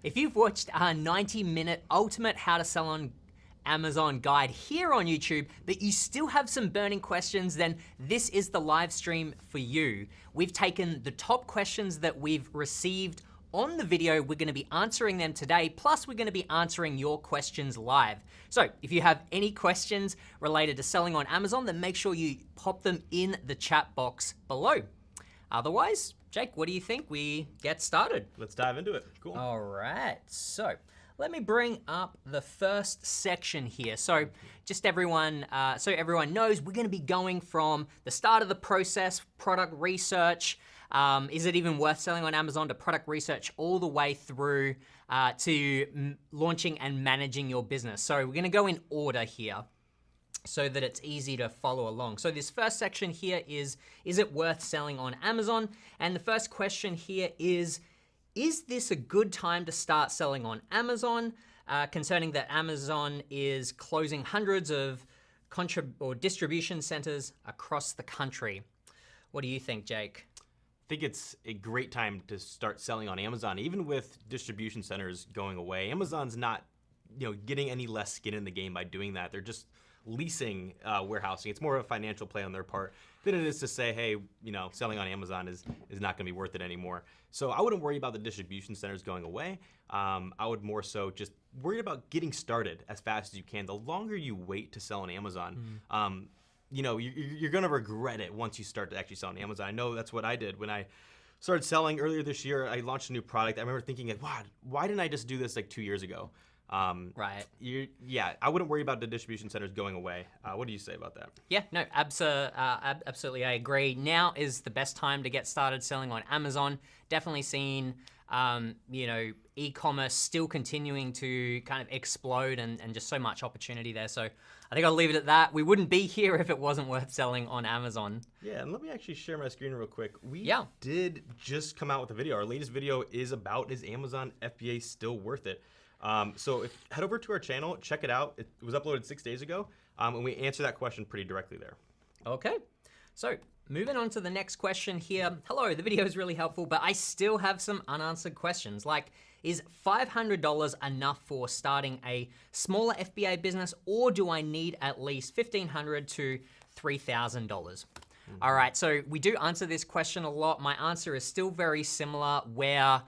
If you've watched our 90-minute ultimate how to sell on Amazon guide here on YouTube, but you still have some burning questions, then this is the live stream for you. We've taken the top questions that we've received on the video. We're gonna be answering them today, plus we're gonna be answering your questions live. So if you have any questions related to selling on Amazon, then make sure you pop them in the chat box below. Otherwise, Jake, what do you think we get started? Let's dive into it. Cool. All right, so let me bring up the first section here. So just everyone knows, we're gonna be going from the start of the process, product research, is it even worth selling on Amazon, to product research, all the way through to launching and managing your business. So we're gonna go in order here so that it's easy to follow along. So this first section here is it worth selling on Amazon? And the first question here is this a good time to start selling on Amazon? Concerning that Amazon is closing hundreds of distribution centers across the country. What do you think, Jake? I think it's a great time to start selling on Amazon, even with distribution centers going away. Amazon's not, getting any less skin in the game by doing that. They're just leasing warehousing. It's more of a financial play on their part than it is to say, hey, selling on Amazon is not going to be worth it anymore. So I wouldn't worry about the distribution centers going away. I would more so just worry about getting started as fast as you can. The longer you wait to sell on Amazon, you're going to regret it once you start to actually sell on Amazon. I know that's what I did when I started selling earlier this year. I launched a new product. I remember thinking, like, wow, why didn't I just do this like 2 years ago? Right. I wouldn't worry about the distribution centers going away. What do you say about that? Yeah, no, absolutely, I agree. Now is the best time to get started selling on Amazon. Definitely seen, e-commerce still continuing to kind of explode and just so much opportunity there. So I think I'll leave it at that. We wouldn't be here if it wasn't worth selling on Amazon. Yeah, and let me actually share my screen real quick. We did just come out with a video. Our latest video is about, is Amazon FBA still worth it? So head over to our channel, check it out. It was uploaded 6 days ago, and we answer that question pretty directly there. Okay, so moving on to the next question here. Hello, the video is really helpful, but I still have some unanswered questions. Like, is $500 enough for starting a smaller FBA business, or do I need at least $1,500 to $3,000? All right, so we do answer this question a lot. My answer is still very similar, where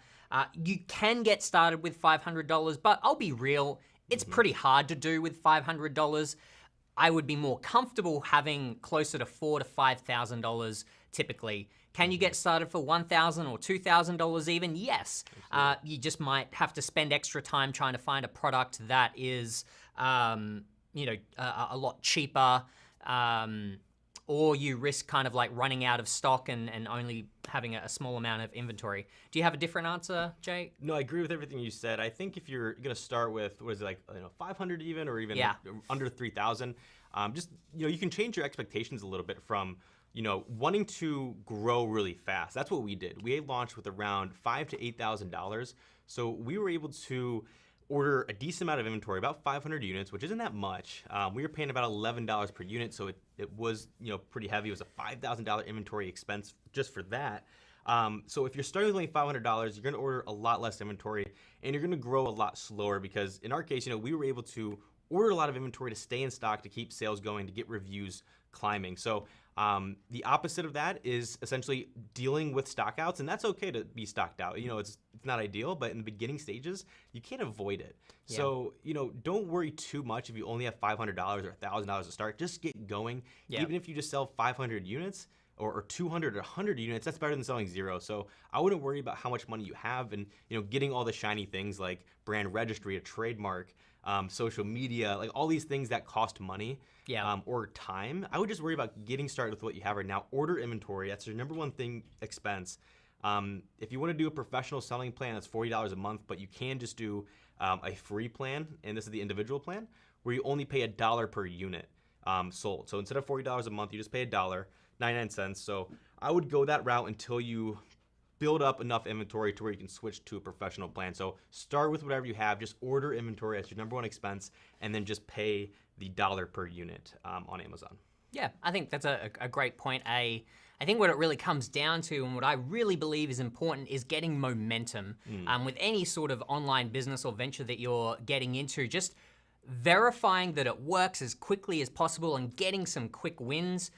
you can get started with $500, but I'll be real, it's pretty hard to do with $500. I would be more comfortable having closer to $4,000 to $5,000 typically. Can you get started for $1,000 or $2,000 even? Yes. You just might have to spend extra time trying to find a product that is, a lot cheaper, or you risk kind of like running out of stock and only having a small amount of inventory. Do you have a different answer, Jake? No, I agree with everything you said. I think if you're gonna start with, 500 even, or even under 3,000, you can change your expectations a little bit from, wanting to grow really fast. That's what we did. We launched with around $5,000 to $8,000. So we were able to order a decent amount of inventory, about 500 units, which isn't that much. We were paying about $11 per unit, so it was pretty heavy. It was a $5,000 inventory expense just for that. So if you're starting with only $500, you're gonna order a lot less inventory, and you're gonna grow a lot slower, because in our case, we were able to order a lot of inventory to stay in stock, to keep sales going, to get reviews climbing. So the opposite of that is essentially dealing with stockouts, and that's okay to be stocked out. It's not ideal, but in the beginning stages, you can't avoid it. Yeah. So, don't worry too much if you only have $500 or $1,000 to start. Just get going. Yeah. Even if you just sell 500 units or 200 or 100 units, that's better than selling 0. So I wouldn't worry about how much money you have and, getting all the shiny things like brand registry, a trademark, social media, like all these things that cost money. Yeah. Or time. I would just worry about getting started with what you have right now. Order inventory. That's your number one thing, expense. If you want to do a professional selling plan, that's $40 a month, but you can just do a free plan, and this is the individual plan, where you only pay $1 per unit sold. So instead of $40 a month, you just pay $1.99. So I would go that route until you build up enough inventory to where you can switch to a professional plan. So start with whatever you have, just order inventory as your number one expense, and then just pay the $1 per unit on Amazon. Yeah, I think that's a great point. I think what it really comes down to, and what I really believe is important, is getting momentum. With any sort of online business or venture that you're getting into, just verifying that it works as quickly as possible and getting some quick wins.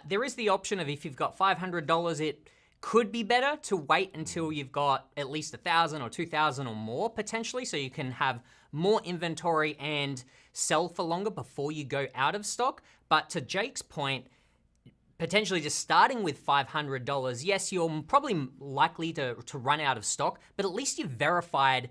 There is the option of, if you've got $500, it could be better to wait until you've got at least 1,000 or 2,000 or more potentially, so you can have more inventory and sell for longer before you go out of stock. But to Jake's point, potentially just starting with $500, yes, you're probably likely to run out of stock, but at least you've verified,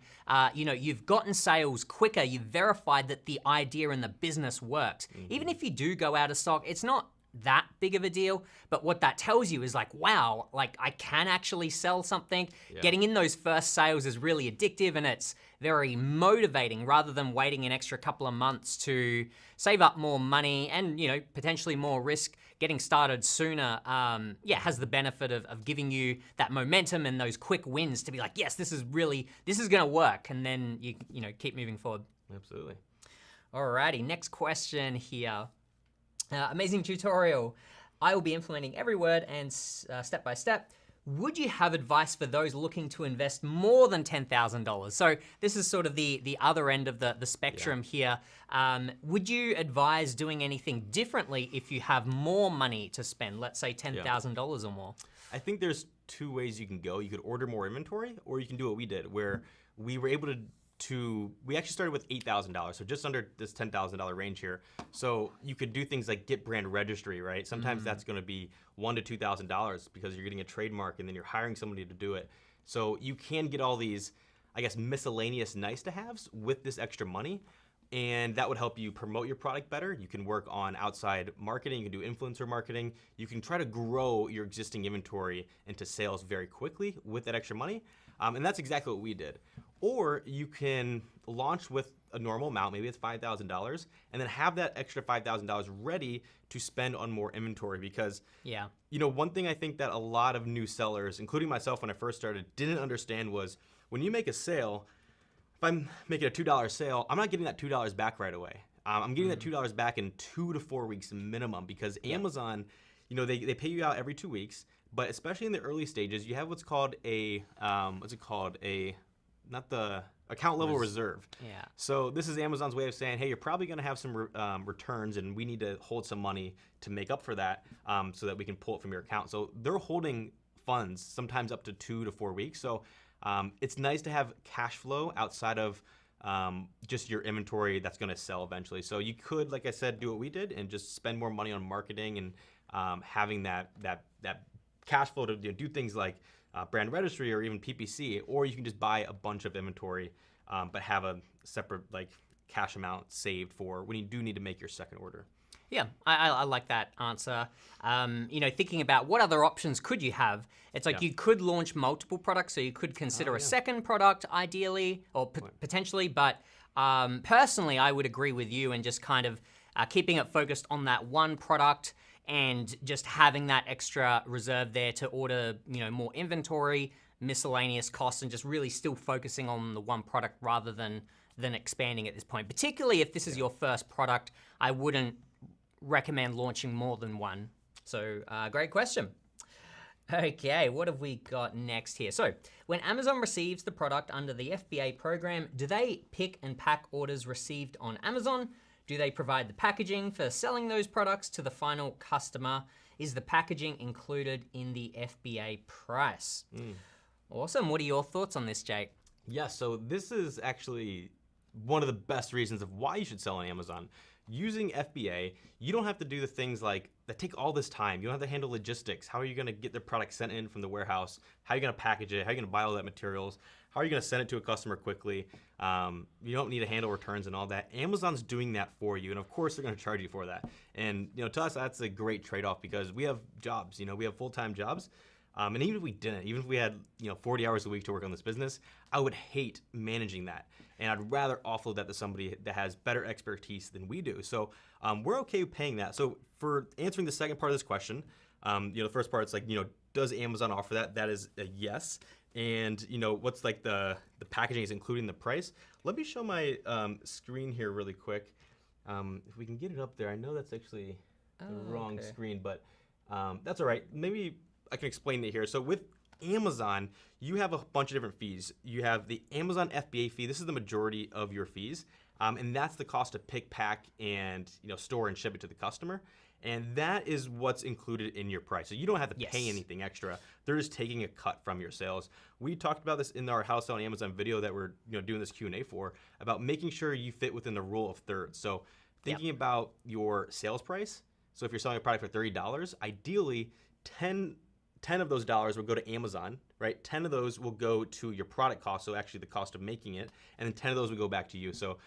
you've gotten sales quicker, you've verified that the idea and the business works. Even if you do go out of stock, it's not that big of a deal, but what that tells you is like, wow, like I can actually sell something. Getting in those first sales is really addictive, and it's very motivating, rather than waiting an extra couple of months to save up more money and, potentially more risk. Getting started sooner, has the benefit of giving you that momentum and those quick wins to be like, yes, this is gonna work, and then you keep moving forward. Absolutely. Alrighty, next question here. Amazing tutorial. I will be implementing every word and step by step. Would you have advice for those looking to invest more than $10,000? So this is sort of the other end of the spectrum here. Would you advise doing anything differently if you have more money to spend, let's say $10,000 or more? I think there's two ways you can go. You could order more inventory, or you can do what we did, where we were able we actually started with $8,000, so just under this $10,000 range here. So you could do things like get brand registry, right? Sometimes that's going to be $1,000 to $2,000 because you're getting a trademark and then you're hiring somebody to do it. So you can get all these, I guess, miscellaneous nice to haves with this extra money, and that would help you promote your product better. You can work on outside marketing, you can do influencer marketing, you can try to grow your existing inventory into sales very quickly with that extra money. And that's exactly what we did. Or you can launch with a normal amount, maybe it's $5,000, and then have that extra $5,000 ready to spend on more inventory. Because, one thing I think that a lot of new sellers, including myself when I first started, didn't understand was when you make a sale, if I'm making a $2 sale, I'm not getting that $2 back right away. I'm getting that $2 back in 2 to 4 weeks minimum, because Amazon, they pay you out every 2 weeks. But especially in the early stages, you have what's called not the account level reserve. Yeah. So this is Amazon's way of saying, hey, you're probably going to have some returns, and we need to hold some money to make up for that, so that we can pull it from your account. So they're holding funds sometimes up to 2 to 4 weeks. So it's nice to have cash flow outside of just your inventory that's going to sell eventually. So you could, like I said, do what we did and just spend more money on marketing and having that cash flow to do things like brand registry or even PPC, or you can just buy a bunch of inventory, but have a separate cash amount saved for when you do need to make your second order. Yeah, I like that answer. Thinking about what other options could you have, it's like you could launch multiple products, so you could consider a second product ideally, or potentially, but personally I would agree with you and just kind of keeping it focused on that one product and just having that extra reserve there to order, more inventory, miscellaneous costs, and just really still focusing on the one product rather than expanding at this point. Particularly if this is your first product, I wouldn't recommend launching more than one. So great question. Okay, what have we got next here? So when Amazon receives the product under the FBA program, do they pick and pack orders received on Amazon? Do they provide the packaging for selling those products to the final customer? Is the packaging included in the FBA price? Awesome. What are your thoughts on this, Jake? Yeah, so this is actually one of the best reasons of why you should sell on Amazon. Using FBA, you don't have to do the things that take all this time. You don't have to handle logistics. How are you going to get the product sent in from the warehouse? How are you going to package it? How are you going to buy all that materials? How are you going to send it to a customer quickly? You don't need to handle returns and all that. Amazon's doing that for you, and of course they're going to charge you for that. And to us, that's a great trade-off, because we have jobs. We have full-time jobs. And even if we didn't, even if we had 40 hours a week to work on this business, I would hate managing that. And I'd rather offload that to somebody that has better expertise than we do. So we're okay with paying that. So for answering the second part of this question, the first part, it's does Amazon offer that? That is a yes. And what's the packaging is including the price. Let me show my screen here really quick. If we can get it up there, I know that's actually the wrong screen, but That's all right. Maybe I can explain it here. So with Amazon, you have a bunch of different fees. You have the Amazon FBA fee. This is the majority of your fees, and that's the cost to pick, pack, and store and ship it to the customer. And that is what's included in your price. So you don't have to pay anything extra. They're just taking a cut from your sales. We talked about this in our House on Amazon video that we're doing this Q&A for, about making sure you fit within the rule of thirds. So thinking about your sales price. So if you're selling a product for $30, ideally 10 of those dollars will go to Amazon, right? 10 of those will go to your product cost, so actually the cost of making it, and then 10 of those will go back to you. So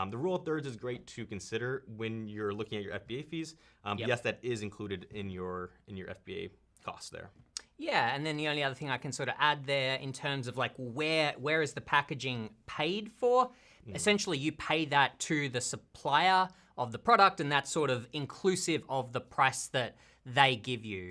the rule of thirds is great to consider when you're looking at your FBA fees. Yes, that is included in your FBA costs there. Yeah, and then the only other thing I can sort of add there in terms of like where is the packaging paid for? Essentially, you pay that to the supplier of the product, and that's sort of inclusive of the price that they give you.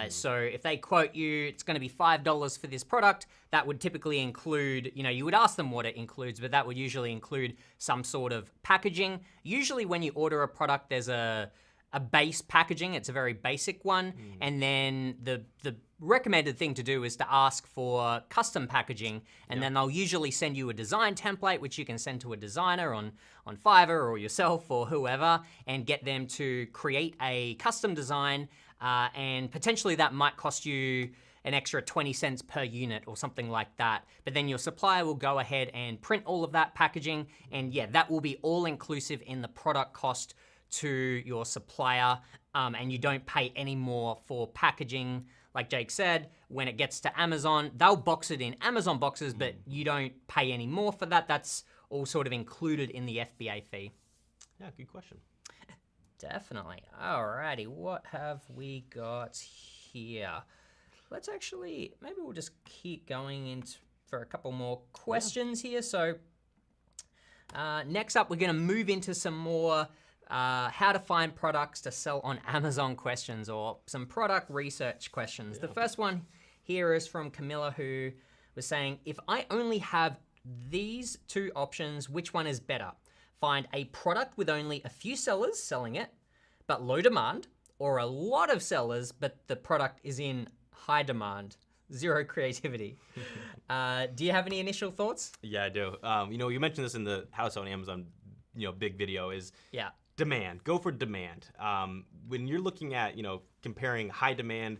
So if they quote you, it's going to be $5 for this product, that would typically include, you would ask them what it includes, but that would usually include some sort of packaging. Usually when you order a product, there's a base packaging. It's a very basic one. And then the recommended thing to do is to ask for custom packaging, and then they'll usually send you a design template, which you can send to a designer on Fiverr or yourself or whoever, and get them to create a custom design. And potentially that might cost you an extra 20 cents per unit or something like that. But then your supplier will go ahead and print all of that packaging, and yeah, that will be all inclusive in the product cost to your supplier, and you don't pay any more for packaging. Like Jake said, when it gets to Amazon, they'll box it in Amazon boxes, but you don't pay any more for that. That's all sort of included in the FBA fee. Yeah, good question. Definitely. Alrighty, what have we got here? Let's actually, maybe we'll just keep going for a couple more questions here. So next up, we're gonna move into some more how to find products to sell on Amazon questions, or some product research questions. The first one here is from Camilla, who was saying, if I only have these two options, which one is better? Find a product with only a few sellers selling it, but low demand, or a lot of sellers, but the product is in high demand, zero creativity. Do you have any initial thoughts? Yeah, I do. You mentioned this in the House on Amazon, big video is demand. Go for demand. When you're looking at, comparing high demand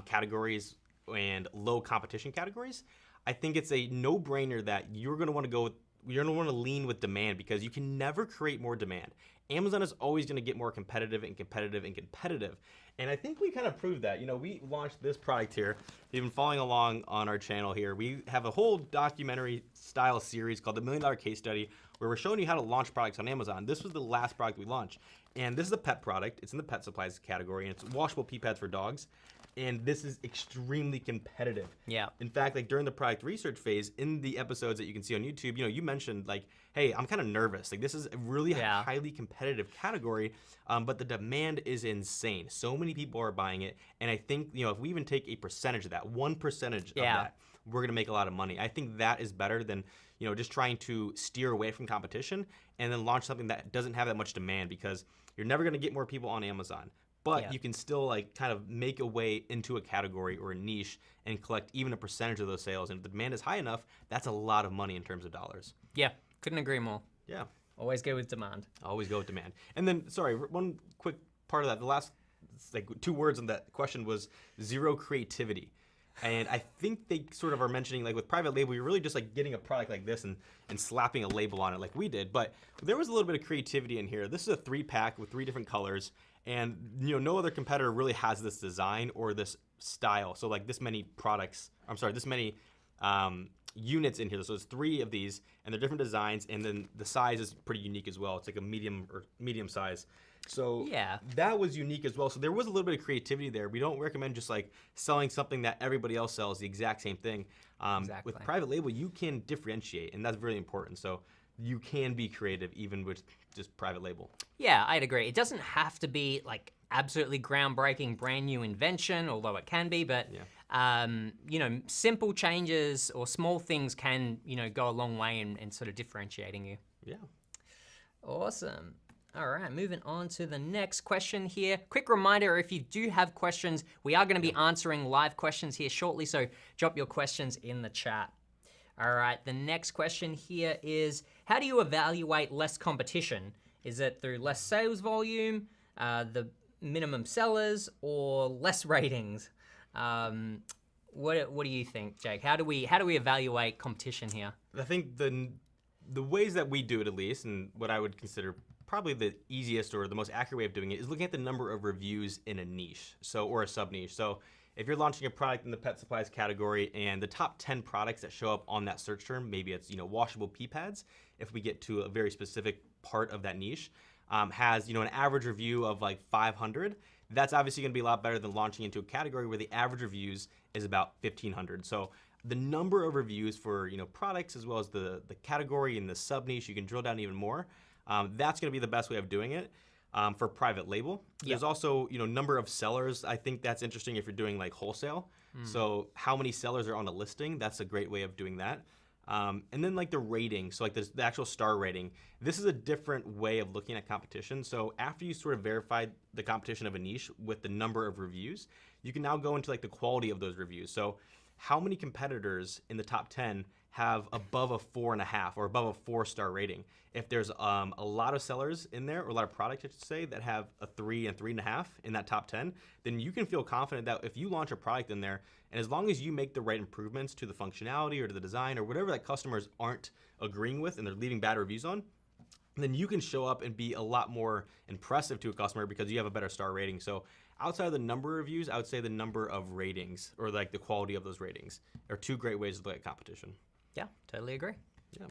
categories and low competition categories, I think it's a no-brainer that you're going to want to go. You're going to want to lean with demand, because you can never create more demand. Amazon is always going to get more competitive and competitive and competitive. And I think we kind of proved that. We launched this product here. If you've been following along on our channel here, we have a whole documentary style series called the $1 Million Case Study, where we're showing you how to launch products on Amazon. This was the last product we launched. And this is a pet product. It's in the pet supplies category, and it's washable pee pads for dogs. And this is extremely competitive. Yeah. In fact, during the product research phase, in the episodes that you can see on YouTube, you mentioned hey, I'm kind of nervous. This is a really highly competitive category, but the demand is insane. So many people are buying it, and I think if we even take a percentage of that, 1% of that, we're gonna make a lot of money. I think that is better than just trying to steer away from competition and then launch something that doesn't have that much demand, because you're never gonna get more people on Amazon. But you can still kind of make a way into a category or a niche and collect even a percentage of those sales. And if the demand is high enough, that's a lot of money in terms of dollars. Yeah, couldn't agree more. Yeah. Always go with demand. Always go with demand. And then, sorry, one quick part of that, the last 2 words on that question was zero creativity. And I think they sort of are mentioning, with private label, you're really just getting a product like this and slapping a label on it like we did. But there was a little bit of creativity in here. This is a 3-pack with 3 different colors. And no other competitor really has this design or this style. So this many products, this many units in here. So there's 3 of these, and they're different designs, and then the size is pretty unique as well. It's like a medium size. So that was unique as well. So there was a little bit of creativity there. We don't recommend just selling something that everybody else sells, the exact same thing. Exactly. With private label, you can differentiate, and that's really important. So you can be creative even with just private label. Yeah, I'd agree. It doesn't have to be absolutely groundbreaking, brand new invention, although it can be, but simple changes or small things can, go a long way in sort of differentiating you. Yeah. Awesome. All right, moving on to the next question here. Quick reminder, if you do have questions, we are going to be answering live questions here shortly, so drop your questions in the chat. All right, the next question here is, how do you evaluate less competition? Is it through less sales volume, the minimum sellers, or less ratings? What do you think, Jake? How do we evaluate competition here? I think the ways that we do it, at least, and what I would consider probably the easiest or the most accurate way of doing it, is looking at the number of reviews in a niche, or a sub niche. So if you're launching a product in the pet supplies category and the top 10 products that show up on that search term, maybe it's washable pee pads, if we get to a very specific part of that niche, has an average review of like 500. That's obviously going to be a lot better than launching into a category where the average reviews is about 1,500. So the number of reviews for products, as well as the category and the sub niche, you can drill down even more. That's going to be the best way of doing it. For private label, there's also number of sellers. I think that's interesting if you're doing like wholesale. So how many sellers are on a listing? That's a great way of doing that. And then like the rating, so like the actual star rating. This is a different way of looking at competition. So after you sort of verified the competition of a niche with the number of reviews, you can now go into like the quality of those reviews. So how many competitors in the top 10 have above a 4.5 or above a 4-star rating? If there's a lot of sellers in there, or a lot of products, I should say, that have a 3 and 3.5 in that top 10, then you can feel confident that if you launch a product in there, and as long as you make the right improvements to the functionality or to the design or whatever that customers aren't agreeing with and they're leaving bad reviews on, then you can show up and be a lot more impressive to a customer because you have a better star rating. So outside of the number of reviews, I would say the number of ratings, or like the quality of those ratings, are two great ways to look at competition. Yeah, totally agree. Yeah.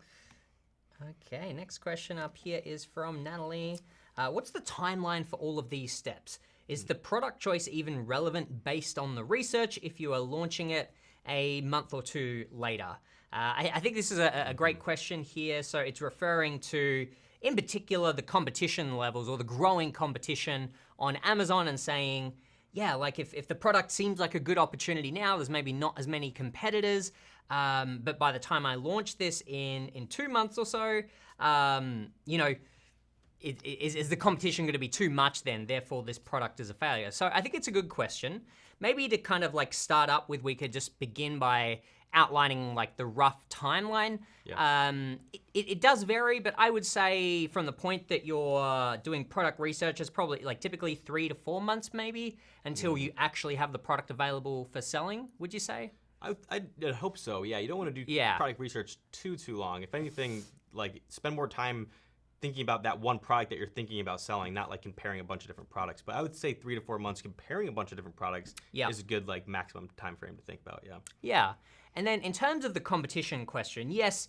Okay, next question up here is from Natalie. What's the timeline for all of these steps? Is the product choice even relevant based on the research if you are launching it a month or two later? I think this is a great question here. So it's referring to, in particular, the competition levels or the growing competition on Amazon, and saying, yeah, like if the product seems like a good opportunity now, there's maybe not as many competitors, but by the time I launch this in 2 months or so, is the competition going to be too much then? Therefore, this product is a failure. So I think it's a good question. Maybe to kind of like start up with, we could just begin by outlining like the rough timeline. Yeah. It does vary, but I would say from the point that you're doing product research, it's probably like typically 3 to 4 months maybe until you actually have the product available for selling, would you say? I hope so. Yeah, you don't want to do product research too long. If anything, like spend more time thinking about that one product that you're thinking about selling, not like comparing a bunch of different products. But I would say 3 to 4 months comparing a bunch of different products is a good like maximum time frame to think about. Yeah. Yeah. And then in terms of the competition question, yes,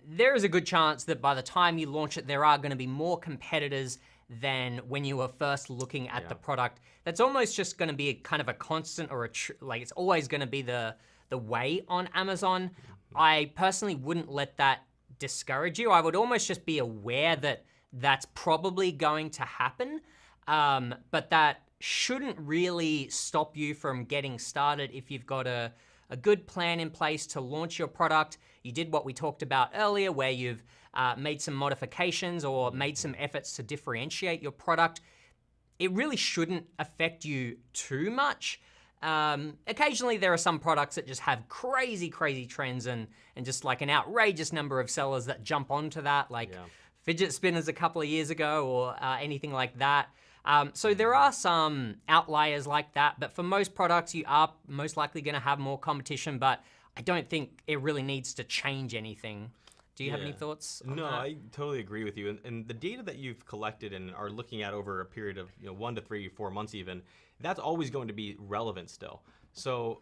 there is a good chance that by the time you launch it, there are going to be more competitors than when you were first looking at the product. That's almost just going to be a kind of a constant, or like it's always going to be the way on Amazon. I personally wouldn't let that discourage you. I would almost just be aware that that's probably going to happen, but that shouldn't really stop you from getting started if you've got a good plan in place to launch your product. You did what we talked about earlier, where you've made some modifications or made some efforts to differentiate your product. It really shouldn't affect you too much. Occasionally there are some products that just have crazy trends and just like an outrageous number of sellers that jump onto that, like fidget spinners a couple of years ago, or anything like that. So there are some outliers like that, but for most products, you are most likely going to have more competition, but I don't think it really needs to change anything. Do you have any thoughts on that? I totally agree with you. And the data that you've collected and are looking at over a period of 1 to 3, 4 months even, that's always going to be relevant still. So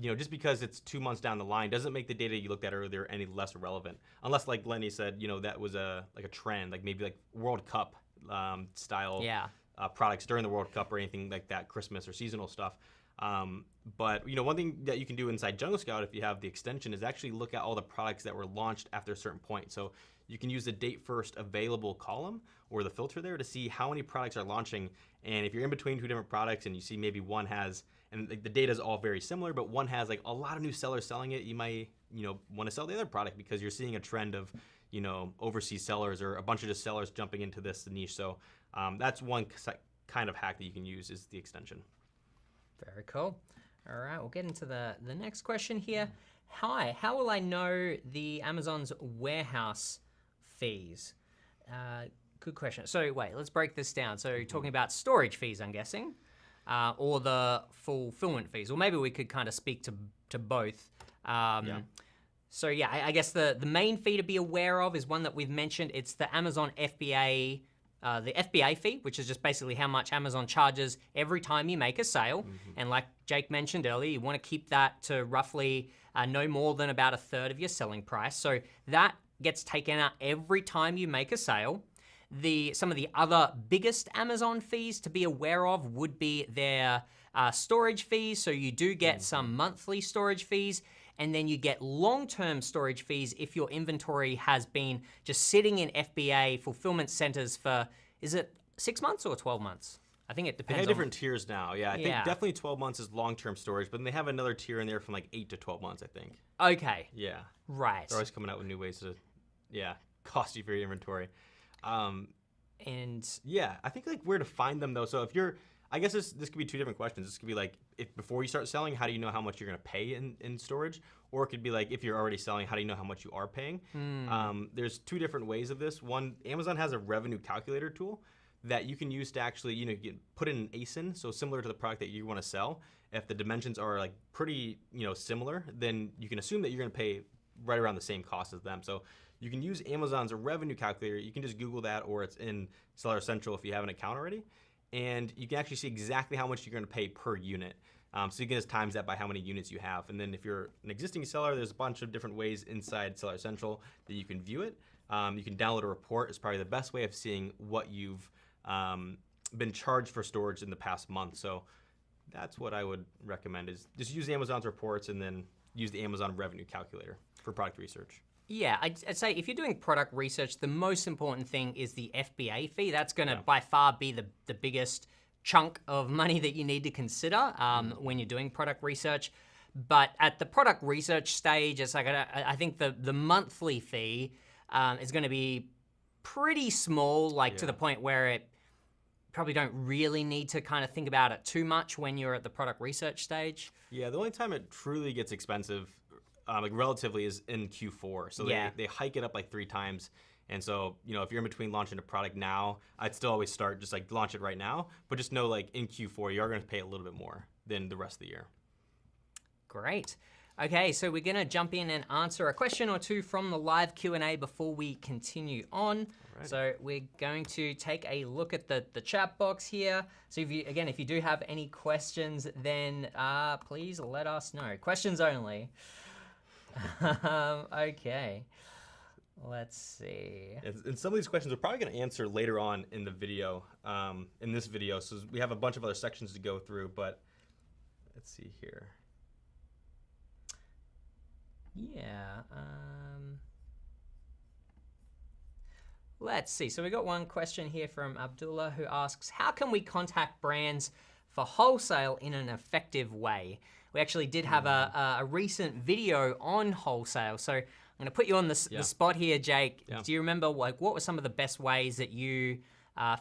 just because it's 2 months down the line doesn't make the data you looked at earlier any less relevant. Unless, like Lenny said, that was a trend, like maybe like World Cup style products during the World Cup or anything like that, Christmas or seasonal stuff. But one thing that you can do inside Jungle Scout, if you have the extension, is actually look at all the products that were launched after a certain point. So you can use the date first available column or the filter there to see how many products are launching. And if you're in between 2 different products and you see maybe one has and like, the data is all very similar, but one has like a lot of new sellers selling it. You might, want to sell the other product because you're seeing a trend of, overseas sellers or a bunch of just sellers jumping into this niche. So that's one kind of hack that you can use is the extension. Very cool. All right, we'll get into the next question here. Hi, how will I know the Amazon's warehouse fees? Good question. So wait, let's break this down. So you're talking about storage fees, I'm guessing, or the fulfillment fees, or maybe we could kind of speak to both. So yeah, I guess the main fee to be aware of is one that we've mentioned. It's the Amazon FBA. The FBA fee, which is just basically how much Amazon charges every time you make a sale. And like Jake mentioned earlier, you want to keep that to roughly no more than about 1/3 of your selling price. So that gets taken out every time you make a sale. Some of the other biggest Amazon fees to be aware of would be their storage fees. So you do get some monthly storage fees, and then you get long-term storage fees if your inventory has been just sitting in FBA fulfillment centers for, is it 6 months or 12 months? I think it depends. They have different tiers now. Yeah, I think definitely 12 months is long-term storage, but then they have another tier in there from like 8 to 12 months, I think. Okay. Yeah. Right. They're always coming out with new ways to, cost you for your inventory. And yeah, I think like where to find them though. So if you're, I guess this could be two different questions. This could be like, if before you start selling, how do you know how much you're going to pay in storage? Or it could be like, if you're already selling, how do you know how much you are paying? There's two different ways of this. One, Amazon has a revenue calculator tool that you can use to actually, put in an ASIN. So similar to the product that you want to sell. If the dimensions are like pretty, similar, then you can assume that you're going to pay right around the same cost as them. So you can use Amazon's revenue calculator. You can just Google that, or it's in Seller Central if you have an account already. And you can actually see exactly how much you're going to pay per unit. So you can just times that by how many units you have. And then if you're an existing seller, there's a bunch of different ways inside Seller Central that you can view it. You can download a report. It's probably the best way of seeing what you've been charged for storage in the past month. So that's what I would recommend, is just use Amazon's reports and then use the Amazon revenue calculator for product research. Yeah, I'd say if you're doing product research, the most important thing is the FBA fee. That's going to by far be the biggest chunk of money that you need to consider when you're doing product research. But at the product research stage, it's like I think the monthly fee is going to be pretty small, to the point where it probably don't really need to kind of think about it too much when you're at the product research stage. Yeah, the only time it truly gets expensive, relatively, is in Q4. So they hike it up like 3 times. And so, if you're in between launching a product now, I'd still always start just like launch it right now. But just know like in Q4, you are going to pay a little bit more than the rest of the year. Great. Okay, so we're going to jump in and answer a question or two from the live Q&A before we continue on. Alrighty. So we're going to take a look at the chat box here. So if you do have any questions, then please let us know. Questions only. Okay. Let's see. And some of these questions we're probably going to answer later on in the video, in this video. So we have a bunch of other sections to go through, but let's see here. Yeah. Let's see. So we got one question here from Abdullah who asks, how can we contact brands for wholesale in an effective way? We actually did have a recent video on wholesale. So I'm going to put you on the spot here, Jake. Yeah. Do you remember what were some of the best ways that you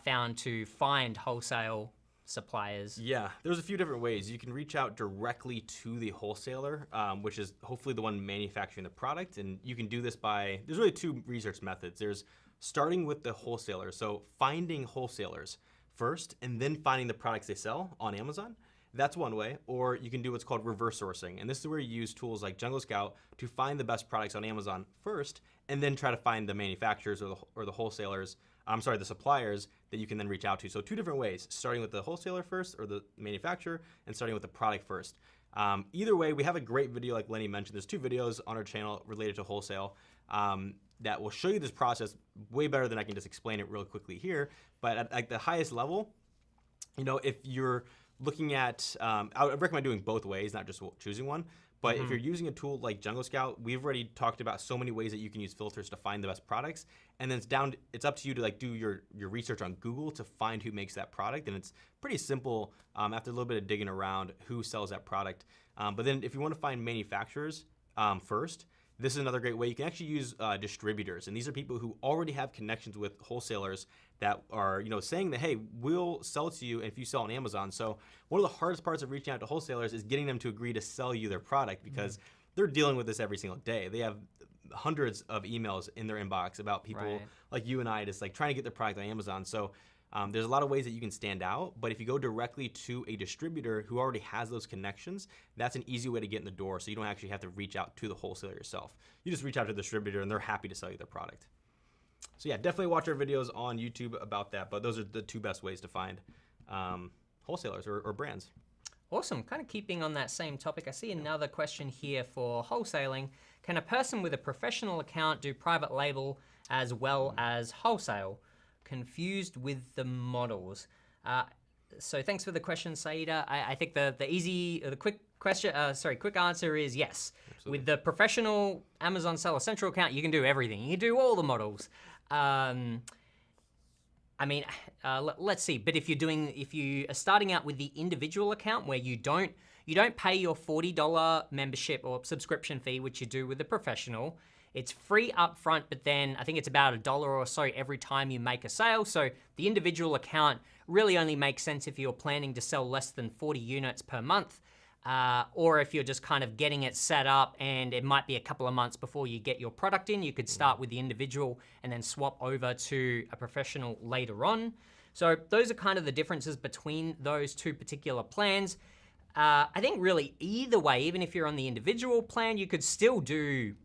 found to find wholesale suppliers? Yeah, there's a few different ways. You can reach out directly to the wholesaler, which is hopefully the one manufacturing the product. And you can do this there's really 2 research methods. There's starting with the wholesaler. So finding wholesalers first and then finding the products they sell on Amazon. That's one way. Or you can do what's called reverse sourcing. And this is where you use tools like Jungle Scout to find the best products on Amazon first, and then try to find the manufacturers or the wholesalers, the suppliers that you can then reach out to. So 2 different ways, starting with the wholesaler first or the manufacturer, and starting with the product first. Either way, we have a great video like Lenny mentioned. There's 2 videos on our channel related to wholesale that will show you this process way better than I can just explain it real quickly here. But at the highest level, if you're looking at, I would recommend doing both ways, not just choosing one. But if you're using a tool like Jungle Scout, we've already talked about so many ways that you can use filters to find the best products. And then it's up to you to like do your research on Google to find who makes that product. And it's pretty simple after a little bit of digging around who sells that product. But then if you want to find manufacturers first, this is another great way. You can actually use distributors, and these are people who already have connections with wholesalers that are, saying that, hey, we'll sell it to you if you sell on Amazon. So one of the hardest parts of reaching out to wholesalers is getting them to agree to sell you their product, because they're dealing with this every single day. They have hundreds of emails in their inbox about people like you and I just like trying to get their product on Amazon. So there's a lot of ways that you can stand out, but if you go directly to a distributor who already has those connections, that's an easy way to get in the door, so you don't actually have to reach out to the wholesaler yourself. You just reach out to the distributor and they're happy to sell you their product. So yeah, definitely watch our videos on YouTube about that, but those are the two best ways to find wholesalers or brands. Awesome. Kind of keeping on that same topic, I see another question here for wholesaling. Can a person with a professional account do private label as well as wholesale? Confused with the models. So thanks for the question, Saida. I think the quick answer is yes. Absolutely. With the professional Amazon Seller Central account, you can do everything. You can do all the models. Let's see. But if you are starting out with the individual account where you don't pay your $40 membership or subscription fee, which you do with the professional. It's free upfront, but then I think it's about $1 or so every time you make a sale. So the individual account really only makes sense if you're planning to sell less than 40 units per month, or if you're just kind of getting it set up and it might be a couple of months before you get your product in. You could start with the individual and then swap over to a professional later on. So those are kind of the differences between those two particular plans. I think really either way, even if you're on the individual plan, you could still do,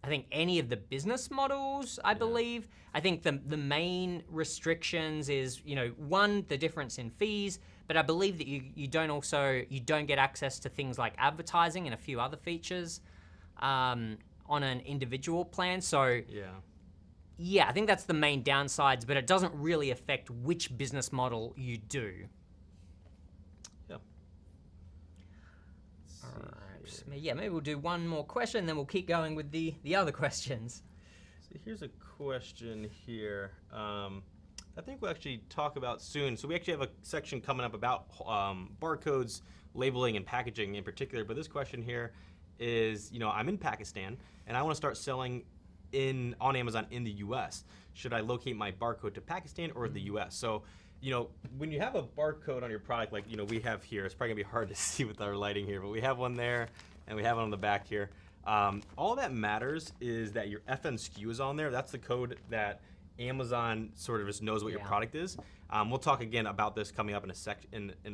I think, any of the business models, I believe. I think the main restrictions is, one, the difference in fees, but I believe that you don't get access to things like advertising and a few other features on an individual plan. So yeah, I think that's the main downsides, but it doesn't really affect which business model you do. Yeah, maybe we'll do one more question, then we'll keep going with the other questions. So here's a question here. I think we'll actually talk about soon. So we actually have a section coming up about barcodes, labeling, and packaging in particular. But this question here is, I'm in Pakistan, and I want to start selling on Amazon in the U.S. Should I locate my barcode to Pakistan or the U.S.? So when you have a barcode on your product, like, we have here, it's probably gonna be hard to see with our lighting here, but we have one there and we have one on the back here. All that matters is that your FN SKU is on there. That's the code that Amazon sort of just knows what your product is. We'll talk again about this coming up in a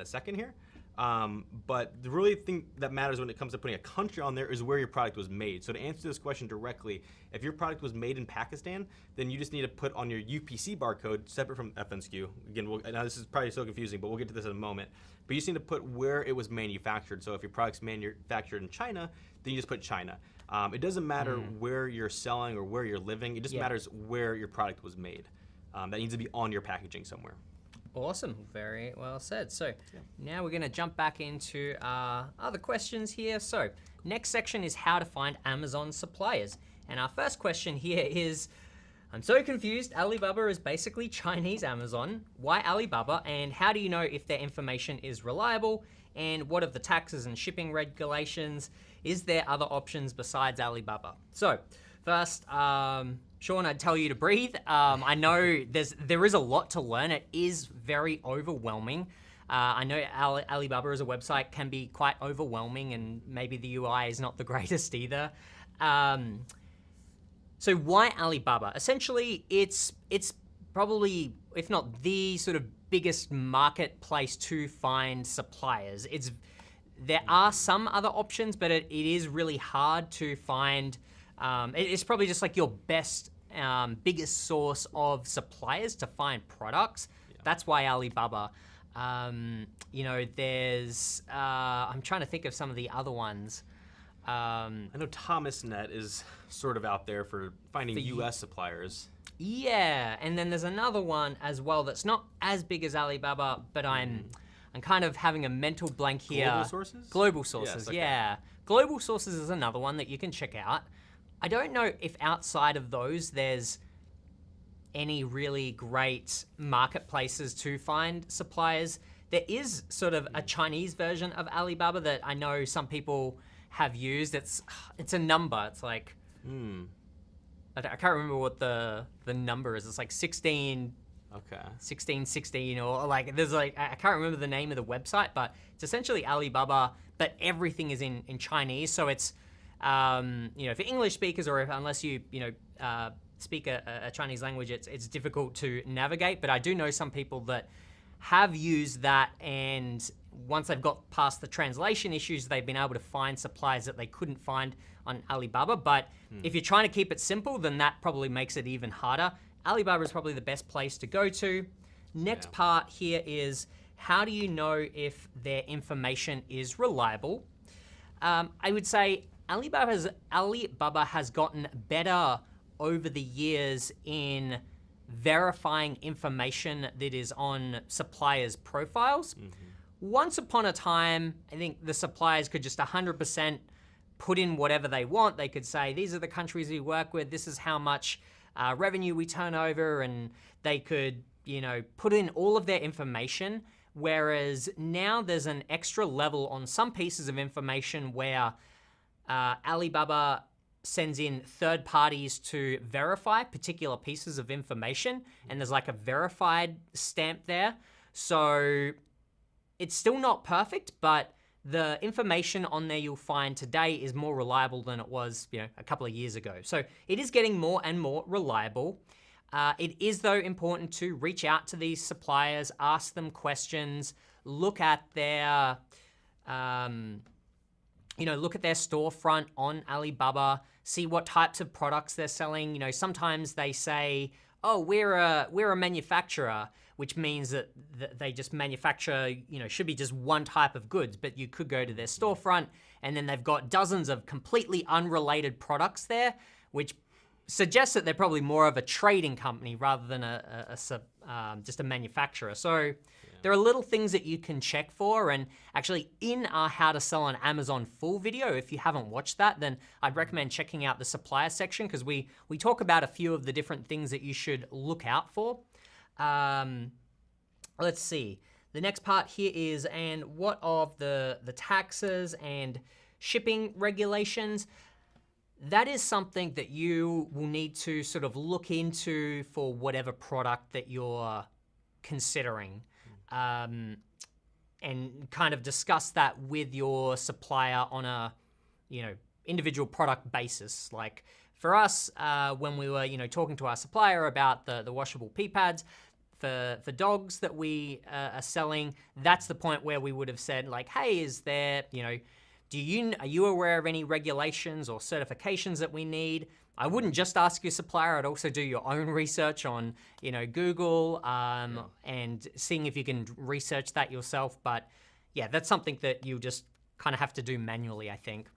second here. But the really thing that matters when it comes to putting a country on there is where your product was made. So to answer this question directly, if your product was made in Pakistan, then you just need to put on your UPC barcode separate from FN SKU. Again, now this is probably so confusing, but we'll get to this in a moment. But you just need to put where it was manufactured. So if your product's manufactured in China, then you just put China. It doesn't matter where you're selling or where you're living. It just matters where your product was made. That needs to be on your packaging somewhere. Awesome, very well said. So now we're gonna jump back into other questions here. So next section is how to find Amazon suppliers. And our first question here is, I'm so confused, Alibaba is basically Chinese Amazon. Why Alibaba, and how do you know if their information is reliable? And what of the taxes and shipping regulations? Is there other options besides Alibaba? So first, Sean, I'd tell you to breathe. I know there is a lot to learn. It is very overwhelming. I know Alibaba as a website can be quite overwhelming, and maybe the UI is not the greatest either. So why Alibaba? Essentially, it's probably, if not the sort of biggest marketplace to find suppliers. There are some other options, but it is really hard to find. It's probably just like your best, biggest source of suppliers to find products. That's why Alibaba. There's, I'm trying to think of some of the other ones. I know ThomasNet is sort of out there for finding US suppliers. Yeah, and then there's another one as well that's not as big as Alibaba, but I'm kind of having a mental blank here. Global Sources? Global Sources, yes, okay. Yeah. Global sources is another one that you can check out. I don't know if outside of those there's any really great marketplaces to find suppliers. There is sort of a Chinese version of Alibaba that I know some people have used. It's a number. It's like I can't remember what the number is. It's like 16. Okay. 1616 or like there's like I can't remember the name of the website, but it's essentially Alibaba, but everything is in Chinese. So it's for English speakers or unless you speak a Chinese language, it's difficult to navigate. But I do know some people that have used that, and once they've got past the translation issues, they've been able to find supplies that they couldn't find on Alibaba. But if you're trying to keep it simple, then that probably makes it even harder. Alibaba is probably the best place to go to. Next part here is, how do you know if their information is reliable? I would say Alibaba has gotten better over the years in verifying information that is on suppliers' profiles. Once upon a time, I think the suppliers could just 100% put in whatever they want. They could say, these are the countries we work with, this is how much revenue we turn over, and they could, put in all of their information. Whereas now there's an extra level on some pieces of information where Alibaba sends in third parties to verify particular pieces of information, and there's like a verified stamp there. So it's still not perfect, but the information on there you'll find today is more reliable than it was, a couple of years ago. So it is getting more and more reliable. It is, though, important to reach out to these suppliers, ask them questions, look at their, look at their storefront on Alibaba, see what types of products they're selling. Sometimes they say, oh, we're a manufacturer, which means that they just manufacture, should be just one type of goods, but you could go to their storefront and then they've got dozens of completely unrelated products there, which suggests that they're probably more of a trading company rather than just a manufacturer. So there are little things that you can check for, and actually in our How to Sell on Amazon full video, if you haven't watched that, then I'd recommend checking out the supplier section, because we talk about a few of the different things that you should look out for. Let's see. The next part here is, and what of the taxes and shipping regulations? That is something that you will need to sort of look into for whatever product that you're considering, and kind of discuss that with your supplier on a, individual product basis. Like for us, when we were, talking to our supplier about the washable pee pads for dogs that we are selling, that's the point where we would have said like, hey, is there, are you aware of any regulations or certifications that we need? I wouldn't just ask your supplier, I'd also do your own research on, Google, and seeing if you can research that yourself. But yeah, that's something that you just kind of have to do manually, I think.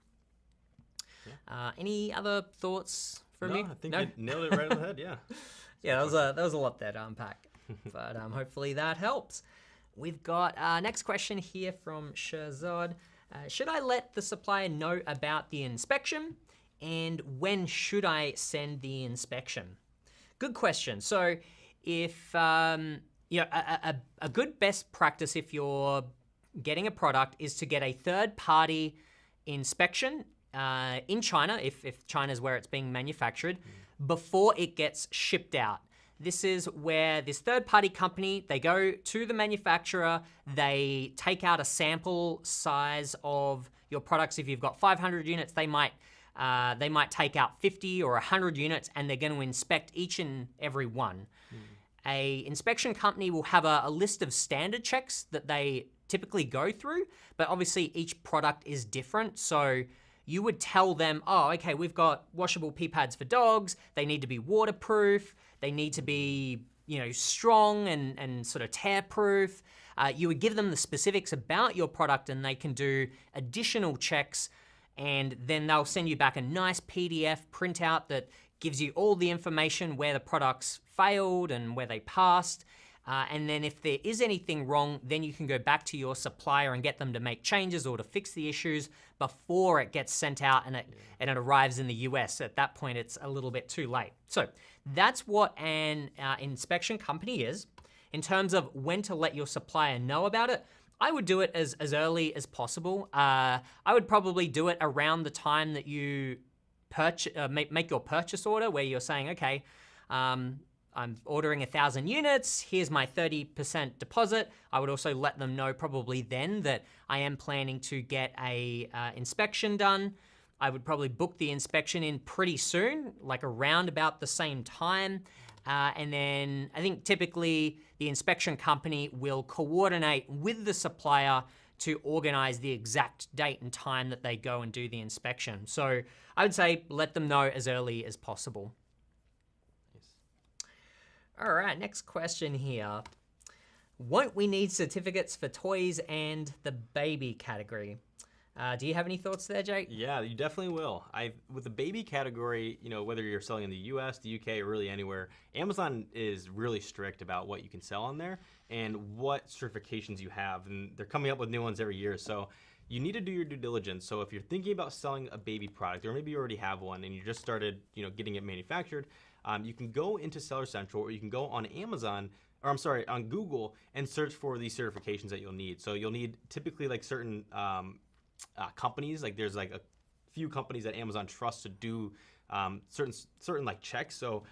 Yeah. Any other thoughts from you? I think you nailed it right on the head, yeah. Yeah, that was a lot there to unpack, but hopefully that helps. We've got next question here from Shahzad. Should I let the supplier know about the inspection? And when should I send the inspection? Good question. So if, a good best practice if you're getting a product is to get a third-party inspection in China, if China's where it's being manufactured, before it gets shipped out. This is where this third-party company, they go to the manufacturer, they take out a sample size of your products. If you've got 500 units, they might take out 50 or 100 units, and they're going to inspect each and every one. A inspection company will have a list of standard checks that they typically go through, but obviously each product is different. So you would tell them, oh, okay, we've got washable pee pads for dogs. They need to be waterproof. They need to be, strong and sort of tear-proof. You would give them the specifics about your product, and they can do additional checks, and then they'll send you back a nice PDF printout that gives you all the information where the products failed and where they passed. And then if there is anything wrong, then you can go back to your supplier and get them to make changes or to fix the issues before it gets sent out and it arrives in the US. At that point, it's a little bit too late. So that's what an inspection company is. In terms of when to let your supplier know about it, I would do it as early as possible. I would probably do it around the time that you make your purchase order, where you're saying, okay, I'm ordering 1,000 units, here's my 30% deposit. I would also let them know probably then that I am planning to get a inspection done. I would probably book the inspection in pretty soon, like around about the same time. And then I think typically the inspection company will coordinate with the supplier to organize the exact date and time that they go and do the inspection. So I would say let them know as early as possible. All right, next question here. Won't we need certificates for toys and the baby category? Do you have any thoughts there, Jake? Yeah, you definitely will. With the baby category, whether you're selling in the US, the UK, or really anywhere, Amazon is really strict about what you can sell on there and what certifications you have. And they're coming up with new ones every year. So you need to do your due diligence. So if you're thinking about selling a baby product, or maybe you already have one and you just started, getting it manufactured, you can go into Seller Central, or you can go on Amazon, or I'm sorry, on Google, and search for these certifications that you'll need. So you'll need typically like certain companies, like there's like a few companies that Amazon trusts to do certain like checks. So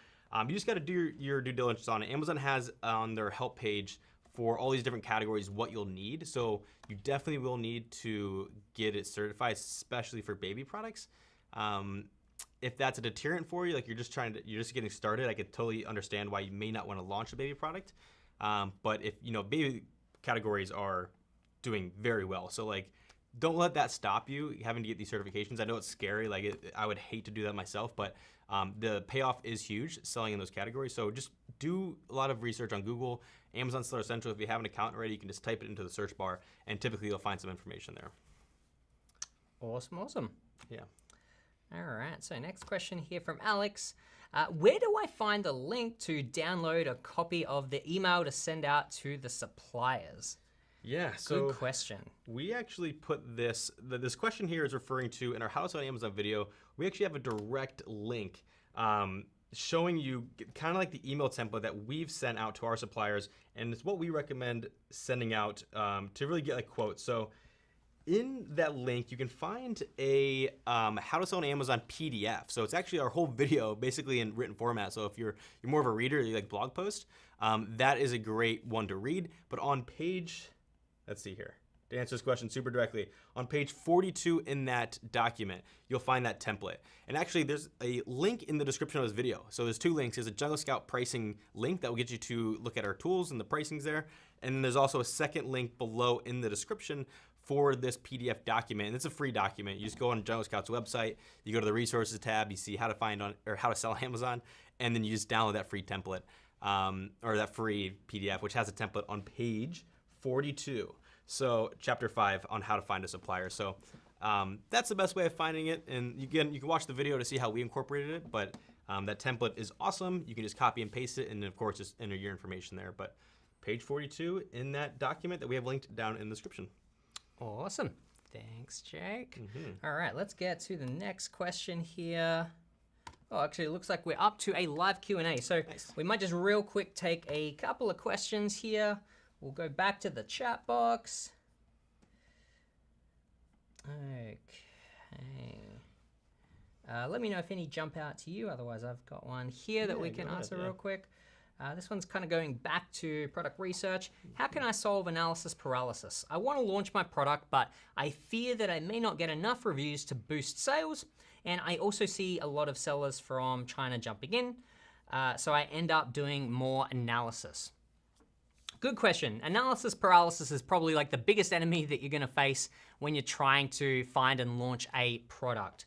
you just got to do your due diligence on it. Amazon has on their help page for all these different categories what you'll need. So you definitely will need to get it certified, especially for baby products. If that's a deterrent for you, like you're just getting started, I could totally understand why you may not want to launch a baby product. But if baby categories are doing very well, so like don't let that stop you having to get these certifications. I know it's scary, I would hate to do that myself, but the payoff is huge selling in those categories. So just do a lot of research on Google, Amazon Seller Central. If you have an account already, you can just type it into the search bar, and typically you'll find some information there. Awesome. Yeah. All right, so next question here from Alex. Where do I find a link to download a copy of the email to send out to the suppliers? Yeah, so good question. We actually put this question here is referring to, in our How to Sell on Amazon video, we actually have a direct link showing you kind of like the email template that we've sent out to our suppliers, and it's what we recommend sending out to really get like quotes. So in that link, you can find a How to Sell on Amazon PDF. So it's actually our whole video, basically in written format. So if you're more of a reader, you like blog post, that is a great one to read. But on page, let's see here, to answer this question super directly, on page 42 in that document, you'll find that template. And actually, there's a link in the description of this video. So there's two links. There's a Jungle Scout pricing link that will get you to look at our tools and the pricings there. And then there's also a second link below in the description for this PDF document, and it's a free document. You just go on Jungle Scout's website, you go to the resources tab, you see how to find how to sell on Amazon, and then you just download that free template or that free PDF, which has a template on page 42. So chapter 5 on how to find a supplier. So that's the best way of finding it. And again, you can watch the video to see how we incorporated it, but that template is awesome. You can just copy and paste it, and then of course just enter your information there. But page 42 in that document that we have linked down in the description. Awesome. Thanks, Jake. All right, let's get to the next question here. Oh, actually, it looks like we're up to a live Q&A. So nice. We might just real quick take a couple of questions here. We'll go back to the chat box. Okay. Let me know if any jump out to you. Otherwise, I've got one here that we can answer real quick. This one's kind of going back to product research. How can I solve analysis paralysis? I want to launch my product, but I fear that I may not get enough reviews to boost sales. And I also see a lot of sellers from China jumping in. So I end up doing more analysis. Good question. Analysis paralysis is probably like the biggest enemy that you're going to face when you're trying to find and launch a product.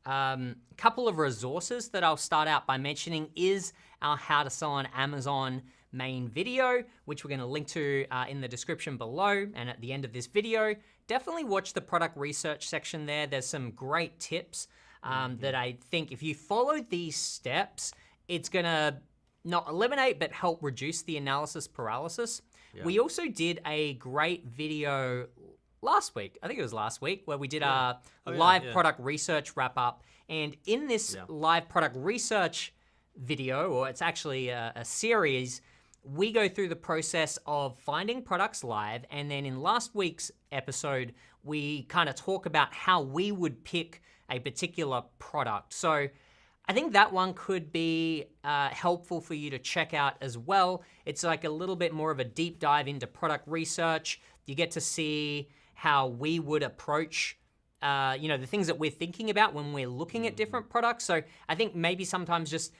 Couple of resources that I'll start out by mentioning is our How to Sell on Amazon main video, which we're going to link to in the description below and at the end of this video. Definitely watch the product research section there. There's some great tips that I think if you follow these steps, it's going to not eliminate, but help reduce the analysis paralysis. We also did a great video last week. I think it was last week where we did our live product research wrap up. And in this live product research video, or it's actually a series, we go through the process of finding products live. And then in last week's episode, we kind of talk about how we would pick a particular product. So I think that one could be helpful for you to check out as well. It's like a little bit more of a deep dive into product research. You get to see how we would approach the things that we're thinking about when we're looking at different products. So I think maybe sometimes just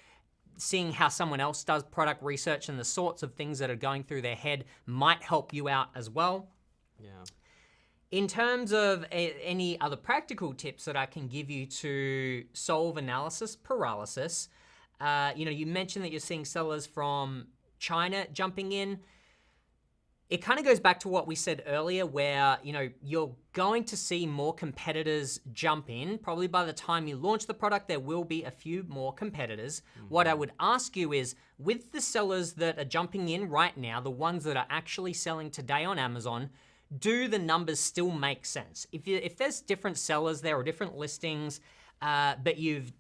seeing how someone else does product research and the sorts of things that are going through their head might help you out as well. Yeah. In terms of any other practical tips that I can give you to solve analysis paralysis, you mentioned that you're seeing sellers from China jumping in. It kind of goes back to what we said earlier where, you're going to see more competitors jump in. Probably by the time you launch the product, there will be a few more competitors. What I would ask you is, with the sellers that are jumping in right now, the ones that are actually selling today on Amazon, do the numbers still make sense? If there's different sellers there or different listings, but you've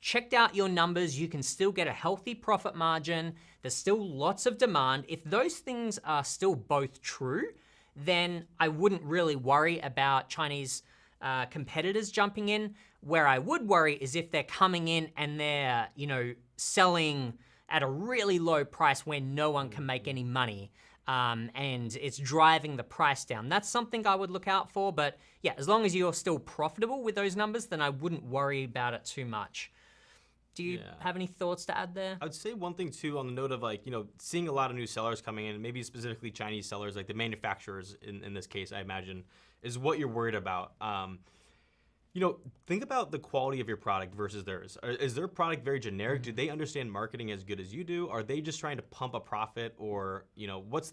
checked out your numbers, you can still get a healthy profit margin, there's still lots of demand. If those things are still both true, then I wouldn't really worry about Chinese competitors jumping in. Where I would worry is if they're coming in and they're, selling at a really low price where no one can make any money. And it's driving the price down. That's something I would look out for, but yeah, as long as you're still profitable with those numbers, then I wouldn't worry about it too much. Do you have any thoughts to add there? I would say one thing too on the note of seeing a lot of new sellers coming in, maybe specifically Chinese sellers, like the manufacturers in this case, I imagine, is what you're worried about. Think about the quality of your product versus theirs. Is their product very generic? Do they understand marketing as good as you do? Are they just trying to pump a profit? Or, what's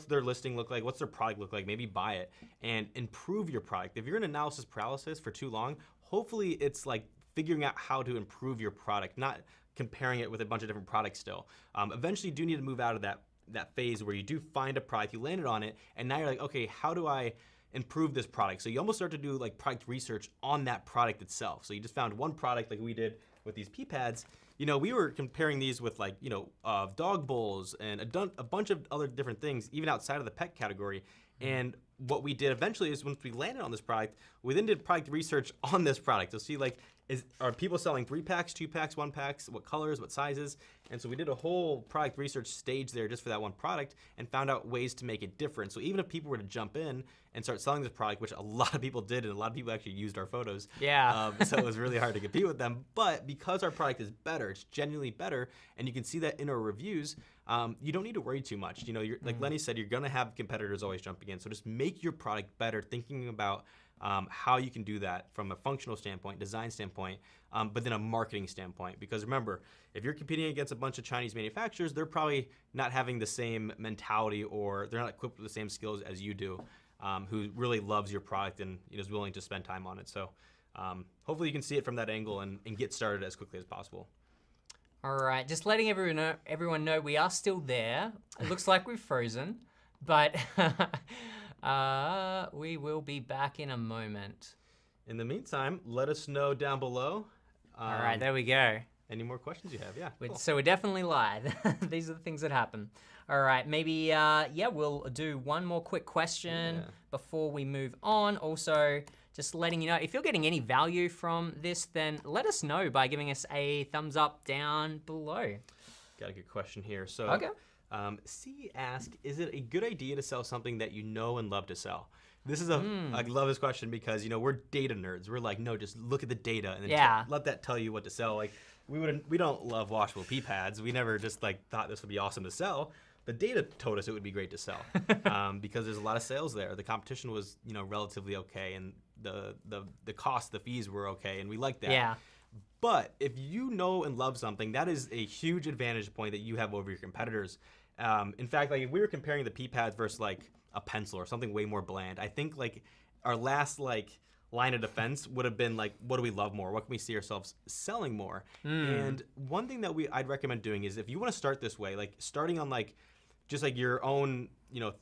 their listing look like? What's their product look like? Maybe buy it and improve your product. If you're in analysis paralysis for too long, hopefully it's like figuring out how to improve your product, not comparing it with a bunch of different products still. Eventually you do need to move out of that phase where you do find a product, you landed on it, and now you're like, okay, how do I improve this product? So you almost start to do like product research on that product itself. So you just found one product like we did with these pee pads. We were comparing these with dog bowls and a bunch of other different things, even outside of the pet category. And what we did eventually is once we landed on this product, we then did product research on this product to see are people selling 3-packs, 2-packs, 1-packs, what colors, what sizes? And so we did a whole product research stage there just for that one product and found out ways to make it different. So even if people were to jump in and start selling this product, which a lot of people did, and a lot of people actually used our photos. Yeah. So it was really hard to compete with them. But because our product is better, it's genuinely better, and you can see that in our reviews, you don't need to worry too much. Like Lenny said, you're gonna have competitors always jumping in. So just make your product better, thinking about how you can do that from a functional standpoint, design standpoint, but then a marketing standpoint. Because remember, if you're competing against a bunch of Chinese manufacturers, they're probably not having the same mentality, or they're not equipped with the same skills as you do, who really loves your product and is willing to spend time on it. So hopefully you can see it from that angle and get started as quickly as possible. All right, just letting everyone know we are still there. It looks like we've frozen, but we will be back in a moment. In the meantime, let us know down below. All right, there we go. Any more questions you have? Yeah. Cool. So we're definitely live. These are the things that happen. All right, maybe, we'll do one more quick question before we move on. Also, just letting you know, if you're getting any value from this, then let us know by giving us a thumbs up down below. Got a good question here. So, okay. C asked, is it a good idea to sell something that you know and love to sell? This is I love this question because, we're data nerds. We're like, no, just look at the data and then let that tell you what to sell. Like, we don't love washable pee pads. We never just thought this would be awesome to sell. The data told us it would be great to sell because there's a lot of sales there. The competition was, relatively okay, and the cost, the fees were okay, and we liked that. Yeah. But if you know and love something, that is a huge advantage point that you have over your competitors. In fact, if we were comparing the pee pads versus a pencil or something way more bland, I think our last line of defense would have been like, what do we love more? What can we see ourselves selling more? And one thing that I'd recommend doing is if you want to start this way, like starting on like just like your own,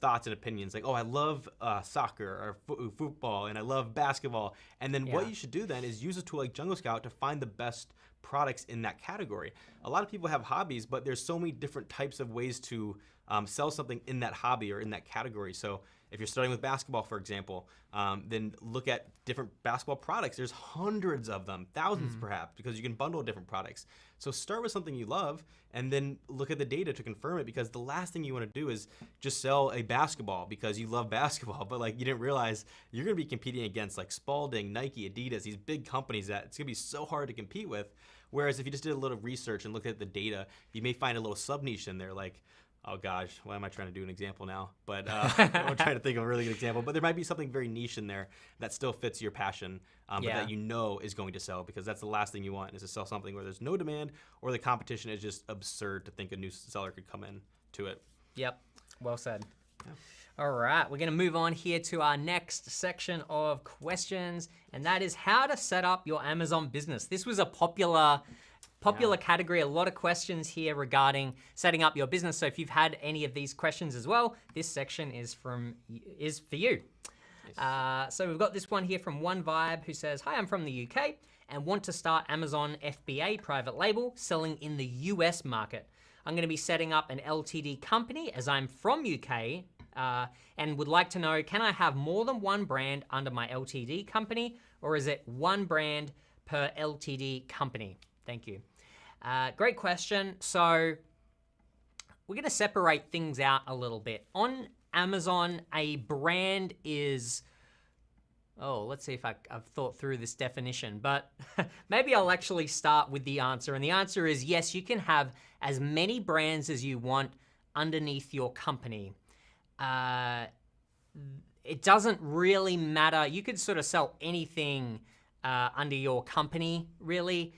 thoughts and opinions, like, oh, I love soccer or football, and I love basketball. And then what you should do then is use a tool like Jungle Scout to find the best products in that category. A lot of people have hobbies, but there's so many different types of ways to sell something in that hobby or in that category. So if you're starting with basketball, for example, then look at different basketball products. There's hundreds of them, thousands perhaps, because you can bundle different products. So start with something you love and then look at the data to confirm it, because the last thing you want to do is just sell a basketball because you love basketball, but like you didn't realize you're going to be competing against like Spalding, Nike, Adidas, these big companies that it's going to be so hard to compete with. Whereas if you just did a little research and looked at the data, you may find a little sub niche in there, like, oh gosh, why am I trying to do an example now? But I'm trying to think of a really good example. But there might be something very niche in there that still fits your passion, but that is going to sell, because that's the last thing you want, is to sell something where there's no demand or the competition is just absurd to think a new seller could come in to it. Yep, well said. Yeah. All right, we're going to move on here to our next section of questions, and that is how to set up your Amazon business. This was a popular category, a lot of questions here regarding setting up your business. So if you've had any of these questions as well, this section is for you. So we've got this one here from One Vibe, who says, hi, I'm from the UK and want to start Amazon FBA private label selling in the US market. I'm going to be setting up an LTD company as I'm from UK and would like to know, can I have more than one brand under my LTD company, or is it one brand per LTD company? Thank you. Great question. So we're going to separate things out a little bit. On Amazon, a brand is, let's see if I've thought through this definition, but maybe I'll actually start with the answer. And the answer is yes, you can have as many brands as you want underneath your company. It doesn't really matter. You could sort of sell anything under your company, really.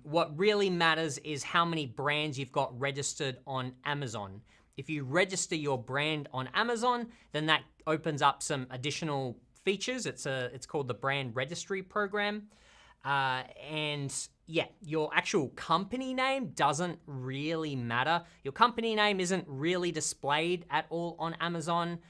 What really matters is how many brands you've got registered on Amazon. If you register your brand on Amazon, then that opens up some additional features. It's called the brand registry program. And yeah, your actual company name doesn't really matter. Your company name isn't really displayed at all on Amazon.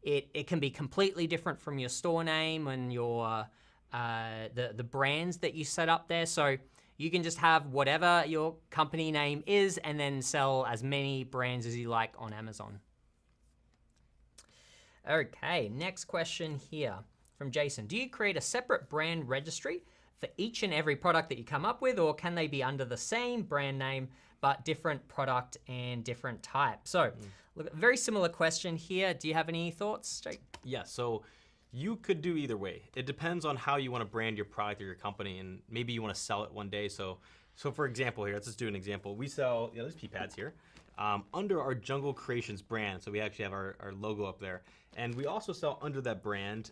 It can be completely different from your store name and your the brands that you set up there. So you can just have whatever your company name is and then sell as many brands as you like on Amazon. Okay, next question here from Jason. Do you create a separate brand registry for each and every product that you come up with, or can they be under the same brand name but different product and different type? So, look, very similar question here. Do you have any thoughts, Jake? Yeah, so you could do either way. It depends on how you want to brand your product or your company, and maybe you want to sell it one day. So for example here, let's just do an example. We sell, these pea pads here under our Jungle Creations brand. So we actually have our logo up there. And we also sell under that brand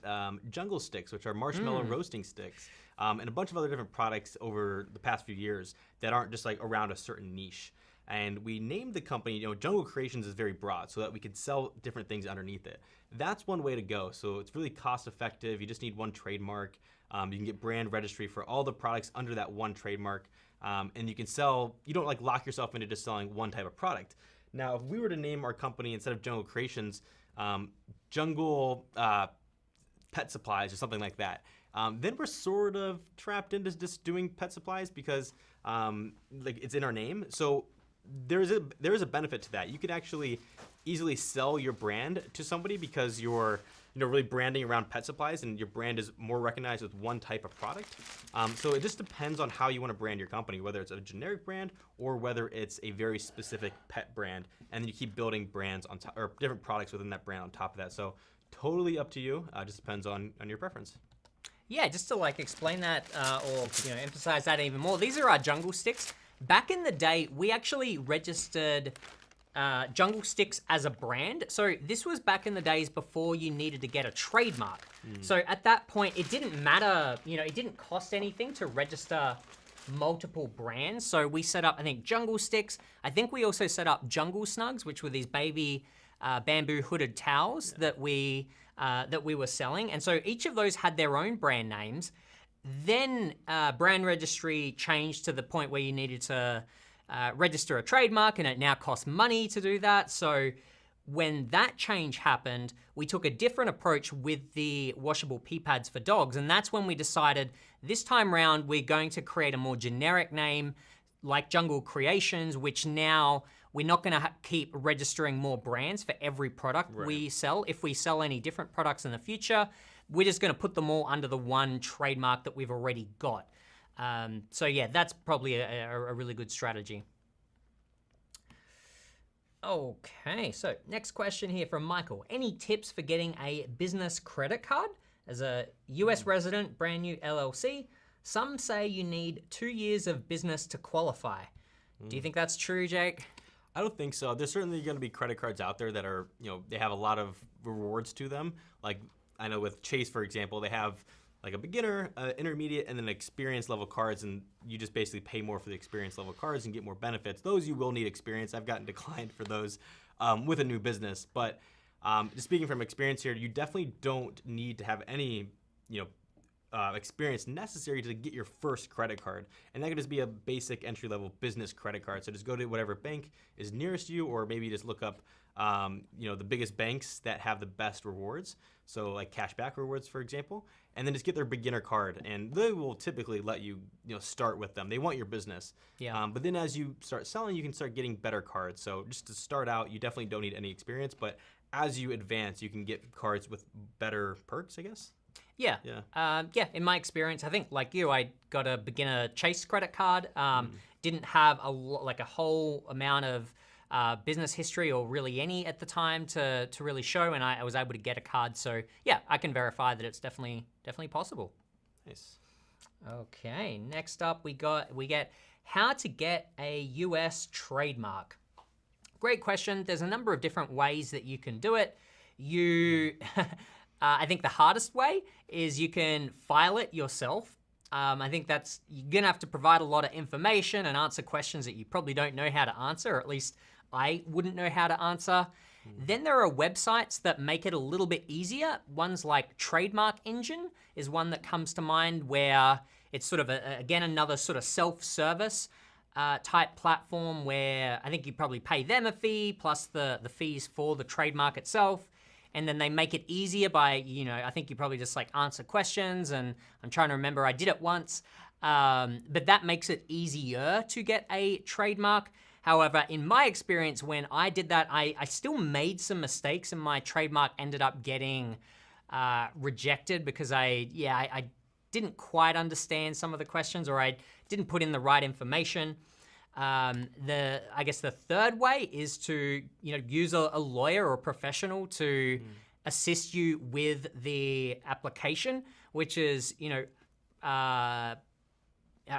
Jungle Sticks, which are marshmallow roasting sticks, and a bunch of other different products over the past few years that aren't just like around a certain niche. And we named the company, Jungle Creations is very broad so that we could sell different things underneath it. That's one way to go. So it's really cost effective. You just need one trademark. You can get brand registry for all the products under that one trademark. And you can sell, you don't like lock yourself into just selling one type of product. Now, if we were to name our company instead of Jungle Creations, Jungle Pet Supplies or something like that, then we're sort of trapped into just doing pet supplies because like it's in our name. So there is a benefit to that. You could actually easily sell your brand to somebody because you're really branding around pet supplies and your brand is more recognized with one type of product. So it just depends on how you want to brand your company, whether it's a generic brand or whether it's a very specific pet brand, and then you keep building brands on top, or different products within that brand on top of that. So totally up to you. Just depends on your preference. Yeah, just to like explain that or emphasize that even more. These are our Jungle Sticks. Back in the day, we actually registered Jungle Sticks as a brand. So this was back in the days before you needed to get a trademark. So at that point, it didn't matter, it didn't cost anything to register multiple brands. So we set up, I think, Jungle Sticks. I think we also set up Jungle Snugs, which were these baby bamboo hooded towels that we that we were selling. And so each of those had their own brand names. Then brand registry changed to the point where you needed to register a trademark, and it now costs money to do that. So when that change happened, we took a different approach with the washable pee pads for dogs. And that's when we decided this time round, we're going to create a more generic name like Jungle Creations, which now we're not going to keep registering more brands for every product we sell. If we sell any different products in the future, we're just going to put them all under the one trademark that we've already got. So yeah, that's probably a really good strategy. Okay, so next question here from Michael. Any tips for getting a business credit card? As a US resident, brand new LLC, some say you need 2 years of business to qualify. Do you think that's true, Jake? I don't think so. There's certainly going to be credit cards out there that are, they have a lot of rewards to them. Like I know with Chase, for example, they have like a beginner, intermediate, and then experienced level cards, and you just basically pay more for the experience level cards and get more benefits. Those you will need experience. I've gotten declined for those with a new business, but just speaking from experience here, you definitely don't need to have any, experience necessary to get your first credit card, and that could just be a basic entry-level business credit card. So just go to whatever bank is nearest you, or maybe just look up, the biggest banks that have the best rewards. So like cashback rewards, for example, and then just get their beginner card, and they will typically let you, start with them. They want your business. Yeah. But then as you start selling, you can start getting better cards. So just to start out, you definitely don't need any experience, but as you advance, you can get cards with better perks, I guess. Yeah. In my experience, I think like you, I got a beginner Chase credit card. Didn't have a whole amount of business history or really any at the time to really show, and I was able to get a card. So yeah, I can verify that it's definitely possible. Nice. Okay, next up we get how to get a US trademark. Great question. There's a number of different ways that you can do it. I think the hardest way is you can file it yourself. I think you're gonna have to provide a lot of information and answer questions that you probably don't know how to answer, or at least I wouldn't know how to answer. Then there are websites that make it a little bit easier. Ones like Trademark Engine is one that comes to mind, where it's sort of, again, another sort of self-service type platform where I think you probably pay them a fee plus the fees for the trademark itself. And then they make it easier by, I think you probably just like answer questions, and I'm trying to remember, I did it once, but that makes it easier to get a trademark. However, in my experience, when I did that, I still made some mistakes, and my trademark ended up getting rejected because I didn't quite understand some of the questions, or I didn't put in the right information. I guess the third way is to use a lawyer or a professional to assist you with the application, which is a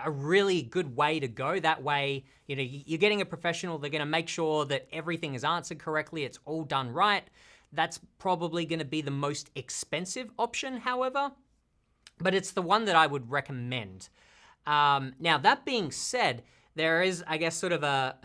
really good way to go. That way, you're getting a professional. They're going to make sure that everything is answered correctly. It's all done right. That's probably going to be the most expensive option, however, but it's the one that I would recommend. Now, that being said, there is, I guess, sort of a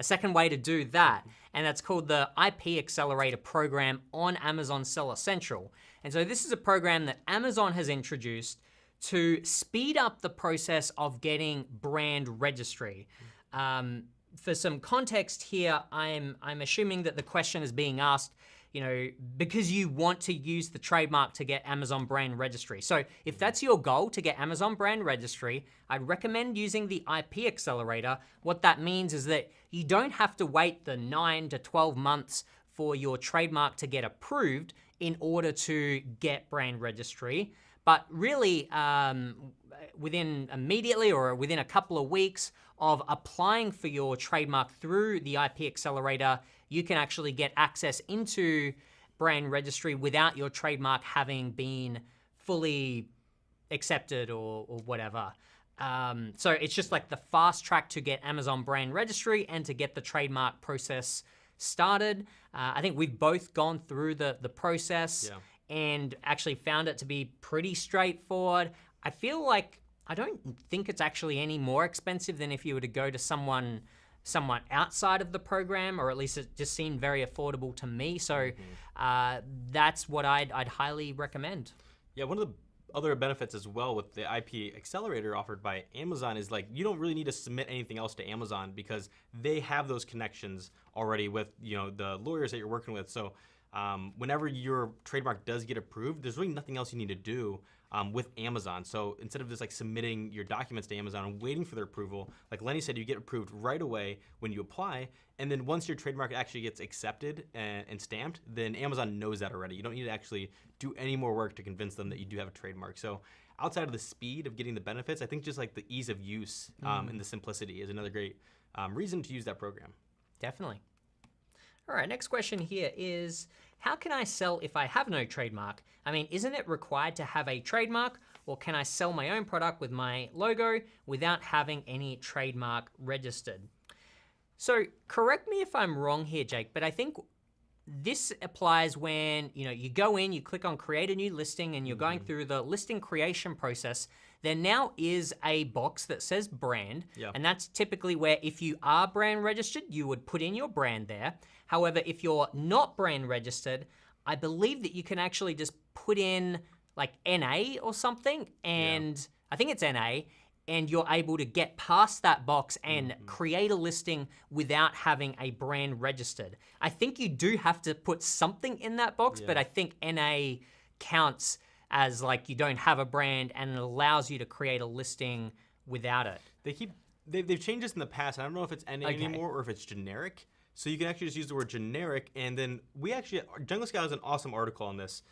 second way to do that, and that's called the IP Accelerator program on Amazon Seller Central. And so this is a program that Amazon has introduced to speed up the process of getting brand registry. For some context here, I'm assuming that the question is being asked, because you want to use the trademark to get Amazon brand registry. So if that's your goal, to get Amazon brand registry, I'd recommend using the IP Accelerator. What that means is that you don't have to wait the 9 to 12 months for your trademark to get approved in order to get brand registry. But really, immediately or within a couple of weeks of applying for your trademark through the IP Accelerator, you can actually get access into brand registry without your trademark having been fully accepted or whatever. So it's just like the fast track to get Amazon brand registry and to get the trademark process started. I think we've both gone through the process and actually found it to be pretty straightforward. I don't think it's actually any more expensive than if you were to go to someone somewhat outside of the program, or at least it just seemed very affordable to me. So that's what I'd highly recommend. Yeah, one of the other benefits as well with the IP accelerator offered by Amazon is like you don't really need to submit anything else to Amazon because they have those connections already with the lawyers that you're working with. So whenever your trademark does get approved, there's really nothing else you need to do with Amazon. So instead of just like submitting your documents to Amazon and waiting for their approval, like Lenny said, you get approved right away when you apply. And then once your trademark actually gets accepted and stamped, then Amazon knows that already. You don't need to actually do any more work to convince them that you do have a trademark. So outside of the speed of getting the benefits, I think just like the ease of use and the simplicity is another great reason to use that program. Definitely. All right, next question here is, how can I sell if I have no trademark? I mean, isn't it required to have a trademark, or can I sell my own product with my logo without having any trademark registered? So correct me if I'm wrong here, Jake, but I think this applies when you go in, you click on create a new listing, and you're going through the listing creation process. There now is a box that says brand, and that's typically where if you are brand registered, you would put in your brand there. However, if you're not brand registered, I believe that you can actually just put in like NA or something, and I think it's NA, and you're able to get past that box and create a listing without having a brand registered. I think you do have to put something in that box, but I think NA counts as like you don't have a brand, and it allows you to create a listing without it. They've changed this in the past. I don't know if it's NA anymore or if it's generic. So you can actually just use the word generic, and then Jungle Scout has an awesome article on this.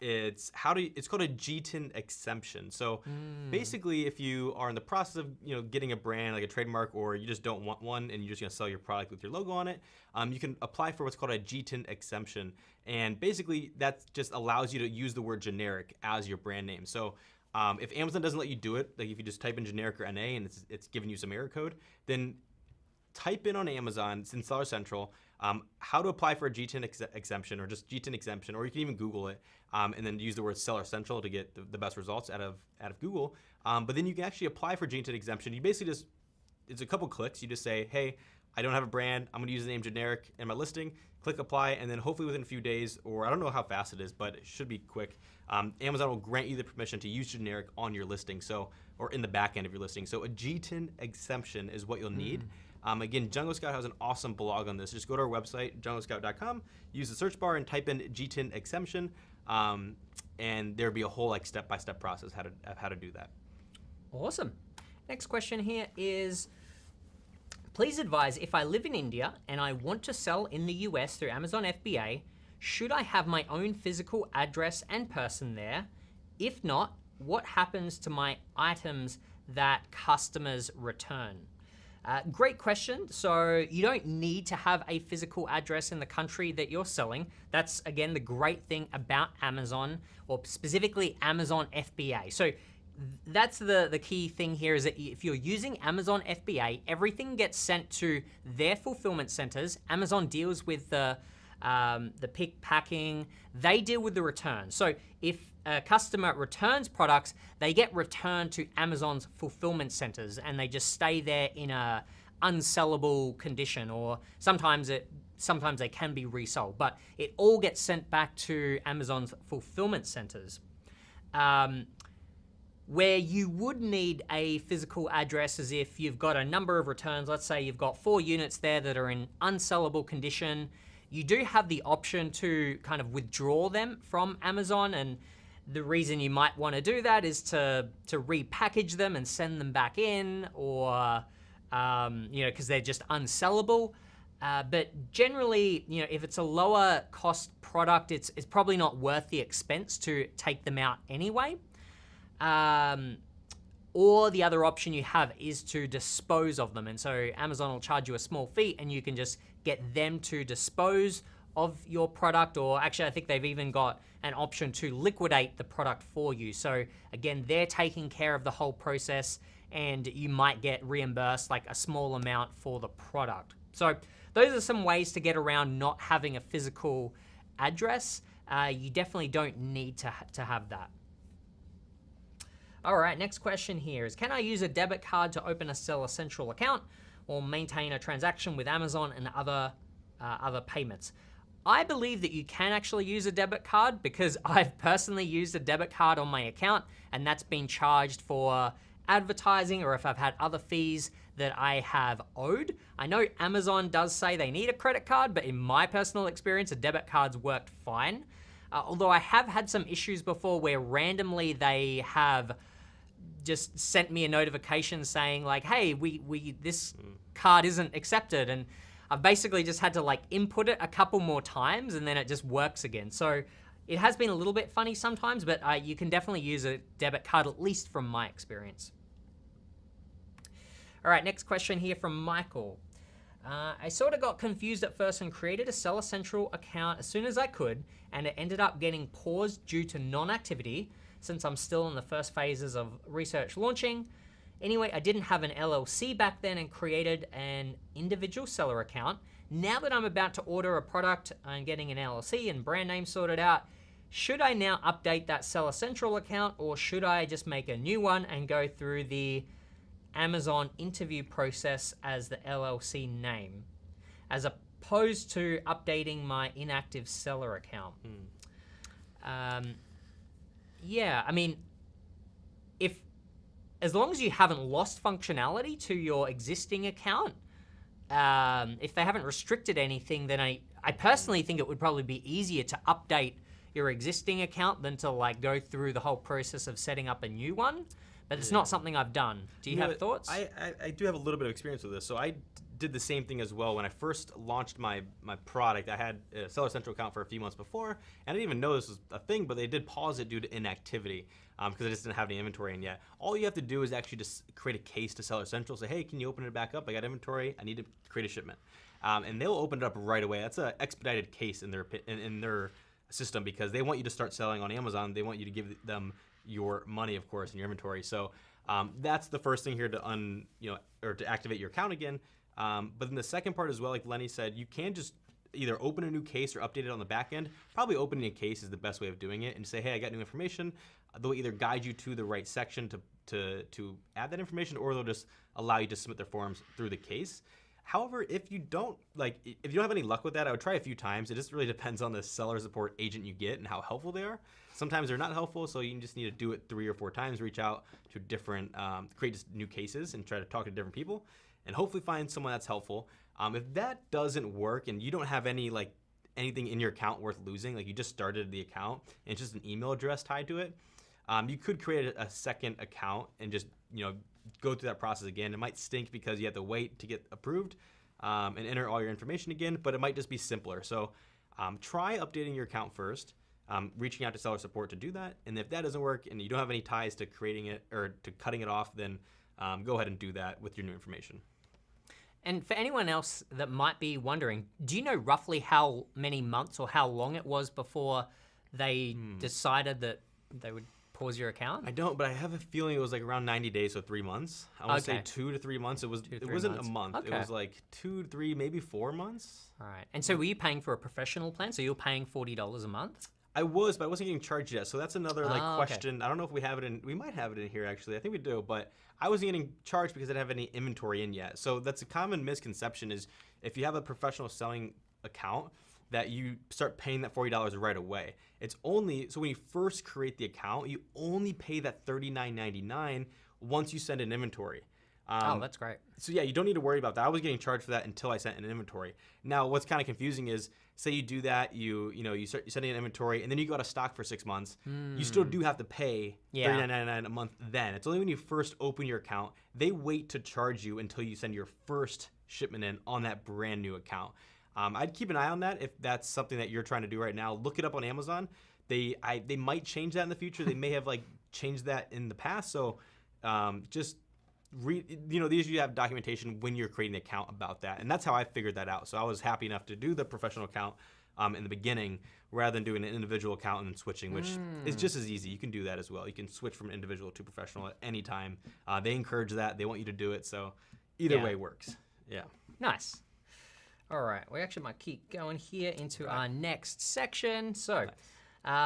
It's called a GTIN exemption. So basically, if you are in the process of getting a brand like a trademark, or you just don't want one and you're just gonna sell your product with your logo on it, you can apply for what's called a GTIN exemption. And basically, that just allows you to use the word generic as your brand name. So if Amazon doesn't let you do it, like if you just type in generic or NA and it's giving you some error code, then type in on Amazon, it's in Seller Central, how to apply for a GTIN exemption, or just GTIN exemption, or you can even Google it, and then use the word Seller Central to get the best results out of Google. But then you can actually apply for GTIN exemption. You basically it's a couple clicks. You just say, hey, I don't have a brand. I'm gonna use the name generic in my listing. Click apply, and then hopefully within a few days, or I don't know how fast it is, but it should be quick, Amazon will grant you the permission to use generic on your listing, or in the back end of your listing. So a GTIN exemption is what you'll need. Again, Jungle Scout has an awesome blog on this. Just go to our website, junglescout.com, use the search bar and type in GTIN exemption, and there'll be a whole step-by-step process how to do that. Awesome. Next question here is, please advise, if I live in India and I want to sell in the US through Amazon FBA, should I have my own physical address and person there? If not, what happens to my items that customers return? Great question. So you don't need to have a physical address in the country that you're selling. That's, again, the great thing about Amazon, or specifically Amazon FBA. So that's the key thing here, is that if you're using Amazon FBA, everything gets sent to their fulfillment centers. Amazon deals with the pick, packing. They deal with the return. So if a customer returns products, they get returned to Amazon's fulfillment centers, and they just stay there in a unsellable condition, or sometimes they can be resold, but it all gets sent back to Amazon's fulfillment centers. Where you would need a physical address is if you've got a number of returns. Let's say you've got 4 units there that are in unsellable condition. You do have the option to kind of withdraw them from Amazon, and the reason you might want to do that is to repackage them and send them back in, or because they're just unsellable. But generally, if it's a lower cost product, it's probably not worth the expense to take them out anyway. Or the other option you have is to dispose of them. And so Amazon will charge you a small fee, and you can just get them to dispose of your product, or actually I think they've even got an option to liquidate the product for you. So again, they're taking care of the whole process, and you might get reimbursed like a small amount for the product. So those are some ways to get around not having a physical address. You definitely don't need to have that. All right, next question here is, can I use a debit card to open a Seller Central account? or maintain a transaction with Amazon and other payments. I believe that you can actually use a debit card because I've personally used a debit card on my account and that's been charged for advertising or if I've had other fees that I have owed. I know Amazon does say they need a credit card, but in my personal experience, a debit card's worked fine. Although I have had some issues before where randomly they have just sent me a notification saying like, hey, this card isn't accepted, and I've basically just had to like input it a couple more times and then it just works again. So it has been a little bit funny sometimes, but you can definitely use a debit card, at least from my experience. All right, next question here from Michael. I sort of got confused at first and created a Seller Central account as soon as I could, and it ended up getting paused due to non-activity since I'm still in the first phases of research launching. Anyway, I didn't have an LLC back then and created an individual seller account. Now that I'm about to order a product and getting an LLC and brand name sorted out, should I now update that Seller Central account or should I just make a new one and go through the Amazon interview process as the LLC name, as opposed to updating my inactive seller account? Yeah, I mean, as long as you haven't lost functionality to your existing account, if they haven't restricted anything, then I personally think it would probably be easier to update your existing account than to like go through the whole process of setting up a new one. But it's not something I've done. Do you have thoughts? I do have a little bit of experience with this. So I did the same thing as well. When I first launched my product, I had a Seller Central account for a few months before, and I didn't even know this was a thing, but they did pause it due to inactivity because I just didn't have any inventory in yet. All you have to do is actually just create a case to Seller Central, say, hey, can you open it back up? I got inventory, I need to create a shipment. And they'll open it up right away. That's an expedited case in their system because they want you to start selling on Amazon. They want you to give them your money, of course, in your inventory. So that's the first thing here to to activate your account again. But then the second part as well, like Lenny said, you can just either open a new case or update it on the back end. Probably opening a case is the best way of doing it and say, hey, I got new information. They'll either guide you to the right section to add that information, or they'll just allow you to submit their forms through the case. However, if you don't have any luck with that, I would try a few times. It just really depends on the seller support agent you get and how helpful they are. Sometimes they're not helpful, so you just need to do it 3 or 4 times, reach out to different, create just new cases and try to talk to different people and hopefully find someone that's helpful. If that doesn't work and you don't have anything in your account worth losing, like you just started the account and it's just an email address tied to it, you could create a second account and just go through that process again. It might stink because you have to wait to get approved and enter all your information again, but it might just be simpler. So try updating your account first, reaching out to seller support to do that. And if that doesn't work and you don't have any ties to creating it or to cutting it off, then go ahead and do that with your new information. And for anyone else that might be wondering, do you know roughly how many months or how long it was before they decided that they would pause your account? I don't, but I have a feeling it was like around 90 days, so 3 months. I want to say 2 to 3 months. It wasn't a month. Okay. It was like 2 to 3, maybe 4 months. All right. And so were you paying for a professional plan? So you're paying $40 a month? I was, but I wasn't getting charged yet. So that's another question. Okay. I don't know if we have it in. We might have it in here actually. I think we do, but I wasn't getting charged because I didn't have any inventory in yet. So that's a common misconception: is if you have a professional selling account, that you start paying that $40 right away. It's only so when you first create the account, you only pay that $39.99 once you send an inventory. Oh, that's great. So yeah, you don't need to worry about that. I was getting charged for that until I sent an inventory. Now, what's kind of confusing is, say you do that, you start sending an inventory, and then you go out of stock for 6 months. You still do have to pay $39.99 a month. Then it's only when you first open your account, they wait to charge you until you send your first shipment in on that brand new account. I'd keep an eye on that if that's something that you're trying to do right now. Look it up on Amazon. They might change that in the future. They may have changed that in the past. So just they usually have documentation when you're creating an account about that, and that's how I figured that out. So I was happy enough to do the professional account in the beginning rather than doing an individual account and then switching, which is just as easy. You can do that as well. You can switch from individual to professional at any time. They encourage that. They want you to do it. So either way works. Yeah. Nice. All right, we actually might keep going here into our next section. So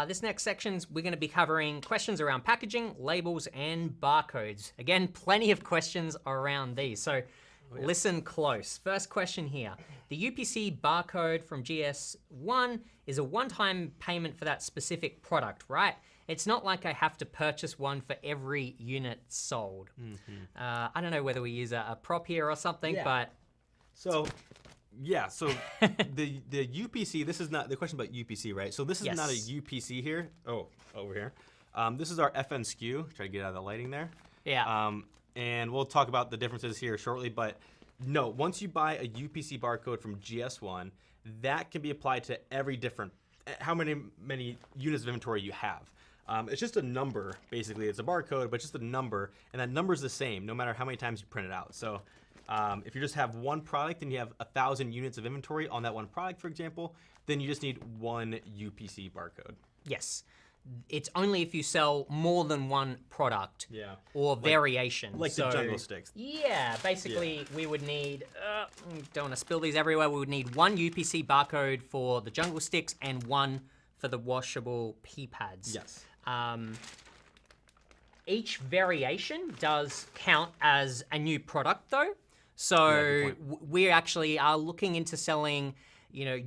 this next section, we're going to be covering questions around packaging, labels, and barcodes. Again, plenty of questions around these. So Listen close. First question here. The UPC barcode from GS1 is a one-time payment for that specific product, right? It's not like I have to purchase one for every unit sold. I don't know whether we use a prop here or something, but... So the UPC, this is not, the question about UPC, right? So this is not a UPC here. Oh, over here. This is our FN SKU. Try to get out of the lighting there. Yeah. And we'll talk about the differences here shortly, but no, once you buy a UPC barcode from GS1, that can be applied to every different, how many units of inventory you have. It's just a number, basically. It's a barcode, but just a number, and that number is the same no matter how many times you print it out. So if you just have one product and you have 1,000 units of inventory on that one product, for example, then you just need one UPC barcode. Yes. It's only if you sell more than one product or variation. Like the jungle sticks. Yeah, basically we would need, don't want to spill these everywhere, we would need one UPC barcode for the jungle sticks and one for the washable pea pads. Yes. Each variation does count as a new product though. So we actually are looking into selling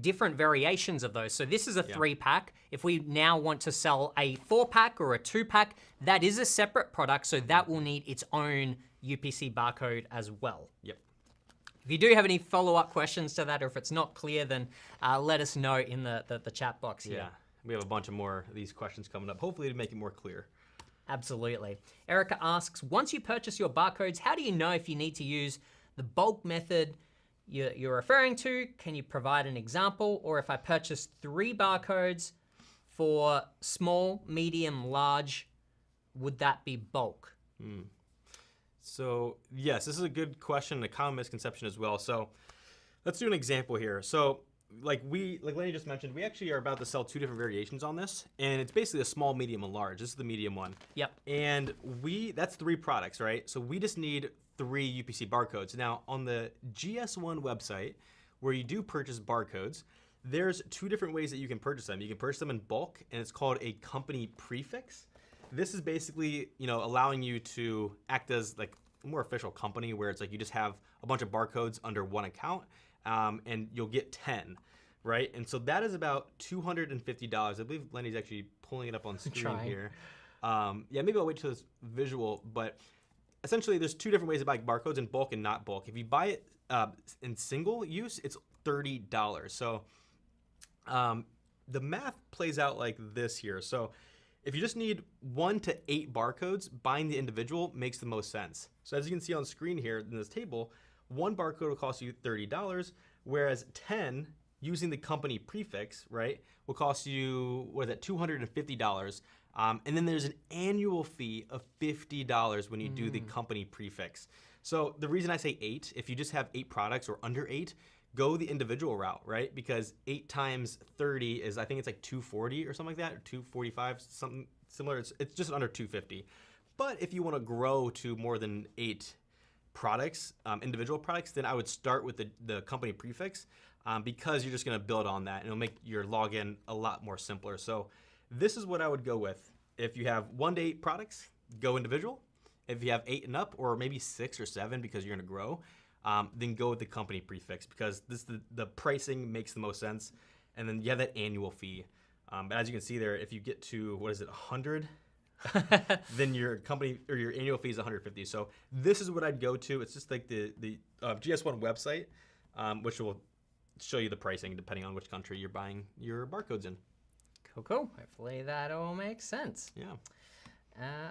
different variations of those. So this is a 3-pack. If we now want to sell a 4-pack or a 2-pack, that is a separate product, so that will need its own UPC barcode as well. Yep. If you do have any follow-up questions to that, or if it's not clear, then let us know in the chat box here. Yeah, we have a bunch of more of these questions coming up, hopefully to make it more clear. Absolutely. Erica asks, once you purchase your barcodes, how do you know if you need to use the bulk method you're referring to? Can you provide an example? Or if I purchase 3 barcodes for small, medium, large, would that be bulk? So yes, this is a good question and a common misconception as well. So let's do an example here. So like Lenny just mentioned, we actually are about to sell 2 different variations on this, and it's basically a small, medium, and large. This is the medium one. Yep. And that's 3 products, right? So we just need 3 UPC barcodes. Now on the GS1 website, where you do purchase barcodes, there's 2 different ways that you can purchase them. You can purchase them in bulk, and it's called a company prefix. This is basically, allowing you to act as like a more official company, where it's like you just have a bunch of barcodes under one account, and you'll get 10, right? And so that is about $250. I believe Lenny's actually pulling it up on screen here. Maybe I'll wait till it's visual, but essentially there's 2 different ways to buy barcodes in bulk and not bulk. If you buy it in single use, it's $30. So the math plays out like this here. So if you just need 1 to 8 barcodes, buying the individual makes the most sense. So as you can see on screen here in this table, 1 barcode will cost you $30, whereas 10 using the company prefix, right, will cost you, $250. And then there's an annual fee of $50 when you do the company prefix. So the reason I say 8, if you just have 8 products or under 8, go the individual route, right? Because 8 times 30 is, I think it's like 240 or something like that, or 245, something similar. It's just under 250. But if you want to grow to more than 8 products, individual products, then I would start with the company prefix, because you're just going to build on that, and it'll make your login a lot more simpler. So this is what I would go with. If you have 1 to 8 products, go individual. If you have 8 and up, or maybe 6 or 7 because you're going to grow, then go with the company prefix, because the pricing makes the most sense. And then you have that annual fee. But as you can see there, if you get to, 100, then your company or your annual fee is 150. So this is what I'd go to. It's just like the GS1 website, which will show you the pricing depending on which country you're buying your barcodes in. Cool. Hopefully that all makes sense. Yeah.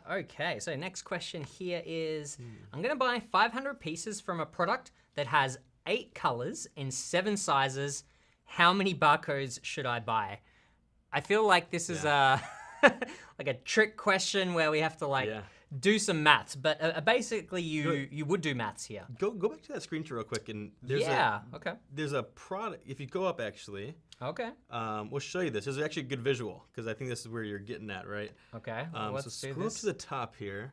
Okay, so next question here is, I'm gonna buy 500 pieces from a product that has 8 colors in 7 sizes. How many barcodes should I buy? I feel like this is like a trick question where we have to do some maths, but basically you would do maths here. Go back to that screen share real quick, and there's there's a product. If you go up actually, we'll show you this. This is actually a good visual, because I think this is where you're getting at, right? Okay. So scroll to the top here,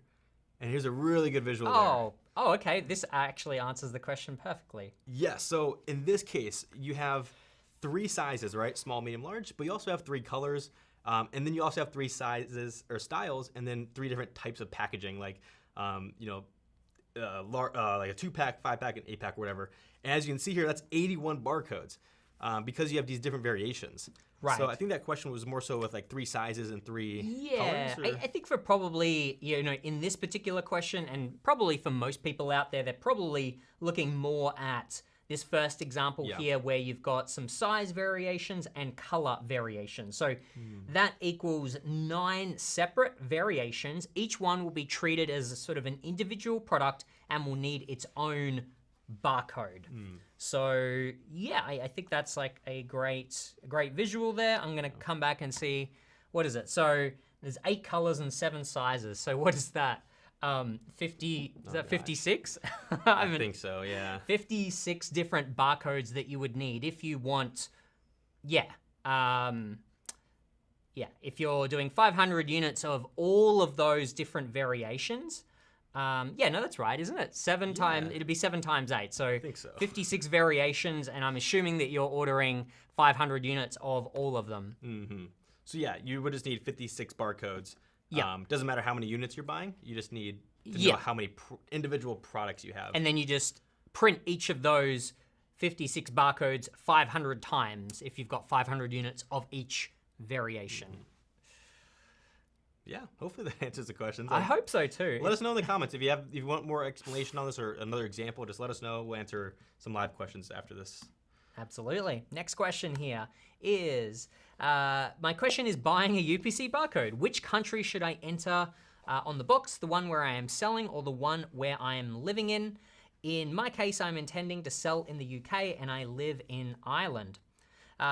and here's a really good visual. Oh, okay. This actually answers the question perfectly. Yeah. So in this case, you have 3 sizes, right? Small, medium, large. But you also have 3 colors. And then you also have 3 sizes or styles, and then 3 different types of packaging, like, like a 2-pack, 5-pack, and 8-pack, or whatever. And as you can see here, that's 81 barcodes because you have these different variations. Right. So I think that question was more so with like 3 sizes and 3 Yeah, colors. I think for probably, in this particular question, and probably for most people out there, they're probably looking more at this first example here where you've got some size variations and color variations. So that equals 9 separate variations. Each one will be treated as a sort of an individual product and will need its own barcode. So yeah, I think that's like a great visual there. I'm gonna come back and see, what is it? So there's 8 colors and 7 sizes. So what is that? 50, is that 56? I think so, yeah. 56 different barcodes that you would need if you want, if you're doing 500 units of all of those different variations. No, that's right, isn't it? 7 times, it'd be 7 times 8. So, I think so. 56 variations, and I'm assuming that you're ordering 500 units of all of them. Mm-hmm. So yeah, you would just need 56 barcodes. Yeah. Doesn't matter how many units you're buying. You just need to know how many individual products you have. And then you just print each of those 56 barcodes 500 times if you've got 500 units of each variation. Yeah, hopefully that answers the questions. I hope so too. Let us know in the comments if you want more explanation on this or another example. Just let us know. We'll answer some live questions after this. Absolutely. Next question here is, my question is buying a UPC barcode. Which country should I enter on the box? The one where I am selling or the one where I am living in? In my case, I'm intending to sell in the UK and I live in Ireland.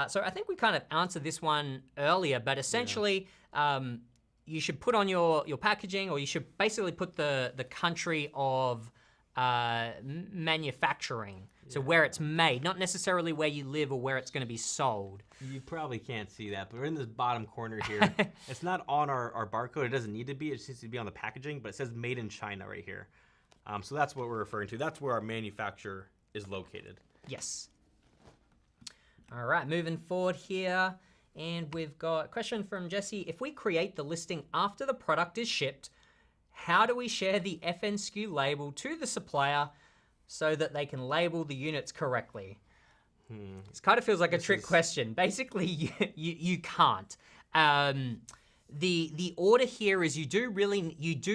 So I think we kind of answered this one earlier, but essentially, you should put on your packaging, or you should basically put the country of manufacturing. So where it's made, not necessarily where you live or where it's going to be sold. You probably can't see that, but we're in this bottom corner here. It's not on our barcode. It doesn't need to be. It just needs to be on the packaging, but it says made in China right here. So that's what we're referring to. That's where our manufacturer is located. Yes. All right, moving forward here. And we've got a question from Jesse. If we create the listing after the product is shipped, how do we share the FNSKU label to the supplier so that they can label the units correctly? This kind of feels like a trick question. Basically, you can't. The order here is you do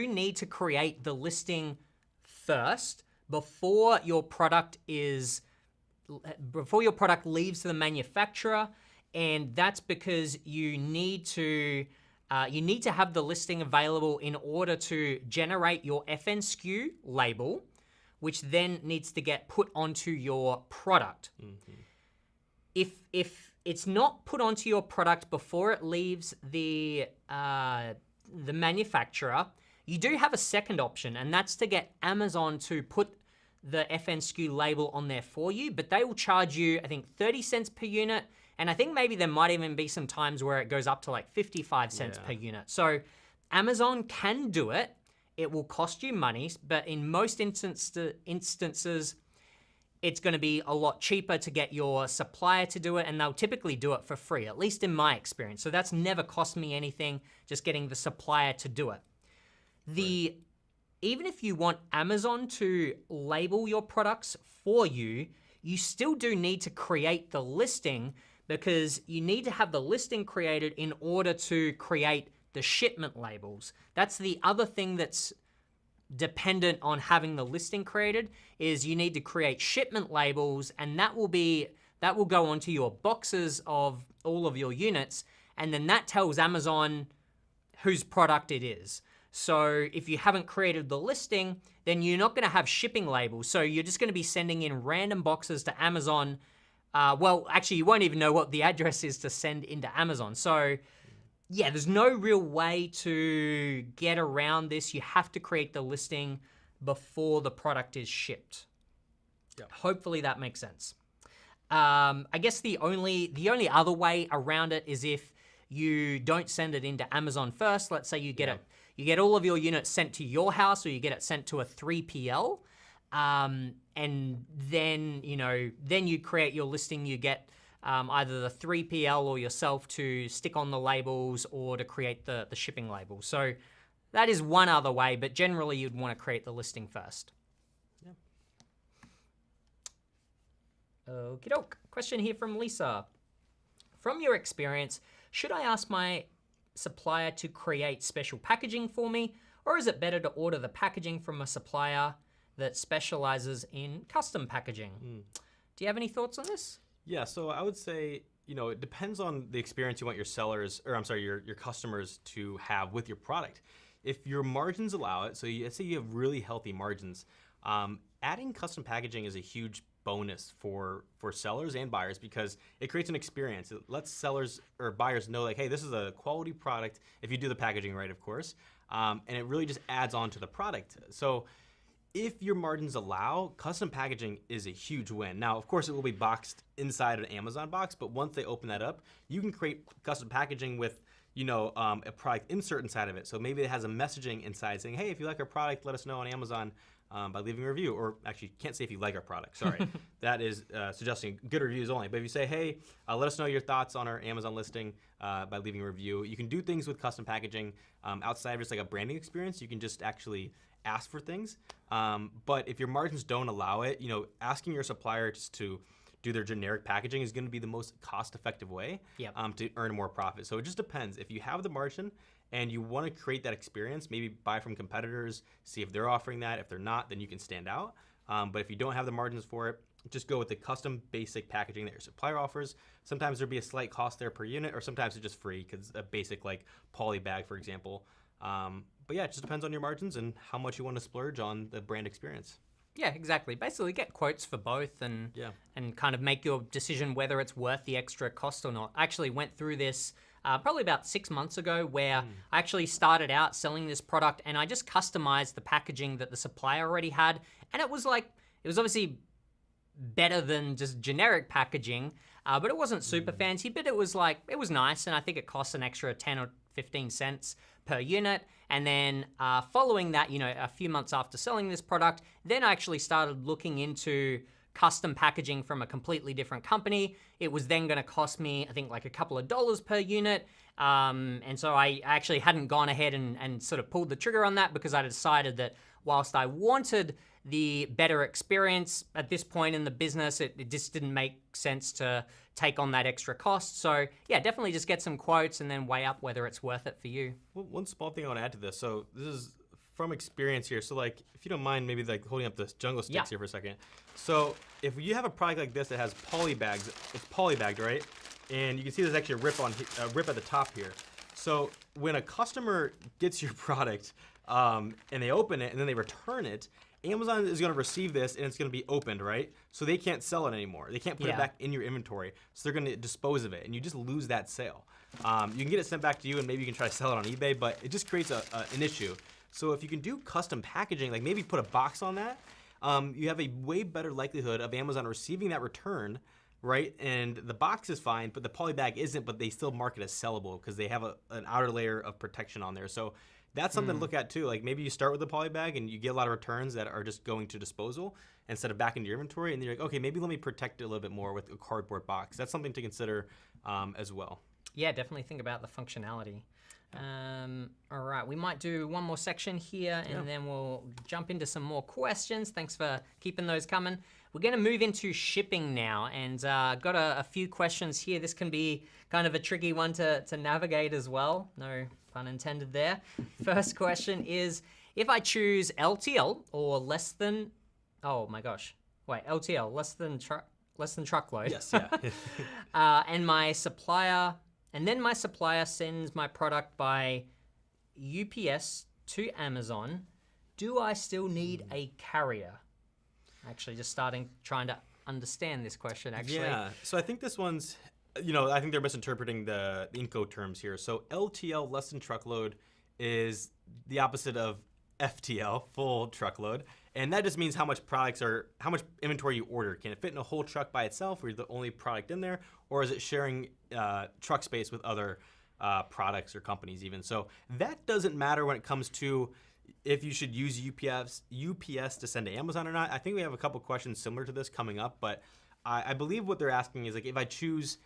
need to create the listing first before your product leaves the manufacturer. And that's because you need to have the listing available in order to generate your FNSKU label, which then needs to get put onto your product. If it's not put onto your product before it leaves the manufacturer, you do have a second option, and that's to get Amazon to put the FNSKU label on there for you, but they will charge you, I think, 30 cents per unit. And I think maybe there might even be some times where it goes up to like 55 cents per unit. So Amazon can do it. It will cost you money, but in most instances, it's going to be a lot cheaper to get your supplier to do it, and they'll typically do it for free, at least in my experience. So that's never cost me anything, just getting the supplier to do it. Even if you want Amazon to label your products for you, you still do need to create the listing, because you need to have the listing created in order to create the shipment labels. That's the other thing that's dependent on having the listing created, is you need to create shipment labels, and that will go onto your boxes of all of your units, and then that tells Amazon whose product it is. So if you haven't created the listing, then you're not gonna have shipping labels. So you're just gonna be sending in random boxes to Amazon. Well, actually, you won't even know what the address is to send into Amazon. So yeah, there's no real way to get around this. You have to create the listing before the product is shipped. Yep. Hopefully that makes sense. I guess the only other way around it is if you don't send it into Amazon first. Let's say you get you get all of your units sent to your house, or you get it sent to a 3PL. And then, then you create your listing. You get either the 3PL or yourself to stick on the labels or to create the shipping labels. So that is one other way, but generally you'd want to create the listing first. Okie doke. Question here from Lisa. From your experience, should I ask my supplier to create special packaging for me, or is it better to order the packaging from a supplier that specializes in custom packaging? Do you have any thoughts on this? Yeah, so I would say, it depends on the experience you want your customers to have with your product. If your margins allow it, so let's say you have really healthy margins, adding custom packaging is a huge bonus for sellers and buyers because it creates an experience. It lets sellers or buyers know like, hey, this is a quality product if you do the packaging right, of course, and it really just adds on to the product. So if your margins allow, custom packaging is a huge win. Now, of course, it will be boxed inside an Amazon box, but once they open that up, you can create custom packaging with a product insert inside of it. So maybe it has a messaging inside saying, hey, if you like our product, let us know on Amazon by leaving a review. Or actually, can't say if you like our product, sorry. That is suggesting good reviews only. But if you say, hey, let us know your thoughts on our Amazon listing by leaving a review. You can do things with custom packaging outside of just like a branding experience. You can just actually ask for things. But if your margins don't allow it, asking your supplier just to do their generic packaging is going to be the most cost-effective way to earn more profit. So it just depends. If you have the margin and you want to create that experience, maybe buy from competitors, see if they're offering that. If they're not, then you can stand out. But if you don't have the margins for it, just go with the custom basic packaging that your supplier offers. Sometimes there'll be a slight cost there per unit, or sometimes it's just free because a basic like poly bag, for example. But yeah, it just depends on your margins and how much you want to splurge on the brand experience. Yeah, exactly. Basically, get quotes for both and kind of make your decision whether it's worth the extra cost or not. I actually went through this probably about 6 months ago where I actually started out selling this product and I just customized the packaging that the supplier already had. And it was obviously better than just generic packaging, but it wasn't super fancy, but it was nice. And I think it cost an extra 10 or 15 cents per unit. And then following that, a few months after selling this product, then I actually started looking into custom packaging from a completely different company. It was then going to cost me, I think, like a couple of dollars per unit. And so I actually hadn't gone ahead and sort of pulled the trigger on that because I decided that whilst I wanted the better experience at this point in the business, it just didn't make sense to take on that extra cost. So yeah, definitely just get some quotes and then weigh up whether it's worth it for you. Well, one small thing I want to add to this. So this is from experience here. So like, if you don't mind, maybe like holding up this jungle sticks here for a second. So if you have a product like this that has poly bags, it's polybagged, right? And you can see there's actually a rip at the top here. So when a customer gets your product and they open it and then they return it, Amazon is going to receive this and it's going to be opened, right? So they can't sell it anymore. They can't put it back in your inventory. So they're going to dispose of it and you just lose that sale. You can get it sent back to you and maybe you can try to sell it on eBay, but it just creates an issue. So if you can do custom packaging, like maybe put a box on that, you have a way better likelihood of Amazon receiving that return, right? And the box is fine, but the poly bag isn't, but they still mark it as sellable because they have an outer layer of protection on there. So that's something to look at too. Like maybe you start with a poly bag and you get a lot of returns that are just going to disposal instead of back into your inventory. And then you're like, okay, maybe let me protect it a little bit more with a cardboard box. That's something to consider as well. Yeah, definitely think about the functionality. All right, we might do one more section here and then we'll jump into some more questions. Thanks for keeping those coming. We're gonna move into shipping now and got a few questions here. This can be kind of a tricky one to navigate as well. No pun intended there. First question is, if I choose LTL or less than, oh my gosh, wait, LTL, less than truckload. Yes, yeah. And my supplier, and then my supplier sends my product by UPS to Amazon, do I still need a carrier? Actually, just trying to understand this question, actually. Yeah, so I think this one's, I think they're misinterpreting the Incoterms here. So LTL, less than truckload, is the opposite of FTL, full truckload. And that just means how much inventory you order. Can it fit in a whole truck by itself, or you're the only product in there? Or is it sharing truck space with other products or companies even? So that doesn't matter when it comes to if you should use UPS to send to Amazon or not. I think we have a couple questions similar to this coming up, but I believe what they're asking is like if I choose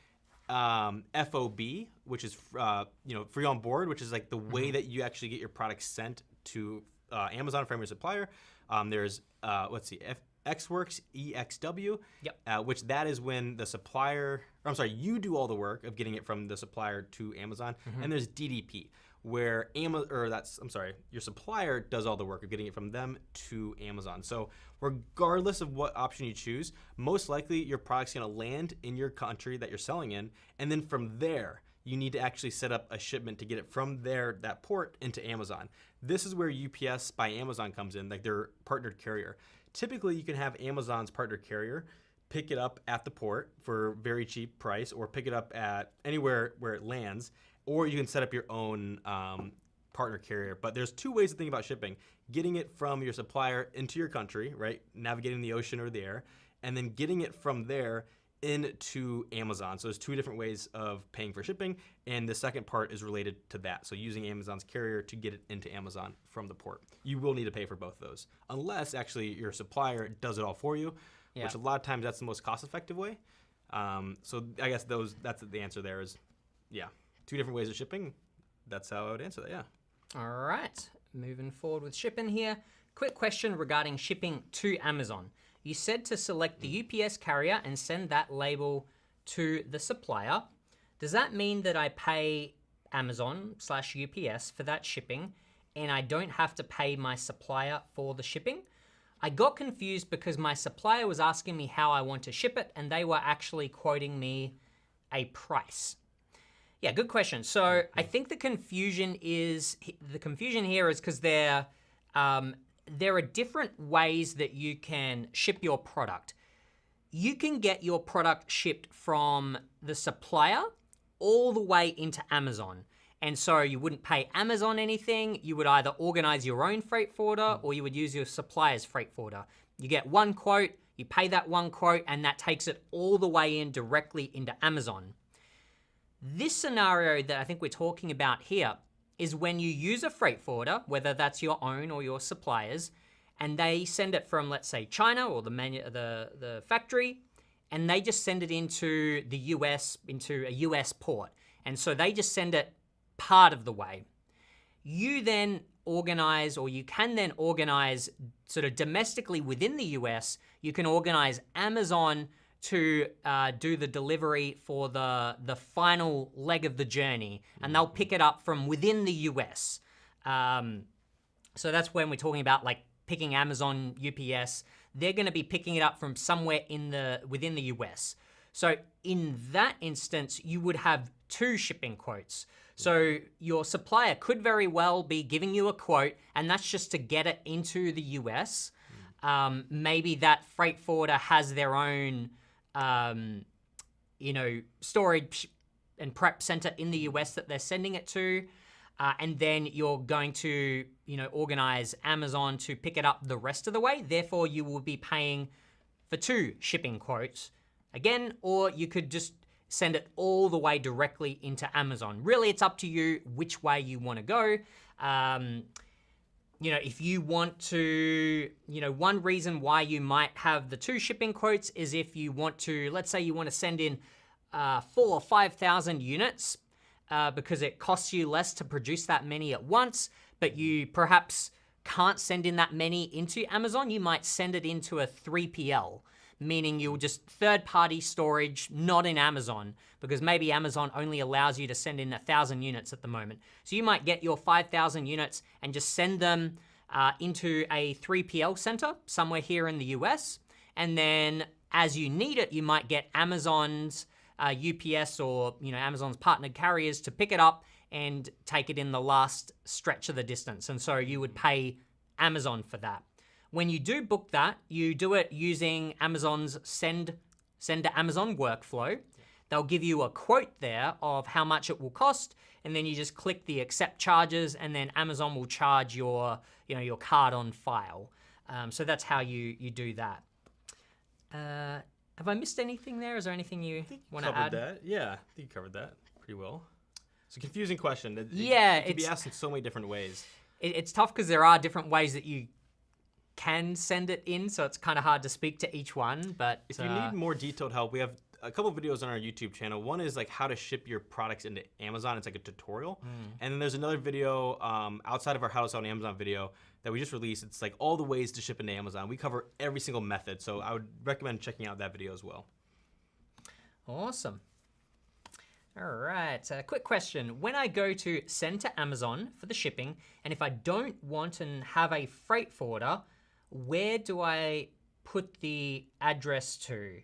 FOB, which is free on board, which is like the way that you actually get your product sent to Amazon from your supplier. There's let's see, XWorks, EXW, Yep. which that is when the supplier, or I'm sorry, you do all the work of getting it from the supplier to Amazon. And there's DDP, where your supplier does all the work of getting it from them to Amazon. So regardless of what option you choose, most likely your product's gonna land in your country that you're selling in, and then from there, you need to actually set up a shipment to get it from that port into Amazon. This is where UPS by Amazon comes in, like their partnered carrier. Typically, you can have Amazon's partner carrier pick it up at the port for a very cheap price, or pick it up at anywhere where it lands, or you can set up your own partner carrier. But there's two ways to think about shipping: getting it from your supplier into your country, right, navigating the ocean or the air, and then getting it from there into Amazon. So there's two different ways of paying for shipping, and the second part is related to that. So using Amazon's carrier to get it into Amazon from the port. You will need to pay for both of those, unless actually your supplier does it all for you, which a lot of times that's the most cost-effective way. So I guess that's the answer there is, two different ways of shipping. That's how I would answer that, All right, moving forward with shipping here. Quick question regarding shipping to Amazon. You said to select the UPS carrier and send that label to the supplier. Does that mean that I pay Amazon/UPS for that shipping and I don't have to pay my supplier for the shipping? I got confused because my supplier was asking me how I want to ship it and they were actually quoting me a price. Yeah, good question. So I think the confusion here is because there are different ways that you can ship your product. You can get your product shipped from the supplier all the way into Amazon. And so you wouldn't pay Amazon anything. You would either organize your own freight forwarder or you would use your supplier's freight forwarder. You get one quote, you pay that one quote, and that takes it all the way in directly into Amazon. This scenario that I think we're talking about here is when you use a freight forwarder, whether that's your own or your supplier's, and they send it from, let's say, China or the factory, and they just send it into the US, into a US port. And so they just send it part of the way. You then organize, or you can then organize sort of domestically within the US, you can organize Amazon to do the delivery for the final leg of the journey, and they'll pick it up from within the US. So that's when we're talking about like picking Amazon, UPS. They're going to be picking it up from somewhere within the US. So in that instance, you would have two shipping quotes. So your supplier could very well be giving you a quote, and that's just to get it into the US. Maybe that freight forwarder has their own storage and prep center in the US that they're sending it to. And then you're going to, organize Amazon to pick it up the rest of the way. Therefore, you will be paying for two shipping quotes again, or you could just send it all the way directly into Amazon. Really, it's up to you which way you want to go. If you want to, one reason why you might have the two shipping quotes is if you want to, let's say you want to send in 4,000 or 5,000 units because it costs you less to produce that many at once, but you perhaps can't send in that many into Amazon. You might send it into a 3PL, meaning you'll just third-party storage, not in Amazon, because maybe Amazon only allows you to send in 1,000 units at the moment. So you might get your 5,000 units and just send them into a 3PL center somewhere here in the US. And then as you need it, you might get Amazon's UPS or Amazon's partnered carriers to pick it up and take it in the last stretch of the distance. And so you would pay Amazon for that. When you do book that, you do it using Amazon's send to Amazon workflow. They'll give you a quote there of how much it will cost, and then you just click the accept charges, and then Amazon will charge your card on file. So that's how you do that. Have I missed anything there? Is there anything you want to add? That. Yeah, I think you covered that pretty well. It's a confusing question. It can be asked in so many different ways. It's tough because there are different ways that you can send it in, so it's kind of hard to speak to each one. But if you need more detailed help, we have a couple videos on our YouTube channel. One is like how to ship your products into Amazon. It's like a tutorial. And then there's another video outside of our How to Sell on Amazon video that we just released. It's like all the ways to ship into Amazon. We cover every single method. So I would recommend checking out that video as well. Awesome. All right, a quick question. When I go to send to Amazon for the shipping, and if I don't want and have a freight forwarder, where do I put the address to?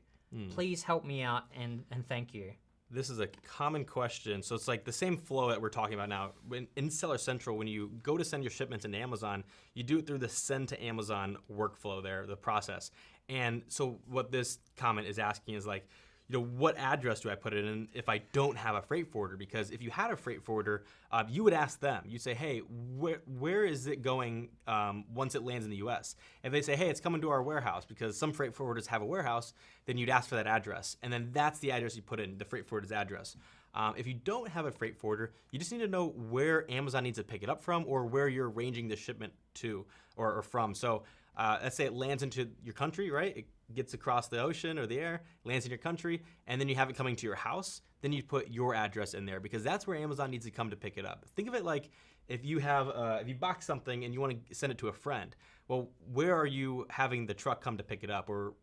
Please help me out and thank you. This is a common question. So it's like the same flow that we're talking about now. In Seller Central, when you go to send your shipments into Amazon, you do it through the send to Amazon workflow there, the process. And so what this comment is asking is like, what address do I put it in if I don't have a freight forwarder? Because if you had a freight forwarder, you would ask them. You'd say, hey, where is it going once it lands in the US? If they say, hey, it's coming to our warehouse, because some freight forwarders have a warehouse, then you'd ask for that address. And then that's the address you put in, the freight forwarder's address. If you don't have a freight forwarder, you just need to know where Amazon needs to pick it up from or where you're arranging the shipment to or from. So let's say it lands into your country, right? It gets across the ocean or the air, lands in your country, and then you have it coming to your house, then you put your address in there because that's where Amazon needs to come to pick it up. Think of it like if you box something and you want to send it to a friend, well, where are you having the truck come to pick it up or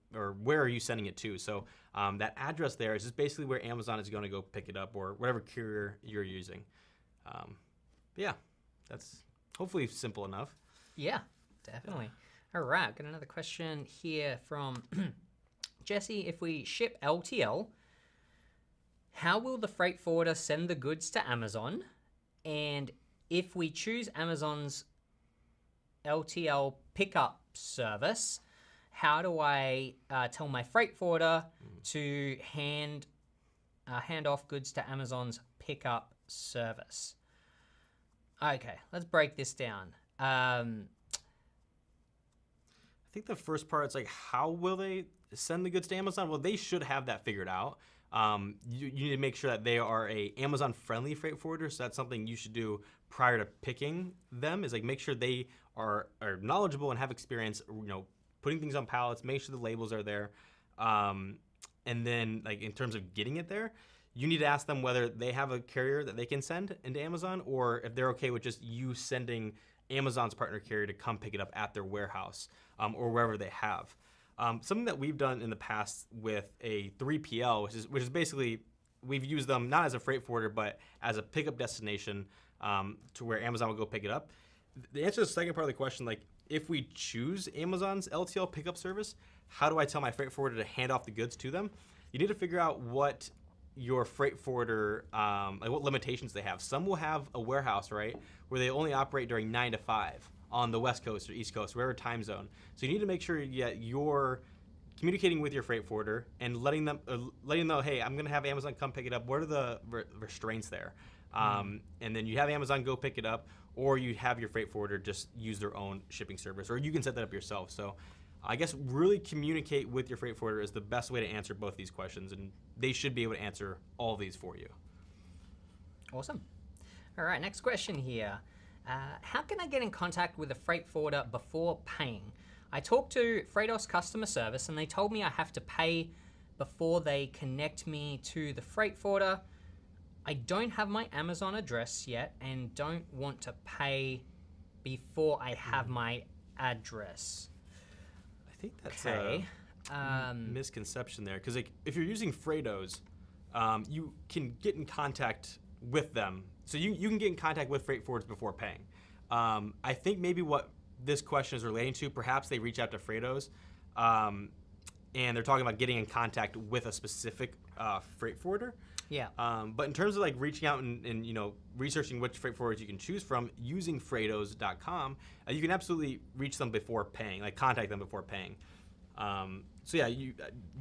where are you sending it to? So that address there is just basically where Amazon is going to go pick it up or whatever courier you're using. Yeah, that's hopefully simple enough. Yeah, definitely. All right, got another question here from Jesse. If we ship LTL, how will the freight forwarder send the goods to Amazon? And if we choose Amazon's LTL pickup service, how do I tell my freight forwarder to hand off goods to Amazon's pickup service? Okay, let's break this down. I think the first part is like, how will they send the goods to Amazon? Well, they should have that figured out. You need to make sure that they are a Amazon-friendly freight forwarder. So that's something you should do prior to picking them. Is like make sure they are knowledgeable and have experience. Putting things on pallets, make sure the labels are there, and then like in terms of getting it there, you need to ask them whether they have a carrier that they can send into Amazon, or if they're okay with just you sending Amazon's partner carrier to come pick it up at their warehouse or wherever they have. Something that we've done in the past with a 3PL, which is basically we've used them not as a freight forwarder but as a pickup destination to where Amazon will go pick it up. The answer to the second part of the question, like if we choose Amazon's LTL pickup service, how do I tell my freight forwarder to hand off the goods to them? You need to figure out what your freight forwarder, like what limitations they have. Some will have a warehouse, right, where they only operate during 9 to 5 on the West Coast or East Coast, wherever time zone. So you need to make sure you're communicating with your freight forwarder and letting them know, hey, I'm going to have Amazon come pick it up. What are the restraints there? And then you have Amazon go pick it up, or you have your freight forwarder just use their own shipping service, or you can set that up yourself. So I guess really communicate with your freight forwarder is the best way to answer both these questions, and they should be able to answer all these for you. Awesome. All right, next question here. How can I get in contact with a freight forwarder before paying? I talked to Freightos customer service and they told me I have to pay before they connect me to the freight forwarder. I don't have my Amazon address yet and don't want to pay before I have my address. I think that's a misconception there, because like, if you're using Freightos, you can get in contact with them. So you can get in contact with freight forwarders before paying. I think maybe what this question is relating to, perhaps they reach out to Freightos and they're talking about getting in contact with a specific freight forwarder. Yeah. But in terms of like reaching out and researching which freight forwarders you can choose from using Freightos.com, you can absolutely reach them before paying, like contact them before paying. So yeah, you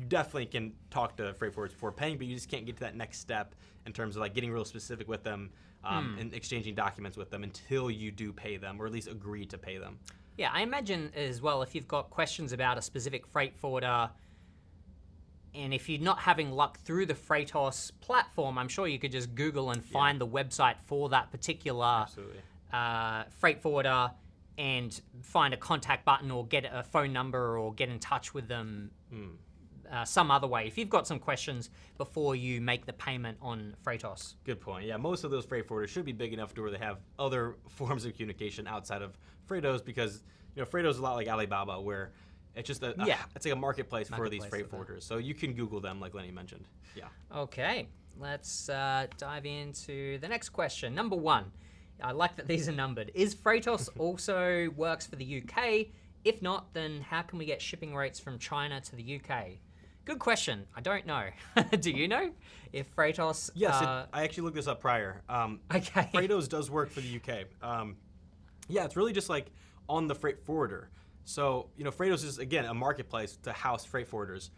definitely can talk to freight forwarders before paying, but you just can't get to that next step in terms of like getting real specific with them and exchanging documents with them until you do pay them, or at least agree to pay them. Yeah, I imagine as well, if you've got questions about a specific freight forwarder, and if you're not having luck through the Freightos platform, I'm sure you could just Google and find the website for that particular freight forwarder and find a contact button or get a phone number or get in touch with them some other way if you've got some questions before you make the payment on Freightos. Good point. Yeah, most of those freight forwarders should be big enough to where they have other forms of communication outside of Freightos, because Freightos is a lot like Alibaba, where it's just it's like a marketplace for these freight forwarders. So you can Google them, like Lenny mentioned. Yeah. Okay, let's dive into the next question. Number 1. I like that these are numbered. Is Freightos also works for the UK? If not, then how can we get shipping rates from China to the UK? Good question. I don't know. Do you know if Freightos? Yes, I actually looked this up prior. Okay. Freightos does work for the UK. Yeah, it's really just like on the freight forwarder. So Freightos is again a marketplace to house freight forwarders.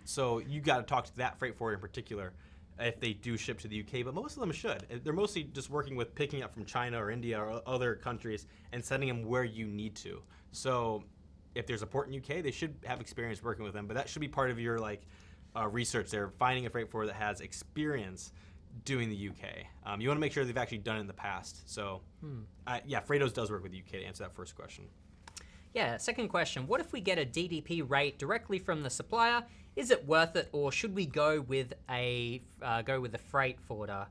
So you got to talk to that freight forwarder in particular if they do ship to the UK, but most of them should. They're mostly just working with picking up from China or India or other countries and sending them where you need to. So if there's a port in UK, they should have experience working with them, but that should be part of your research there, finding a freight forwarder that has experience doing the UK. You want to make sure they've actually done it in the past. So yeah, Freightos does work with the UK to answer that first question. Yeah, second question. What if we get a DDP rate directly from the supplier? Is it worth it, or should we go with a freight forwarder?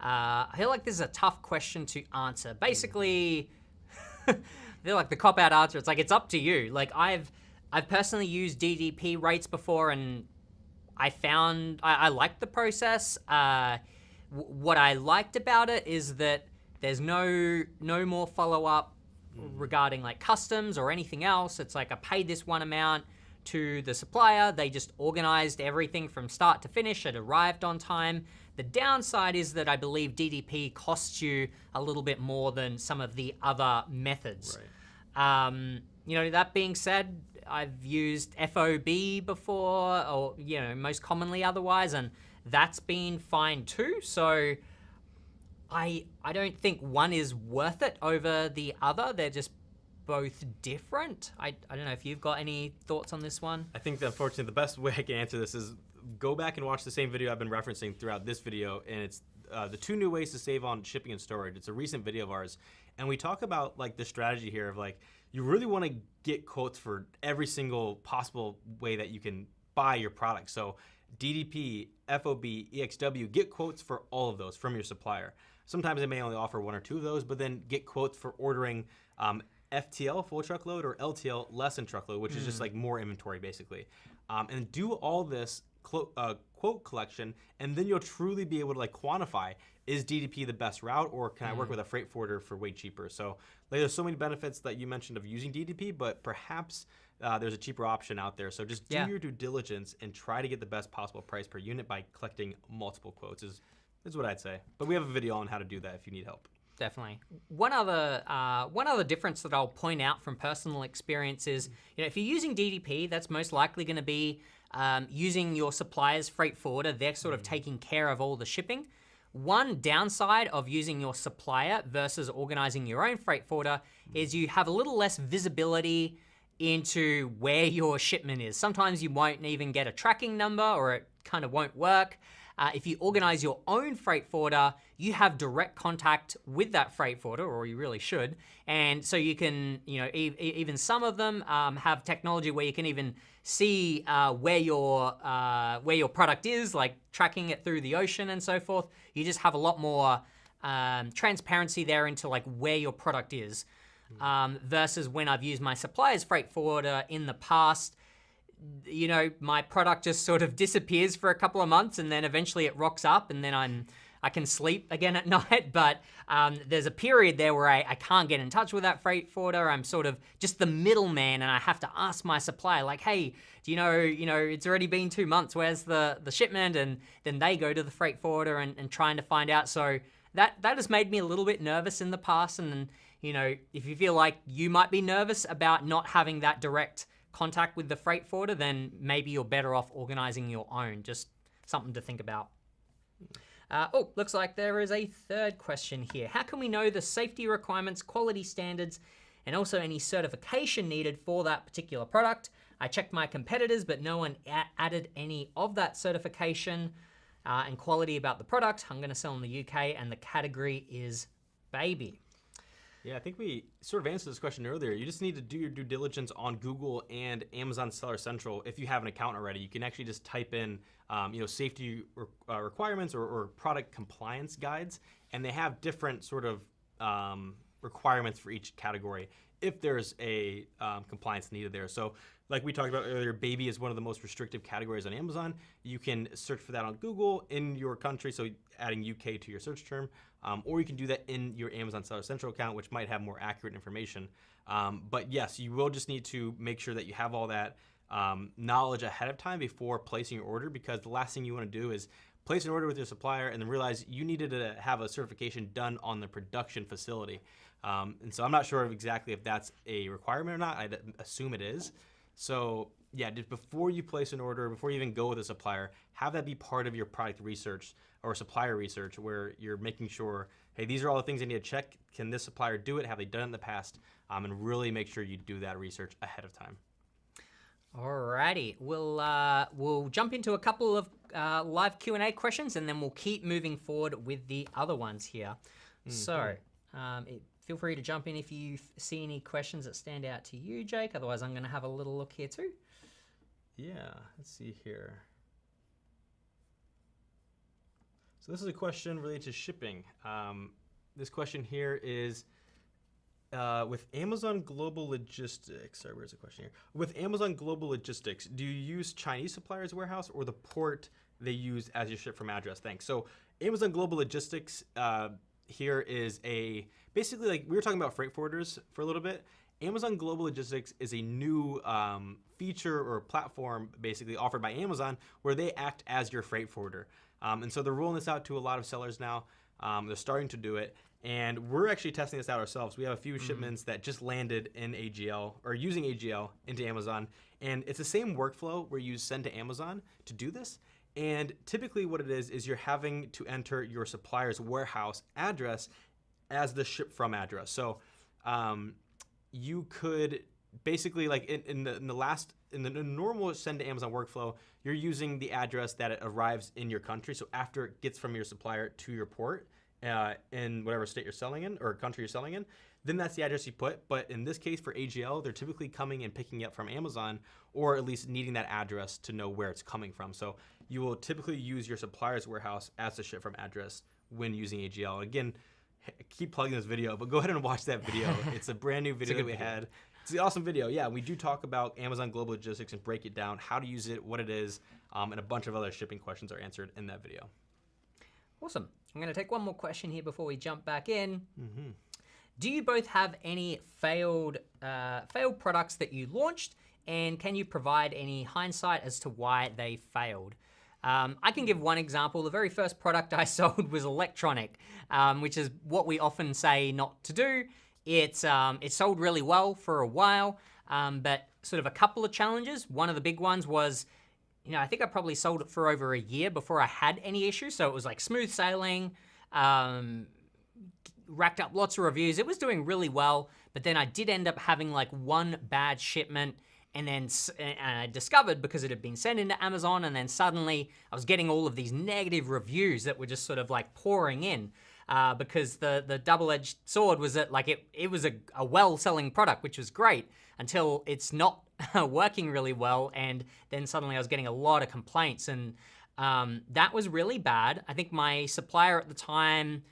I feel like this is a tough question to answer. Basically, I feel like the cop-out answer, it's like it's up to you. Like I've personally used DDP rates before, and I found I liked the process. What I liked about it is that there's no more follow-up regarding like customs or anything else. It's like I paid this one amount to the supplier. They just organized everything from start to finish. It arrived on time. The downside is that I believe DDP costs you a little bit more than some of the other methods. Right. That being said, I've used FOB before, or most commonly otherwise, and that's been fine too. So I don't think one is worth it over the other. They're just both different. I don't know if you've got any thoughts on this one. I think that unfortunately the best way I can answer this is go back and watch the same video I've been referencing throughout this video, and it's the 2 new ways to save on shipping and storage. It's a recent video of ours, and we talk about like the strategy here of like you really want to get quotes for every single possible way that you can buy your product. So DDP, FOB, EXW, get quotes for all of those from your supplier. Sometimes they may only offer 1 or 2 of those, but then get quotes for ordering FTL, full truckload, or LTL, less than truckload, which is just like more inventory basically. And do all this quote collection, and then you'll truly be able to like quantify, is DDP the best route, or can I work with a freight forwarder for way cheaper? So there's so many benefits that you mentioned of using DDP, but perhaps there's a cheaper option out there. So just do your due diligence and try to get the best possible price per unit by collecting multiple quotes is what I'd say. But we have a video on how to do that if you need help. Definitely. One other difference that I'll point out from personal experience is, if you're using DDP, that's most likely going to be using your supplier's freight forwarder. They're sort of taking care of all the shipping. One downside of using your supplier versus organizing your own freight forwarder is you have a little less visibility into where your shipment is. Sometimes you won't even get a tracking number, or it kind of won't work. If you organize your own freight forwarder, you have direct contact with that freight forwarder, or you really should. And so you can, even some of them have technology where you can even see where your product is, like tracking it through the ocean and so forth. You just have a lot more transparency there into like where your product is. Versus when I've used my supplier's freight forwarder in the past, my product just sort of disappears for a couple of months, and then eventually it rocks up, and then I can sleep again at night. But there's a period there where I can't get in touch with that freight forwarder. I'm sort of just the middleman, and I have to ask my supplier, like, hey, do you know, it's already been 2 months, where's the shipment? And then they go to the freight forwarder and trying to find out. So that has made me a little bit nervous in the past. And if you feel like you might be nervous about not having that direct contact with the freight forwarder, then maybe you're better off organizing your own. Just something to think about. Looks like there is a third question here. How can we know the safety requirements, quality standards, and also any certification needed for that particular product? I checked my competitors, but no one added any of that certification and quality about the product. I'm going to sell in the UK, and the category is baby. Yeah, I think we sort of answered this question earlier. You just need to do your due diligence on Google and Amazon Seller Central. If you have an account already, you can actually just type in, safety requirements or product compliance guides, and they have different sort of requirements for each category if there's a compliance needed there. So like we talked about earlier, baby is one of the most restrictive categories on Amazon. You can search for that on Google in your country, so adding UK to your search term, or you can do that in your Amazon Seller Central account, which might have more accurate information. But yes, you will just need to make sure that you have all that knowledge ahead of time before placing your order, because the last thing you want to do is place an order with your supplier and then realize you needed to have a certification done on the production facility. And so I'm not sure exactly if that's a requirement or not. I'd assume it is. So yeah, just before you place an order, before you even go with a supplier, have that be part of your product research or supplier research, where you're making sure, hey, these are all the things I need to check. Can this supplier do it? Have they done it in the past? And really make sure you do that research ahead of time. Alrighty, we'll jump into a couple of live Q&A questions, and then we'll keep moving forward with the other ones here. So feel free to jump in if you see any questions that stand out to you, Jake. Otherwise, I'm going to have a little look here too. Yeah, let's see here. So this is a question related to shipping. This question here is, with Amazon Global Logistics, sorry, where's the question here? With Amazon Global Logistics, do you use Chinese suppliers warehouse or the port they use as your ship from address? Thanks. So Amazon Global Logistics here is basically, like we were talking about freight forwarders for a little bit. Amazon Global Logistics is a new feature or platform basically offered by Amazon where they act as your freight forwarder. And so they're rolling this out to a lot of sellers now. They're starting to do it. And we're actually testing this out ourselves. We have a few shipments that just landed in AGL or using AGL into Amazon. And it's the same workflow where you send to Amazon to do this. And typically what it is you're having to enter your supplier's warehouse address as the ship from address. So you could basically, like in the normal send to Amazon workflow, you're using the address that it arrives in your country. So after it gets from your supplier to your port in whatever state you're selling in or country you're selling in, then that's the address you put. But in this case for AGL, they're typically coming and picking up from Amazon, or at least needing that address to know where it's coming from. So you will typically use your supplier's warehouse as the ship from address when using AGL. Again, I keep plugging this video, but go ahead and watch that video. It's a brand new video that we had. It's an awesome video. Yeah, we do talk about Amazon Global Logistics and break it down, how to use it, what it is, and a bunch of other shipping questions are answered in that video. Awesome. I'm going to take one more question here before we jump back in. Do you both have any failed products that you launched, and can you provide any hindsight as to why they failed? I can give one example. The very first product I sold was electronic, which is what we often say not to do. It sold really well for a while, but sort of a couple of challenges. One of the big ones was, I think I probably sold it for over a year before I had any issues. So it was like smooth sailing, racked up lots of reviews. It was doing really well, but then I did end up having like one bad shipment. And then I discovered, because it had been sent into Amazon, and then suddenly I was getting all of these negative reviews that were just sort of like pouring in, because the double-edged sword was that like it was a well-selling product, which was great, until it's not working really well, and then suddenly I was getting a lot of complaints, and that was really bad. I think my supplier at the time,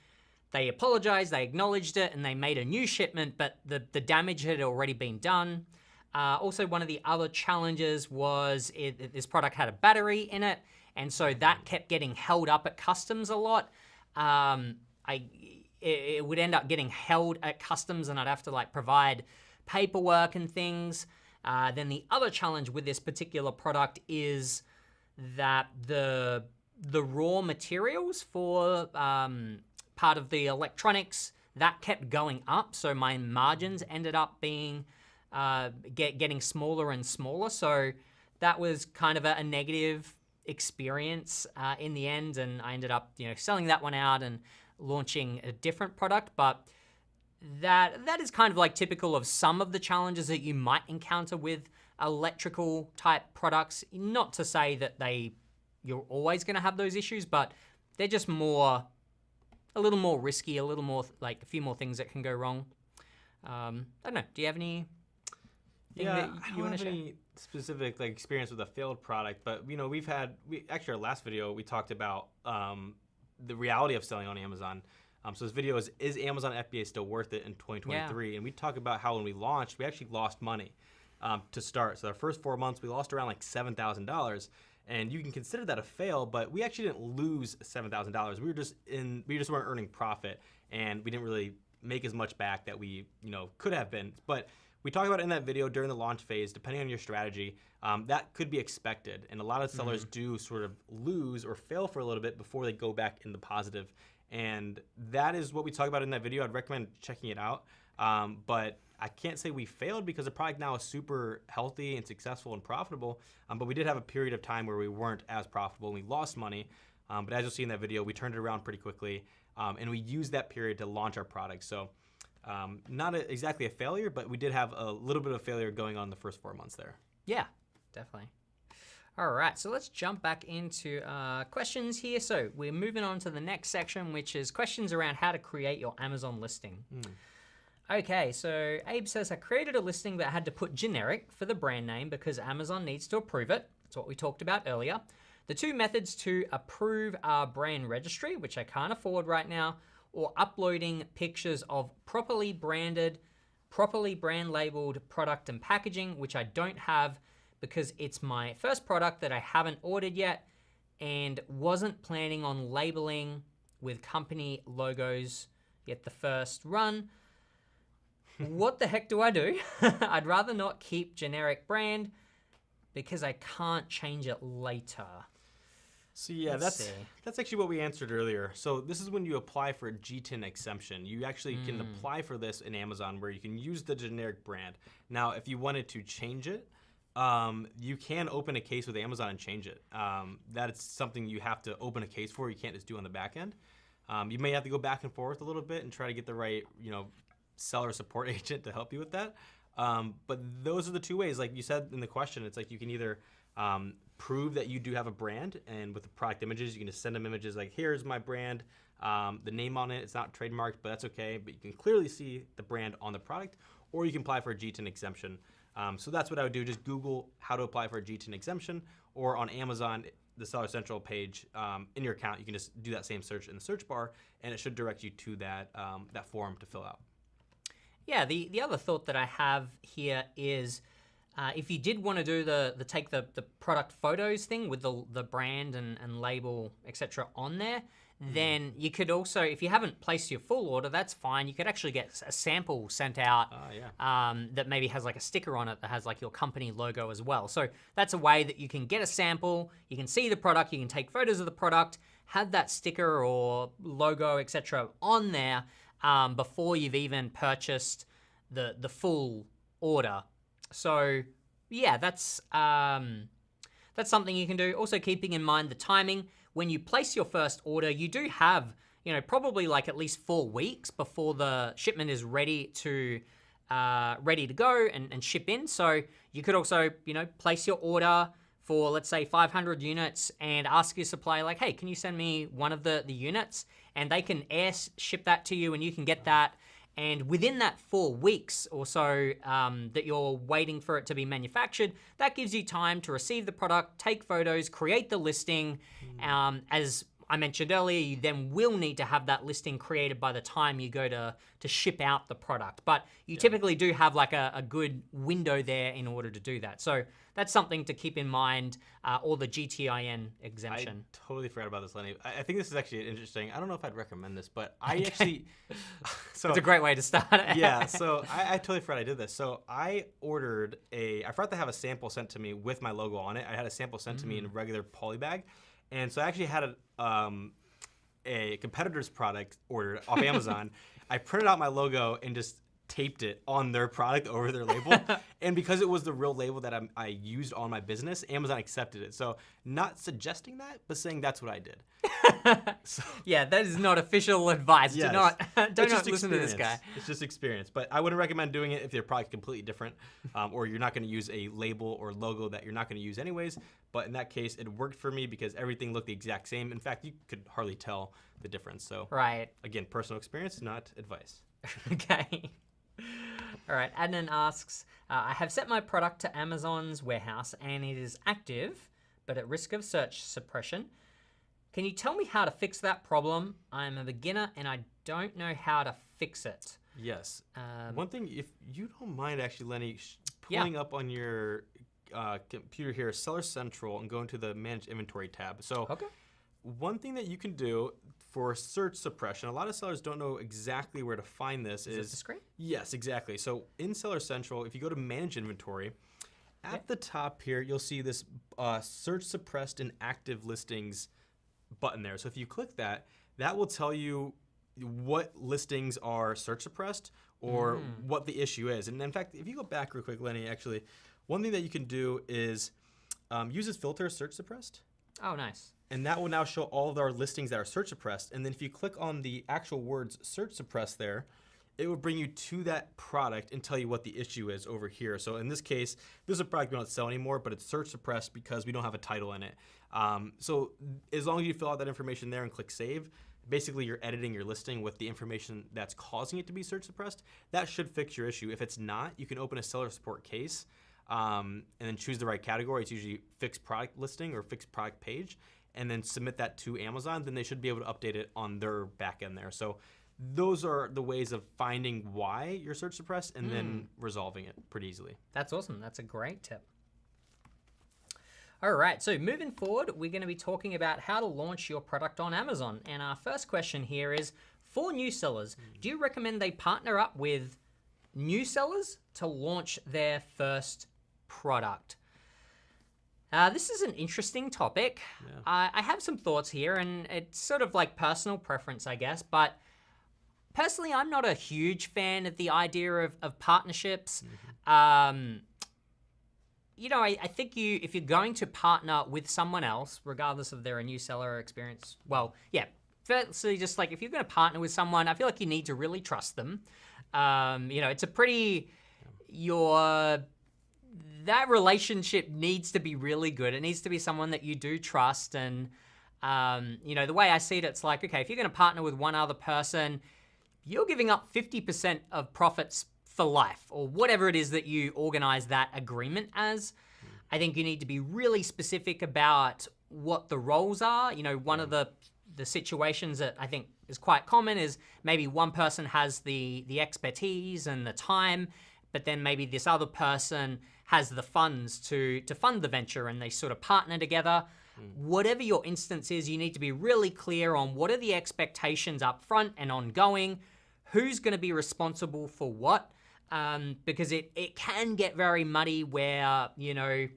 they apologized, they acknowledged it, and they made a new shipment, but the damage had already been done. Also, one of the other challenges was this product had a battery in it, and so that kept getting held up at customs a lot. It would end up getting held at customs, and I'd have to like provide paperwork and things. Then the other challenge with this particular product is that the raw materials for part of the electronics, that kept going up, so my margins ended up being getting smaller and smaller. So that was kind of a negative experience in the end, and I ended up selling that one out and launching a different product. But that is kind of like typical of some of the challenges that you might encounter with electrical type products. Not to say that you're always going to have those issues, but they're just a little more risky, a little more like a few more things that can go wrong. I don't know. Do you have any? Yeah, I don't have any specific like experience with a failed product, but you know, actually our last video we talked about the reality of selling on Amazon. So this video is Amazon FBA still worth it in 2023? Yeah. And we talk about how when we launched, we actually lost money to start. So our first 4 months, we lost around like $7,000. And you can consider that a fail, but we actually didn't lose $7,000. We just weren't earning profit, and we didn't really make as much back that we could have been. But we talk about it in that video during the launch phase, depending on your strategy, that could be expected. And a lot of sellers do sort of lose or fail for a little bit before they go back in the positive. And that is what we talk about in that video. I'd recommend checking it out. But I can't say we failed because the product now is super healthy and successful and profitable. But we did have a period of time where we weren't as profitable and we lost money. But as you'll see in that video, we turned it around pretty quickly. And we used that period to launch our product. So not exactly a failure, but we did have a little bit of failure going on the first 4 months there. Yeah, definitely. All right, so let's jump back into questions here. So we're moving on to the next section, which is questions around how to create your Amazon listing. Okay, so Abe says, I created a listing but I had to put generic for the brand name because Amazon needs to approve it. That's what we talked about earlier. The two methods to approve are brand registry, which I can't afford right now, or uploading pictures of properly brand labeled product and packaging, which I don't have because it's my first product that I haven't ordered yet and wasn't planning on labeling with company logos yet the first run. What the heck do I do? I'd rather not keep generic brand because I can't change it later. So yeah, that's actually what we answered earlier. So this is when you apply for a GTIN exemption. You actually can apply for this in Amazon where you can use the generic brand. Now, if you wanted to change it, you can open a case with Amazon and change it. That's something you have to open a case for. You can't just do on the back end. You may have to go back and forth a little bit and try to get the right, seller support agent to help you with that. But those are the two ways. Like you said in the question, it's like you can either prove that you do have a brand, and with the product images, you can just send them images like, here's my brand, the name on it, it's not trademarked, but that's okay. But you can clearly see the brand on the product, or you can apply for a GTIN exemption. So that's what I would do. Just Google how to apply for a GTIN exemption, or on Amazon, the Seller Central page in your account, you can just do that same search in the search bar, and it should direct you to that form to fill out. Yeah, the other thought that I have here is if you did want to do take the product photos thing with the brand and label, etc. on there, then you could also, if you haven't placed your full order, that's fine. You could actually get a sample sent out that maybe has like a sticker on it that has like your company logo as well. So that's a way that you can get a sample, you can see the product, you can take photos of the product, have that sticker or logo, etc. on there before you've even purchased the full order. So yeah, that's something you can do. Also keeping in mind the timing. When you place your first order, you do have, probably like at least 4 weeks before the shipment is ready to go and ship in. So you could also, place your order for, let's say, 500 units and ask your supplier, like, hey, can you send me one of the units? And they can air ship that to you and you can get that. And within that 4 weeks or so that you're waiting for it to be manufactured, that gives you time to receive the product, take photos, create the listing. As I mentioned earlier, you then will need to have that listing created by the time you go to ship out the product. But you typically do have like a good window there in order to do that. So that's something to keep in mind, or the GTIN exemption. I totally forgot about this, Lenny. I think this is actually interesting. I don't know if I'd recommend this, but I actually... So it's a great way to start. Yeah, so I totally forgot I did this. So I ordered I forgot to have a sample sent to me with my logo on it. I had a sample sent to me in a regular poly bag. And so I actually had a competitor's product ordered off Amazon. I printed out my logo and just taped it on their product over their label. And because it was the real label that I used on my business, Amazon accepted it. So not suggesting that, but saying that's what I did. So, yeah, that is not official advice. Yes. Do not listen to this guy. It's just experience. But I wouldn't recommend doing it if your product's completely different, or you're not going to use a label or logo that you're not going to use anyways. But in that case, it worked for me because everything looked the exact same. In fact, you could hardly tell the difference. So right. Again, personal experience, not advice. Okay. All right, Adnan asks, I have set my product to Amazon's warehouse and it is active, but at risk of search suppression. Can you tell me how to fix that problem? I'm a beginner and I don't know how to fix it. Yes. One thing, if you don't mind actually, Lenny, pulling up on your computer here, Seller Central, and go into the Manage Inventory tab. So one thing that you can do for search suppression, a lot of sellers don't know exactly where to find this. Is this the screen? Yes, exactly. So in Seller Central, if you go to Manage Inventory, at the top here, you'll see this Search Suppressed and Active Listings button there. So if you click that, that will tell you what listings are search suppressed or what the issue is. And in fact, if you go back real quick, Lenny, actually, one thing that you can do is use this filter, search suppressed. Oh, nice. And that will now show all of our listings that are search suppressed. And then if you click on the actual words search suppressed there, it will bring you to that product and tell you what the issue is over here. So in this case, this is a product we don't sell anymore, but it's search suppressed because we don't have a title in it. So as long as you fill out that information there and click save, basically you're editing your listing with the information that's causing it to be search suppressed. That should fix your issue. If it's not, you can open a seller support case and then choose the right category. It's usually fixed product listing or fixed product page, and then submit that to Amazon. Then they should be able to update it on their back end there. So those are the ways of finding why you're search suppressed and then resolving it pretty easily. That's awesome. That's a great tip. All right, so moving forward, we're going to be talking about how to launch your product on Amazon. And our first question here is, for new sellers, do you recommend they partner up with new sellers to launch their first product? This is an interesting topic. Yeah. I have some thoughts here, and it's sort of like personal preference, I guess, but personally, I'm not a huge fan of the idea of partnerships. You know, I think if you're going to partner with someone else, regardless of they're a new seller or experience, well, yeah, firstly, just like if you're going to partner with someone, I feel like you need to really trust them. You know, it's a pretty, that relationship needs to be really good. It needs to be someone that you do trust. And, you know, the way I see it, it's like, okay, if you're going to partner with one other person, you're giving up 50% of profits for life, or whatever it is that you organize that agreement as. I think you need to be really specific about what the roles are. You know, one of the situations that I think is quite common is maybe one person has the expertise and the time, but then maybe this other person has the funds to fund the venture, and they sort of partner together. Whatever your instance is, you need to be really clear on what are the expectations up front and ongoing, who's going to be responsible for what. Because it can get very muddy where, you know,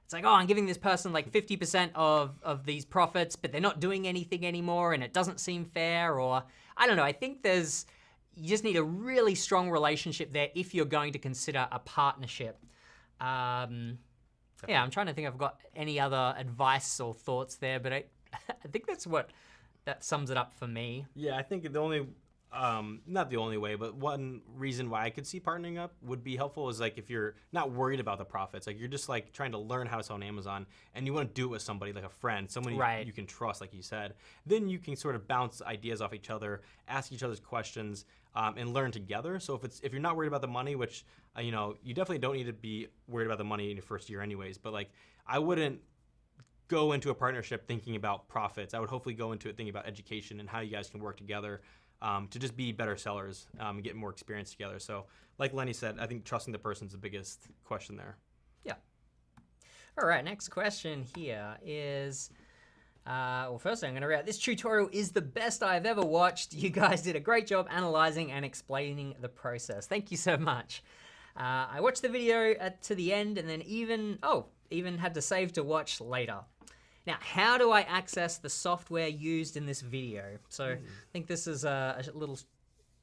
it's like, oh, I'm giving this person like 50% of these profits, but they're not doing anything anymore and it doesn't seem fair, or I don't know. I think you just need a really strong relationship there if you're going to consider a partnership. Yeah, I'm trying to think if I've got any other advice or thoughts there, but I think that sums it up for me. Yeah, I think the only not the only way, but one reason why I could see partnering up would be helpful is like if you're not worried about the profits, like you're just like trying to learn how to sell on Amazon and you want to do it with somebody like a friend, someone you can trust, like you said, then you can sort of bounce ideas off each other, ask each other's questions, and learn together. So if you're not worried about the money, which you know, you definitely don't need to be worried about the money in your first year anyways, but like I wouldn't go into a partnership thinking about profits. I would hopefully go into it thinking about education and how you guys can work together to just be better sellers and get more experience together. So like Lenny said, I think trusting the person is the biggest question there. Yeah. All right, next question here is, well, firstly, I'm going to read, this tutorial is the best I've ever watched. You guys did a great job analyzing and explaining the process. Thank you so much. I watched the video to the end and then even had to save to watch later. Now, how do I access the software used in this video? So I think this is a little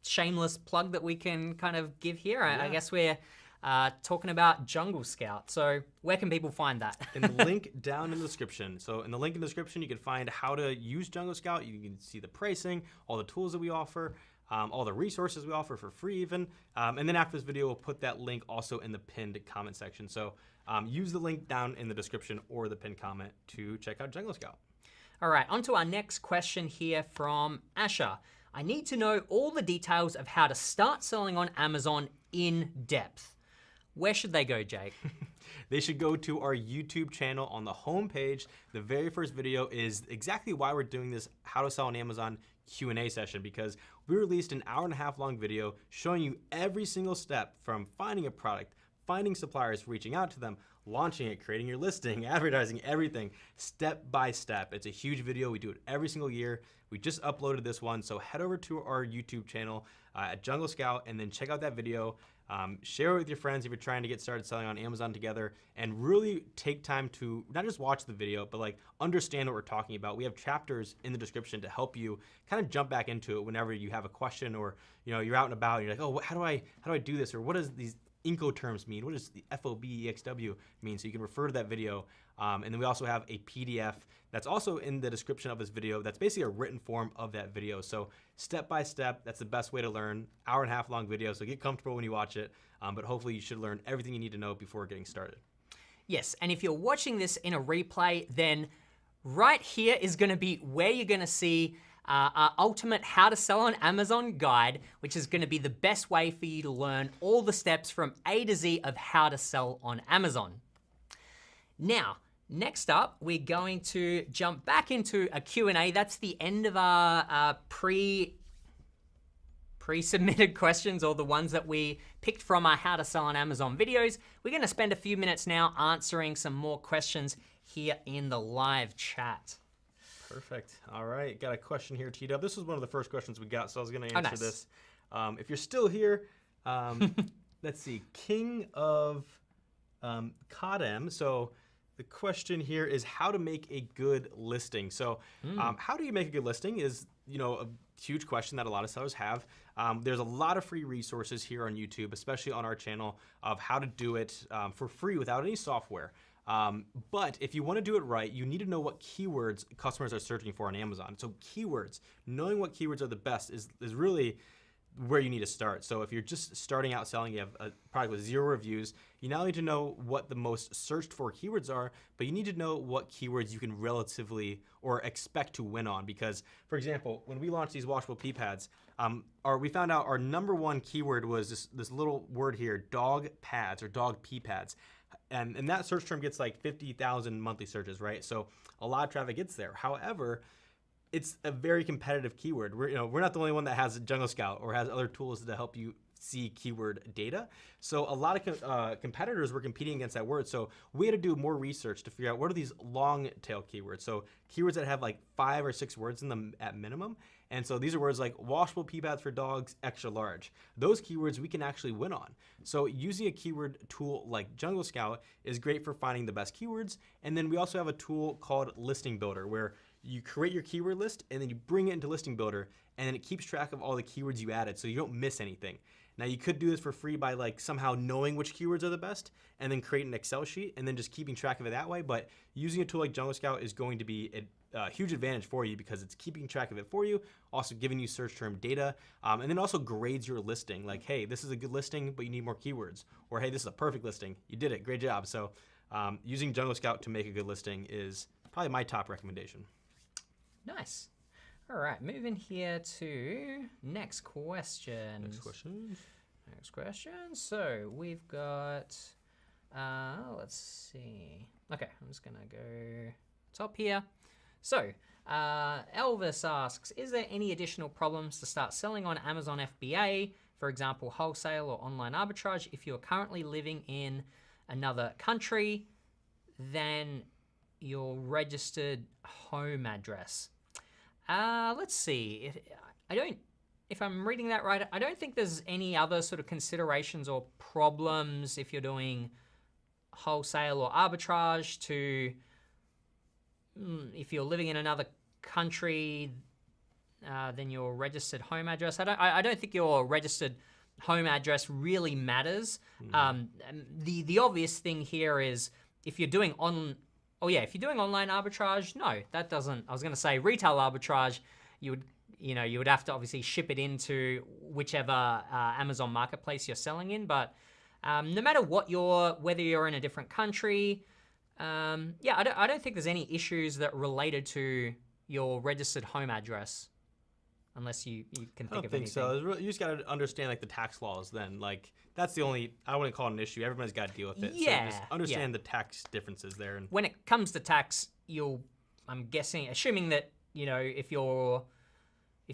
shameless plug that we can kind of give here. Yeah. I guess we're talking about Jungle Scout. So where can people find that? In the link down in the description. So in the link in the description, you can find how to use Jungle Scout. You can see the pricing, all the tools that we offer, all the resources we offer for free even. And then after this video, we'll put that link also in the pinned comment section. So use the link down in the description or the pinned comment to check out Jungle Scout. All right, on to our next question here from Asher. I need to know all the details of how to start selling on Amazon in depth. Where should they go, Jake? They should go to our YouTube channel on the homepage. The very first video is exactly why we're doing this How to Sell on Amazon Q&A session, because we released an 1.5 hour long video showing you every single step from finding a product, finding suppliers, reaching out to them, launching it, creating your listing, advertising, everything step by step. It's a huge video. We do it every single year. We just uploaded this one, so head over to our YouTube channel at Jungle Scout and then check out that video. Share it with your friends if you're trying to get started selling on Amazon together, and really take time to not just watch the video, but like understand what we're talking about. We have chapters in the description to help you kind of jump back into it whenever you have a question, or you're out and about and you're like, oh, how do I do this, or what does these Incoterms mean? What does the FOB, EXW mean? So you can refer to that video. And then we also have a PDF that's also in the description of this video. That's basically a written form of that video. So step by step, that's the best way to learn. 1.5 hour long video, so get comfortable when you watch it. But hopefully you should learn everything you need to know before getting started. Yes, and if you're watching this in a replay, then right here is gonna be where you're gonna see our ultimate How to Sell on Amazon guide, which is gonna be the best way for you to learn all the steps from A to Z of how to sell on Amazon. Now, next up, we're going to jump back into a Q&A. That's the end of our pre-submitted questions, or the ones that we picked from our How to Sell on Amazon videos. We're gonna spend a few minutes now answering some more questions here in the live chat. Perfect. All right, got a question here, T-Dub. This was one of the first questions we got, so I was gonna answer this. If you're still here, let's see, King of Kadem. So the question here is how to make a good listing. So how do you make a good listing is, a huge question that a lot of sellers have. There's a lot of free resources here on YouTube, especially on our channel, of how to do it for free without any software. But if you want to do it right, you need to know what keywords customers are searching for on Amazon. So keywords, knowing what keywords are the best is really where you need to start. So if you're just starting out selling, you have a product with 0 reviews, you not only need to know what the most searched for keywords are, but you need to know what keywords you can relatively or expect to win on. Because, for example, when we launched these washable pee pads, we found out our #1 keyword was this little word here, dog pads or dog pee pads. And that search term gets like 50,000 monthly searches, right? So a lot of traffic gets there. However, it's a very competitive keyword. We're not the only one that has Jungle Scout or has other tools to help you see keyword data. So a lot of competitors were competing against that word. So we had to do more research to figure out what are these long tail keywords. So keywords that have like 5 or 6 words in them at minimum. And so these are words like washable pee pads for dogs, extra large. Those keywords we can actually win on. So using a keyword tool like Jungle Scout is great for finding the best keywords. And then we also have a tool called Listing Builder, where you create your keyword list and then you bring it into Listing Builder, and then it keeps track of all the keywords you added so you don't miss anything. Now you could do this for free by like somehow knowing which keywords are the best and then create an Excel sheet and then just keeping track of it that way. But using a tool like Jungle Scout is going to be a huge advantage for you because it's keeping track of it for you, also giving you search term data, and then also grades your listing. Like, hey, this is a good listing, but you need more keywords. Or hey, this is a perfect listing. You did it, great job. So using Jungle Scout to make a good listing is probably my top recommendation. Nice. All right, moving here to next question. Next question. So we've got, let's see. Okay, I'm just gonna go top here. So Elvis asks, is there any additional problems to start selling on Amazon FBA, for example, wholesale or online arbitrage, if you're currently living in another country than your registered home address? Let's see. If I'm reading that right, I don't think there's any other sort of considerations or problems if you're doing wholesale or arbitrage to, if you're living in another country than your registered home address. I don't think your registered home address really matters. The obvious thing here is if you're doing if you're doing online arbitrage, no, that doesn't. I was going to say retail arbitrage, you would have to obviously ship it into whichever Amazon marketplace you're selling in. But no matter whether you're in a different country, I don't think there's any issues that related to your registered home address. unless you can think I don't of think anything. so. You just got to understand like the tax laws. Then like that's the only I wouldn't call it an issue. Everybody's got to deal with it. Yeah, So just understand the tax differences there. And when it comes to tax, I'm assuming that if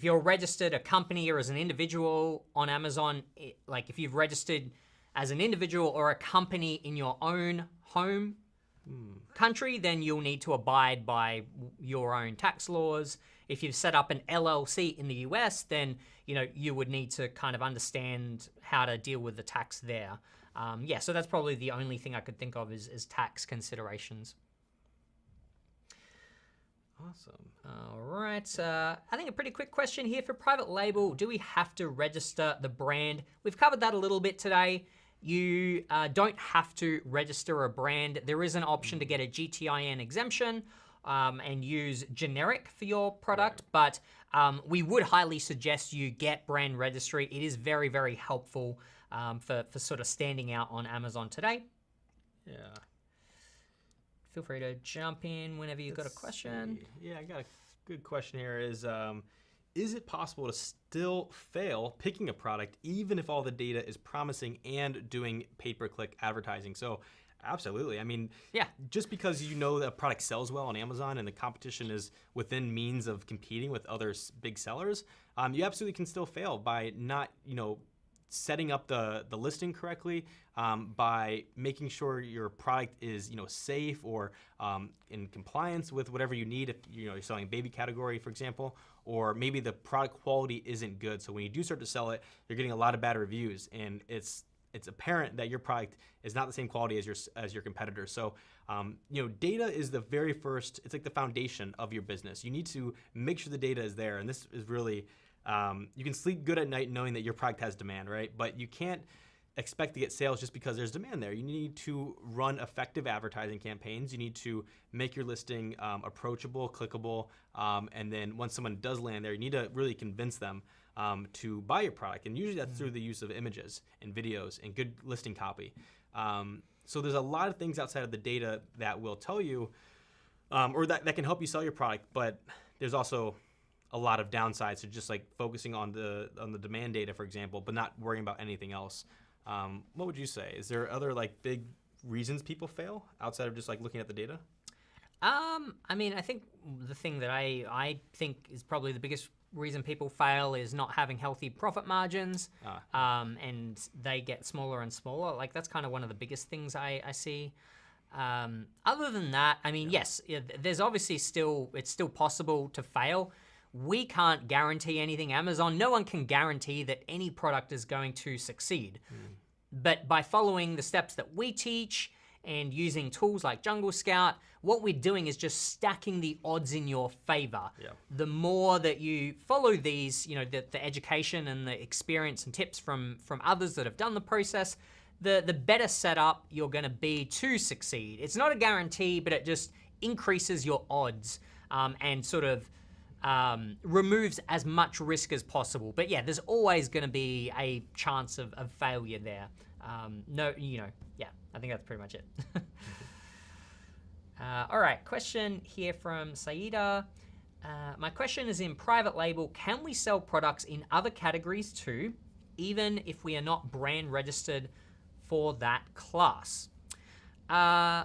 you're registered a company or as an individual on Amazon, like if you've registered as an individual or a company in your own home country, then you'll need to abide by your own tax laws. If you've set up an LLC in the US, then you would need to kind of understand how to deal with the tax there. Yeah, so that's probably the only thing I could think of is tax considerations. awesome. All right, I think a pretty quick question here for private label. Do we have to register the brand? We've covered that a little bit today. You don't have to register a brand. There is an option to get a GTIN exemption and use generic for your product, but we would highly suggest you get brand registry. It is very, very helpful for sort of standing out on Amazon today. Yeah. Feel free to jump in whenever you've got a question. Yeah, I got a good question here. Is it possible to still fail picking a product even if all the data is promising and doing pay-per-click advertising? So absolutely. I mean, yeah, just because you know that a product sells well on Amazon and the competition is within means of competing with other big sellers, you absolutely can still fail by not, setting up the listing correctly, by making sure your product is safe or in compliance with whatever you need. If you're selling a baby category, for example, or maybe the product quality isn't good. So when you do start to sell it, you're getting a lot of bad reviews, and it's apparent that your product is not the same quality as your competitor. So data is the very first. It's like the foundation of your business. You need to make sure the data is there, and this is really. You can sleep good at night knowing that your product has demand, right? But you can't expect to get sales just because there's demand there. You need to run effective advertising campaigns. You need to make your listing approachable, clickable, and then once someone does land there, you need to really convince them to buy your product. And usually that's through the use of images and videos and good listing copy. So there's a lot of things outside of the data that will tell you, or that can help you sell your product, but there's also a lot of downsides to just like focusing on the demand data, for example, but not worrying about anything else. What would you say? Is there other like big reasons people fail outside of just like looking at the data? I mean, I think the thing that I think is probably the biggest reason people fail is not having healthy profit margins, and they get smaller and smaller. Like that's kind of one of the biggest things I see. Other than that, I mean, yes, there's obviously it's still possible to fail. We can't guarantee anything. Amazon, no one can guarantee that any product is going to succeed. But by following the steps that we teach and using tools like Jungle Scout, what we're doing is just stacking the odds in your favor. Yeah. The more that you follow these, the education and the experience and tips from others that have done the process, the better set up you're gonna be to succeed. It's not a guarantee, but it just increases your odds and sort of removes as much risk as possible. But yeah, there's always going to be a chance of failure there. Yeah, I think that's pretty much it. All right, question here from Saida. My question is in private label, can we sell products in other categories too, even if we are not brand registered for that class? I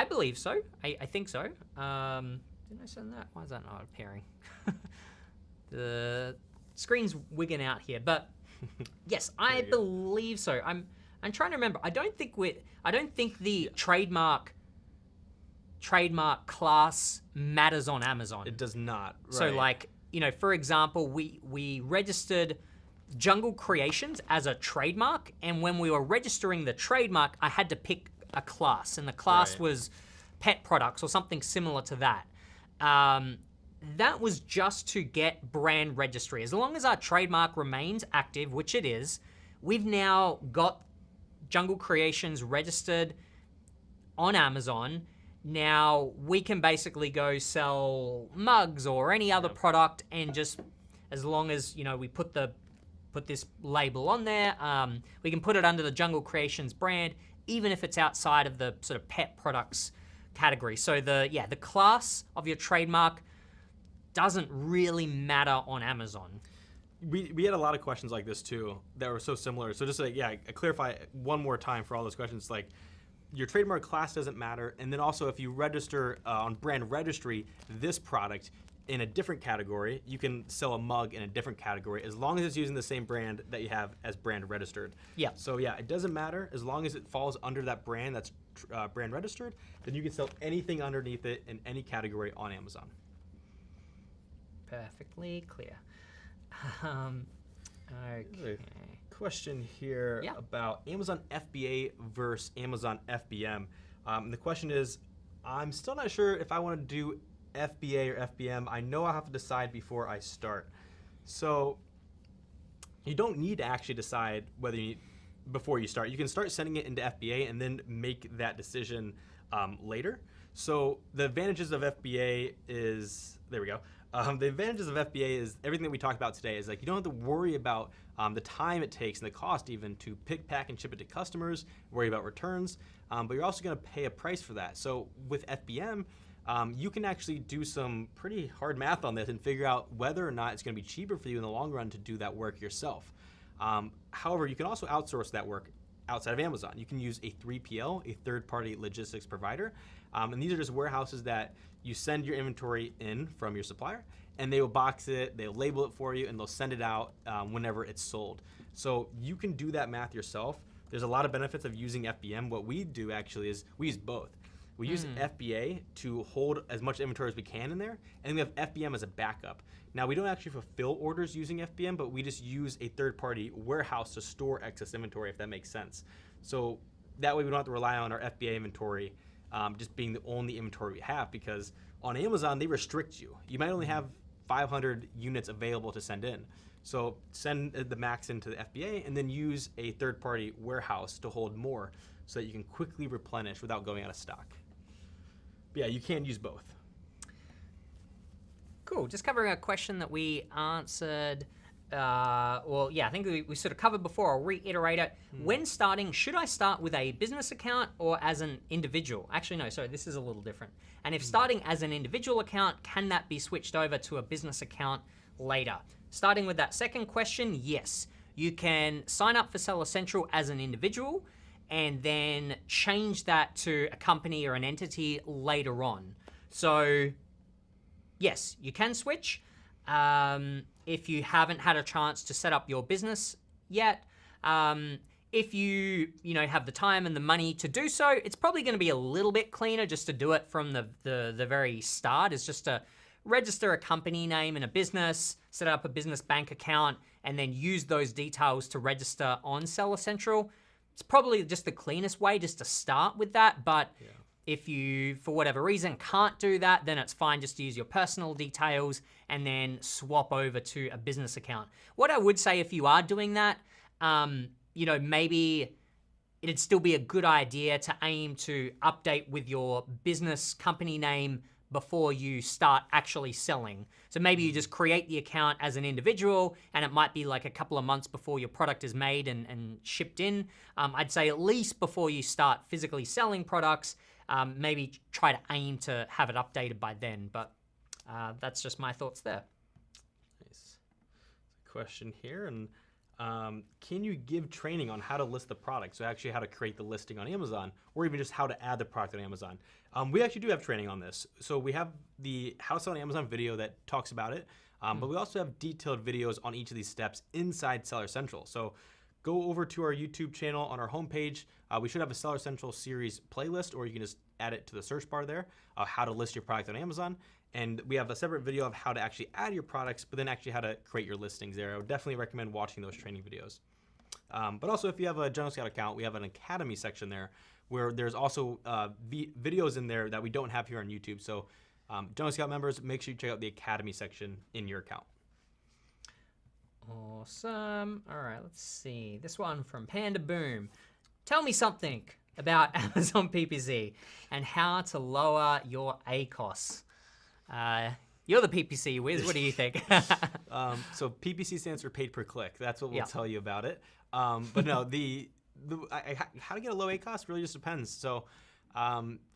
believe so. I think so. Didn't I send that? Why is that not appearing? The screen's wigging out here, but yes, I believe so. I'm trying to remember. I don't think the trademark class matters on Amazon. It does not. Right. So like, for example, we registered Jungle Creations as a trademark, and when we were registering the trademark, I had to pick a class, and the class was pet products or something similar to that. That was just to get brand registry. As long as our trademark remains active, which it is, we've now got Jungle Creations registered on Amazon. Now we can basically go sell mugs or any other product, and just as long as we put this label on there, we can put it under the Jungle Creations brand, even if it's outside of the sort of pet products category. So the class of your trademark doesn't really matter on Amazon? We had a lot of questions like this too that were so similar. So just to, I clarify one more time for all those questions, like your trademark class doesn't matter. And then also if you register on brand registry this product in a different category, you can sell a mug in a different category as long as it's using the same brand that you have as brand registered. Yeah. So yeah, it doesn't matter as long as it falls under that brand that's brand registered, then you can sell anything underneath it in any category on Amazon. Perfectly clear. Okay. Question here about Amazon FBA versus Amazon FBM. The question is, I'm still not sure if I want to do FBA or FBM. I know I have to decide before I start. So you don't need to actually decide whether you need, before you start. You can start sending it into FBA and then make that decision later. So the advantages of FBA is, there we go. The advantages of FBA is everything that we talked about today is like you don't have to worry about the time it takes and the cost even to pick, pack, and ship it to customers, worry about returns, but you're also going to pay a price for that. So with FBM, you can actually do some pretty hard math on this and figure out whether or not it's going to be cheaper for you in the long run to do that work yourself. However, you can also outsource that work outside of Amazon. You can use a 3PL, a third-party logistics provider, and these are just warehouses that you send your inventory in from your supplier, and they will box it, they'll label it for you, and they'll send it out whenever it's sold. So you can do that math yourself. There's a lot of benefits of using FBM. What we do actually is we use both. We use FBA to hold as much inventory as we can in there, and we have FBM as a backup. Now, we don't actually fulfill orders using FBM, but we just use a third-party warehouse to store excess inventory, if that makes sense. So that way we don't have to rely on our FBA inventory just being the only inventory we have, because on Amazon, they restrict you. You might only have 500 units available to send in. So send the max into the FBA and then use a third-party warehouse to hold more so that you can quickly replenish without going out of stock. But yeah, you can use both. Cool. Just covering a question that we answered. Well, yeah, I think we sort of covered before. I'll reiterate it. When starting, should I start with a business account or as an individual? Actually, no, sorry, this is a little different. And if starting as an individual account, can that be switched over to a business account later? Starting with that second question, yes. You can sign up for Seller Central as an individual and then change that to a company or an entity later on. So yes, you can switch if you haven't had a chance to set up your business yet. If you have the time and the money to do so, it's probably going to be a little bit cleaner just to do it from the very start. It's just to register a company name and a business, set up a business bank account, and then use those details to register on Seller Central. It's probably just the cleanest way just to start with that, but if you, for whatever reason, can't do that, then it's fine just to use your personal details and then swap over to a business account. What I would say if you are doing that, maybe it'd still be a good idea to aim to update with your business company name before you start actually selling. So maybe you just create the account as an individual and it might be like a couple of months before your product is made and shipped in. I'd say at least before you start physically selling products, maybe try to aim to have it updated by then, but that's just my thoughts there. Nice. Question here, and can you give training on how to list the product? So actually how to create the listing on Amazon, or even just how to add the product on Amazon. We actually do have training on this. So we have the How to Sell on Amazon video that talks about it, but we also have detailed videos on each of these steps inside Seller Central. So go over to our YouTube channel on our homepage. We should have a Seller Central series playlist, or you can just add it to the search bar there, how to list your product on Amazon. And we have a separate video of how to actually add your products, but then actually how to create your listings there. I would definitely recommend watching those training videos. But also if you have a General Scout account, we have an Academy section there where there's also videos in there that we don't have here on YouTube. So General Scout members, make sure you check out the Academy section in your account. Awesome. All right, let's see. This one from Panda Boom. Tell me something about Amazon PPC and how to lower your ACOS. You're the PPC whiz. What do you think? So PPC stands for paid per click. That's what we'll tell you about it. But no, how to get a low ACOS really just depends. So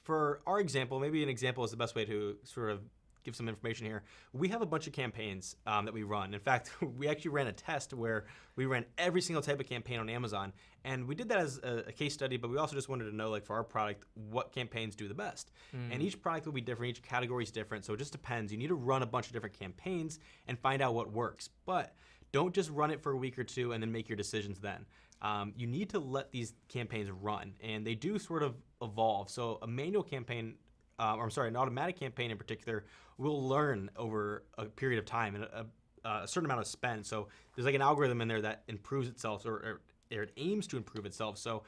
for our example, maybe an example is the best way to sort of give some information here. We have a bunch of campaigns that we run. In fact, we actually ran a test where we ran every single type of campaign on Amazon, and we did that as a case study, but we also just wanted to know, like for our product, what campaigns do the best. And each product will be different, each category is different, so it just depends. You need to run a bunch of different campaigns and find out what works, but don't just run it for a week or two and then make your decisions then. You need to let these campaigns run, and they do sort of evolve. So a manual campaign, an automatic campaign in particular, will learn over a period of time and a certain amount of spend. So there's like an algorithm in there that improves itself, or it aims to improve itself. So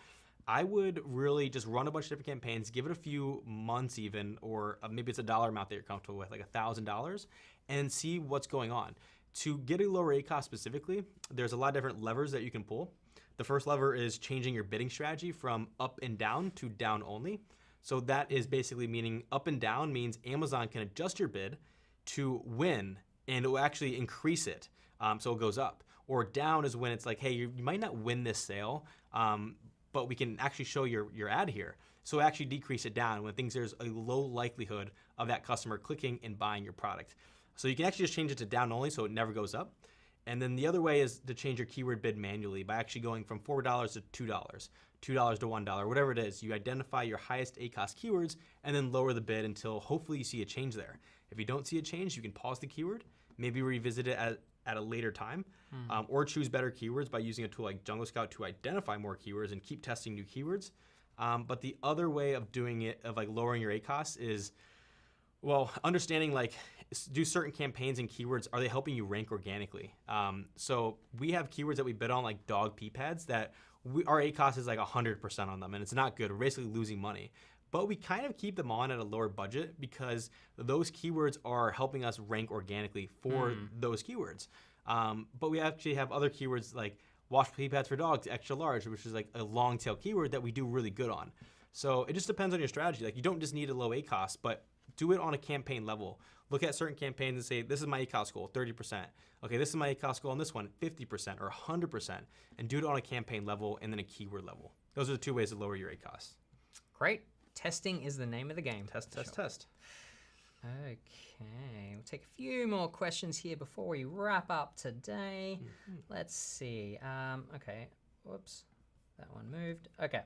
I would really just run a bunch of different campaigns, give it a few months even, or maybe it's a dollar amount that you're comfortable with, like $1,000, and see what's going on. To get a lower ACoS specifically, there's a lot of different levers that you can pull. The first lever is changing your bidding strategy from up and down to down only. So that is basically meaning up and down means Amazon can adjust your bid to win, and it will actually increase it, so it goes up. Or down is when it's like, hey, you might not win this sale, but we can actually show your ad here. So actually decrease it down when there's a low likelihood of that customer clicking and buying your product. So you can actually just change it to down only so it never goes up. And then the other way is to change your keyword bid manually by actually going from $4 to $2, $2 to $1, whatever it is. You identify your highest ACoS keywords and then lower the bid until hopefully you see a change there. If you don't see a change, you can pause the keyword, maybe revisit it at a later time, or choose better keywords by using a tool like Jungle Scout to identify more keywords and keep testing new keywords. But the other way of doing it, of like lowering your ACoS, is, well, understanding like, do certain campaigns and keywords, are they helping you rank organically? So we have keywords that we bid on, like dog pee pads, that our ACoS is like 100% on them, and it's not good. We're basically losing money. But we kind of keep them on at a lower budget because those keywords are helping us rank organically for those keywords. But we actually have other keywords like wash pee pads for dogs, extra large, which is like a long tail keyword that we do really good on. So it just depends on your strategy. Like, you don't just need a low ACoS, but do it on a campaign level. Look at certain campaigns and say, this is my ACoS goal, 30%. Okay, this is my ACoS goal on this one, 50% or 100%. And do it on a campaign level and then a keyword level. Those are the two ways to lower your ACoS. Great. Testing is the name of the game. Test. Okay, we'll take a few more questions here before we wrap up today. Let's see. Okay, whoops, that one moved. Okay,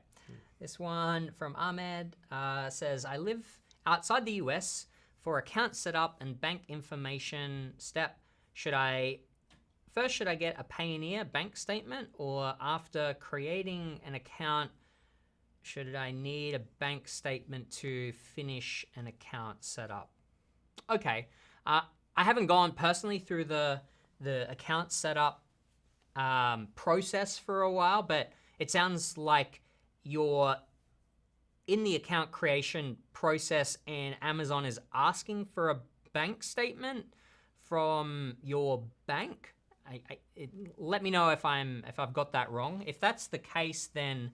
this one from Ahmed says, I live outside the US. For account setup and bank information step, should I get a Payoneer bank statement, or after creating an account, should I need a bank statement to finish an account setup? Okay, I haven't gone personally through the account setup process for a while, but it sounds like you're in the account creation process and Amazon is asking for a bank statement from your bank. Let me know if I've got that wrong. If that's the case, then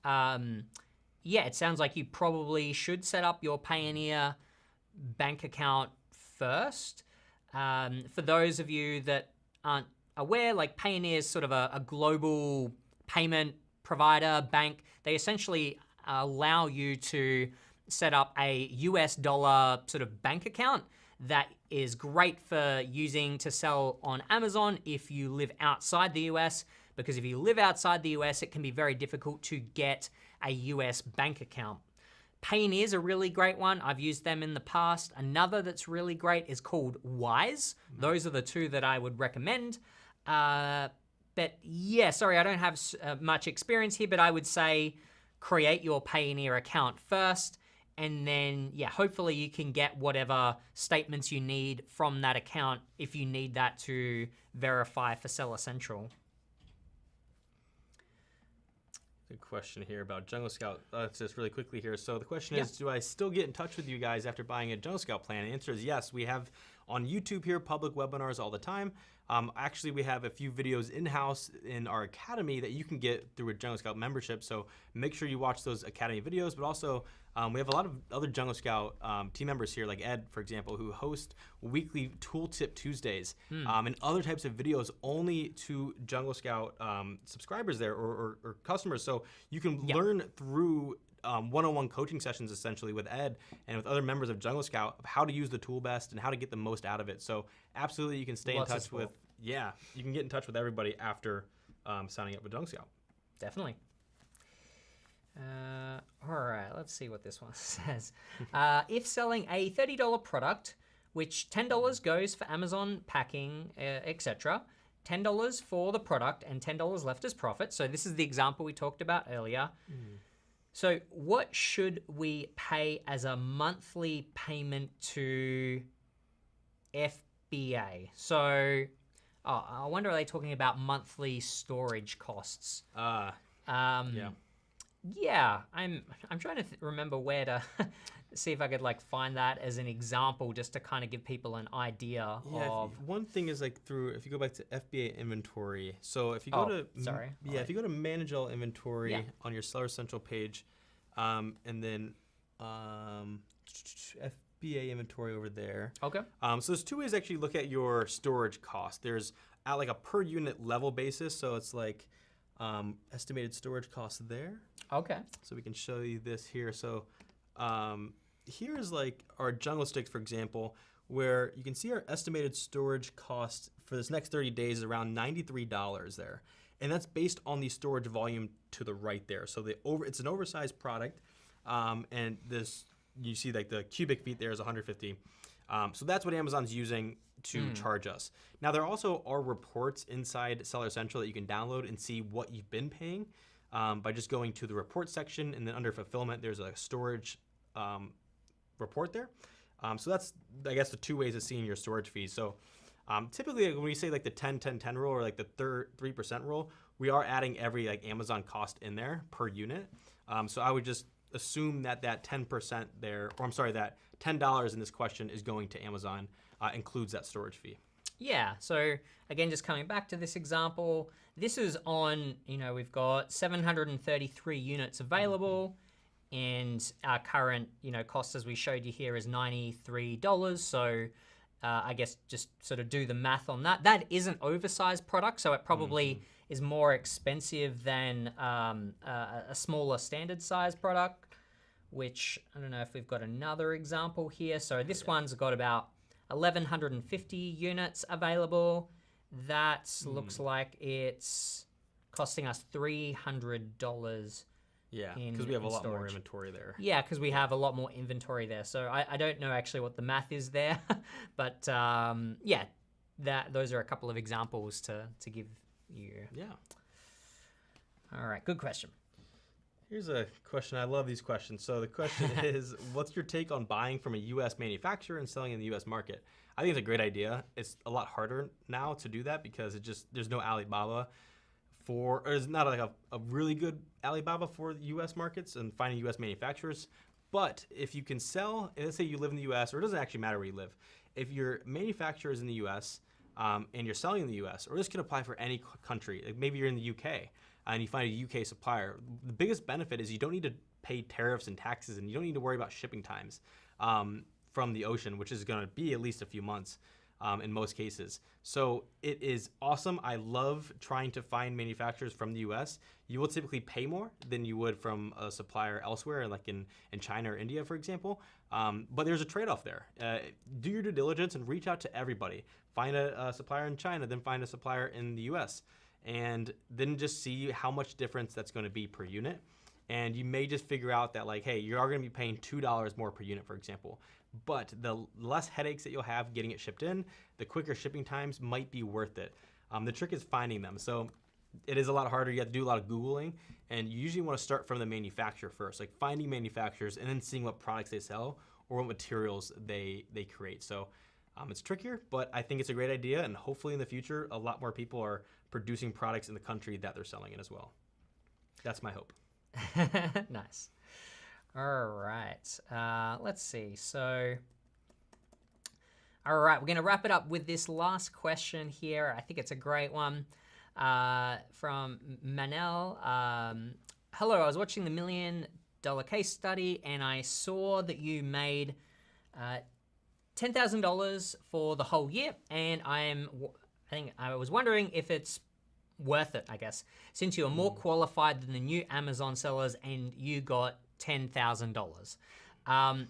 yeah, it sounds like you probably should set up your Payoneer bank account first. For those of you that aren't aware, like Payoneer is sort of a global payment provider bank. They essentially allow you to set up a US dollar sort of bank account that is great for using to sell on Amazon if you live outside the US, because if you live outside the US, it can be very difficult to get a US bank account. Payoneer is a really great one. I've used them in the past. Another that's really great is called Wise. Those are the two that I would recommend. But yeah, sorry, I don't have much experience here, but I would say create your Payoneer account first, and then, yeah, hopefully you can get whatever statements you need from that account if you need that to verify for Seller Central. Good question here about Jungle Scout. Just really quickly here. So the question is, do I still get in touch with you guys after buying a Jungle Scout plan? The answer is yes. We have on YouTube here public webinars all the time. Actually, we have a few videos in-house in our academy that you can get through a Jungle Scout membership. So make sure you watch those academy videos. But also, we have a lot of other Jungle Scout team members here, like Ed, for example, who host weekly Tooltip Tuesdays and other types of videos only to Jungle Scout subscribers there or customers. So you can learn through one-on-one coaching sessions essentially with Ed and with other members of Jungle Scout of how to use the tool best and how to get the most out of it. So absolutely, you can stay in touch with. Yeah, you can get in touch with everybody after signing up with Jungle Scout. Definitely. All right, let's see what this one says. If selling a $30 product, which $10 goes for Amazon packing, etc., $10 for the product and $10 left as profit. So this is the example we talked about earlier. So what should we pay as a monthly payment to FBA? So I wonder, are they talking about monthly storage costs? Yeah. Yeah, I'm trying to remember where to see if I could like find that as an example, just to kind of give people an idea of. One thing is like if you go back to FBA inventory. So if you go if you go to manage all inventory on your Seller Central page, and then FBA inventory over there. Okay. So there's two ways to actually look at your storage cost. There's at like a per unit level basis. So it's like estimated storage costs there. Okay. So we can show you this here. So here's like our Jungle Sticks, for example, where you can see our estimated storage cost for this next 30 days is around $93 there. And that's based on the storage volume to the right there. So it's an oversized product. And this, you see like the cubic feet there is 150. So that's what Amazon's using to charge us. Now, there also are reports inside Seller Central that you can download and see what you've been paying by just going to the report section, and then under fulfillment, there's a storage report there. So that's, I guess, the two ways of seeing your storage fees. So typically, when we say like the 10-10-10 rule or like the 3% rule, we are adding every like Amazon cost in there per unit. So I would just assume that 10% there, or I'm sorry, that $10 in this question is going to Amazon, includes that storage fee. Yeah, so again, just coming back to this example, this is on, we've got 733 units available, and our current, cost as we showed you here is $93. So I guess just sort of do the math on that. That is an oversized product, so it probably is more expensive than a smaller standard size product, which I don't know if we've got another example here. So this one's got about 1,150 units available. That looks like it's costing us $300. Yeah, because we have a lot more inventory there. Yeah, because we have a lot more inventory there. So I don't know actually what the math is there, but yeah, those are a couple of examples to give you. Yeah. All right, good question. Here's a question. I love these questions. So the question is, what's your take on buying from a U.S. manufacturer and selling in the U.S. market? I think it's a great idea. It's a lot harder now to do that because there's no Alibaba or there's not like a really good Alibaba for the U.S. markets and finding U.S. manufacturers. But if you can sell, let's say you live in the U.S., or it doesn't actually matter where you live. If your manufacturer is in the U.S. And you're selling in the U.S., or this can apply for any country, like maybe you're in the U.K., and you find a UK supplier, the biggest benefit is you don't need to pay tariffs and taxes, and you don't need to worry about shipping times from the ocean, which is going to be at least a few months in most cases. So it is awesome. I love trying to find manufacturers from the US. You will typically pay more than you would from a supplier elsewhere, like in China or India, for example. But there's a trade-off there. Do your due diligence and reach out to everybody. Find a supplier in China, then find a supplier in the US. And then just see how much difference that's going to be per unit. And you may just figure out that like, hey, you are going to be paying $2 more per unit, for example. But the less headaches that you'll have getting it shipped in, the quicker shipping times might be worth it. The trick is finding them. So it is a lot harder. You have to do a lot of Googling. And you usually want to start from the manufacturer first, like finding manufacturers and then seeing what products they sell or what materials they create. So it's trickier, but I think it's a great idea. And hopefully in the future, a lot more people are producing products in the country that they're selling in as well. That's my hope. Nice. All right. Let's see. So, all right, we're going to wrap it up with this last question here. I think it's a great one from Manel. Hello, I was watching the $1 Million Case Study, and I saw that you made $10,000 for the whole year, and I was wondering if it's worth it, I guess, since you're more qualified than the new Amazon sellers and you got $10,000.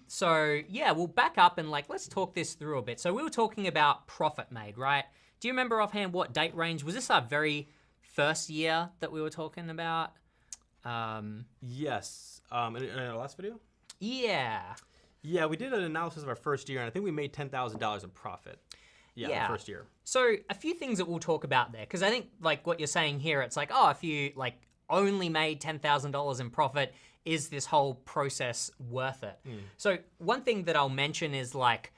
So yeah, we'll back up and let's talk this through a bit. So we were talking about profit made, right? Do you remember offhand what date range? Was this our very first year that we were talking about? Yes. In our last video? Yeah. Yeah, we did an analysis of our first year, and I think we made $10,000 in profit. Yeah, the first year. So a few things that we'll talk about there, because I think what you're saying here, it's if you only made $10,000 in profit, is this whole process worth it? So one thing that I'll mention is like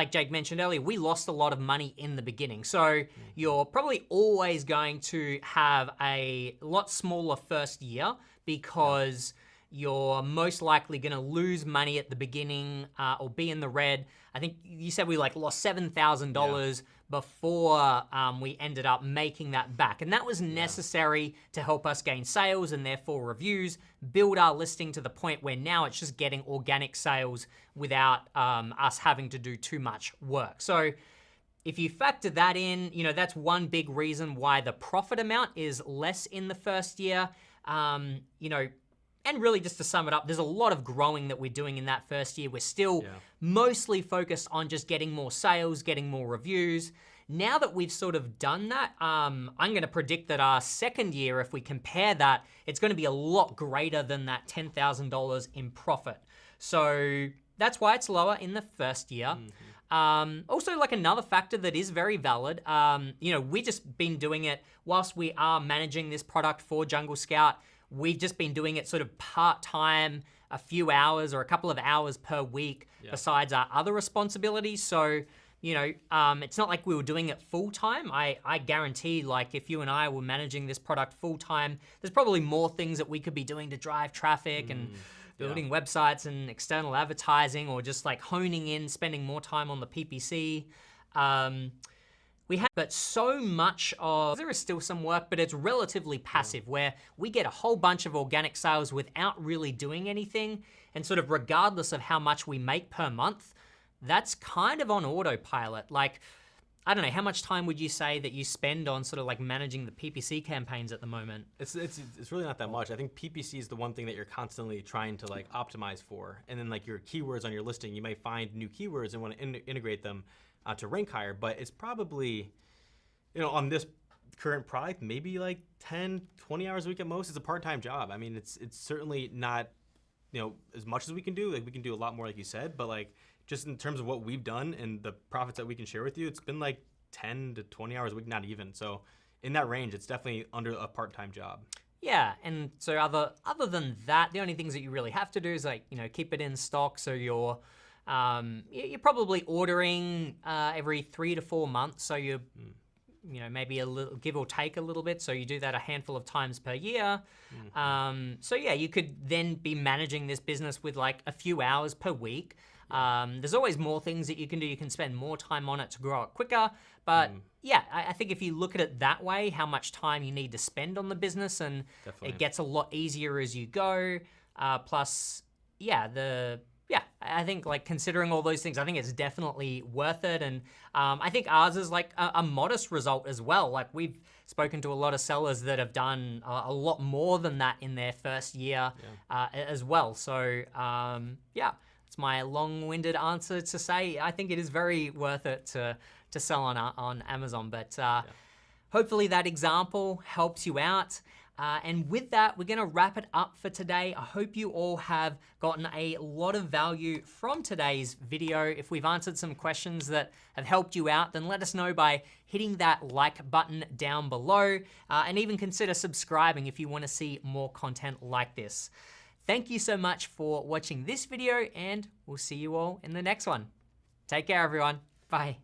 Jake mentioned earlier, we lost a lot of money in the beginning. So you're probably always going to have a lot smaller first year because you're most likely going to lose money at the beginning or be in the red. I think you said we lost $7,000 before we ended up making that back. And that was necessary to help us gain sales and therefore reviews, build our listing to the point where now it's just getting organic sales without us having to do too much work. So if you factor that in, that's one big reason why the profit amount is less in the first year. And really just to sum it up, there's a lot of growing that we're doing in that first year. We're still mostly focused on just getting more sales, getting more reviews. Now that we've sort of done that, I'm gonna predict that our second year, if we compare that, it's gonna be a lot greater than that $10,000 in profit. So that's why it's lower in the first year. Also, another factor that is very valid, we just been doing it whilst we are managing this product for Jungle Scout. We've just been doing it sort of part-time, a few hours or a couple of hours per week besides our other responsibilities. So, it's not like we were doing it full-time. I guarantee, if you and I were managing this product full-time, there's probably more things that we could be doing to drive traffic and building websites and external advertising, or just honing in, spending more time on the PPC. But so much of, there is still some work, but it's relatively passive where we get a whole bunch of organic sales without really doing anything. And sort of regardless of how much we make per month, that's kind of on autopilot. I don't know, how much time would you say that you spend on sort of managing the PPC campaigns at the moment? It's really not that much. I think PPC is the one thing that you're constantly trying to optimize for. And then your keywords on your listing, you might find new keywords and want to integrate them to rank higher, but it's probably, on this current product, maybe 10, 20 hours a week at most. It's a part-time job. I mean, it's certainly not, as much as we can do. We can do a lot more, like you said, but just in terms of what we've done and the profits that we can share with you, it's been 10 to 20 hours a week, not even. So in that range, it's definitely under a part-time job. Yeah, and so other than that, the only things that you really have to do is keep it in stock. So you're probably ordering every 3 to 4 months. So you're, maybe a little give or take a little bit. So you do that a handful of times per year. So yeah, you could then be managing this business with a few hours per week. There's always more things that you can do. You can spend more time on it to grow it quicker. But yeah, I think if you look at it that way, how much time you need to spend on the business, and it gets a lot easier as you go. Plus, I think considering all those things, I think it's definitely worth it. And I think ours is a modest result as well. We've spoken to a lot of sellers that have done a lot more than that in their first year as well. So yeah, it's my long-winded answer to say I think it is very worth it to sell on Amazon. But hopefully that example helps you out. And with that, we're gonna wrap it up for today. I hope you all have gotten a lot of value from today's video. If we've answered some questions that have helped you out, then let us know by hitting that like button down below, and even consider subscribing if you wanna see more content like this. Thank you so much for watching this video, and we'll see you all in the next one. Take care, everyone. Bye.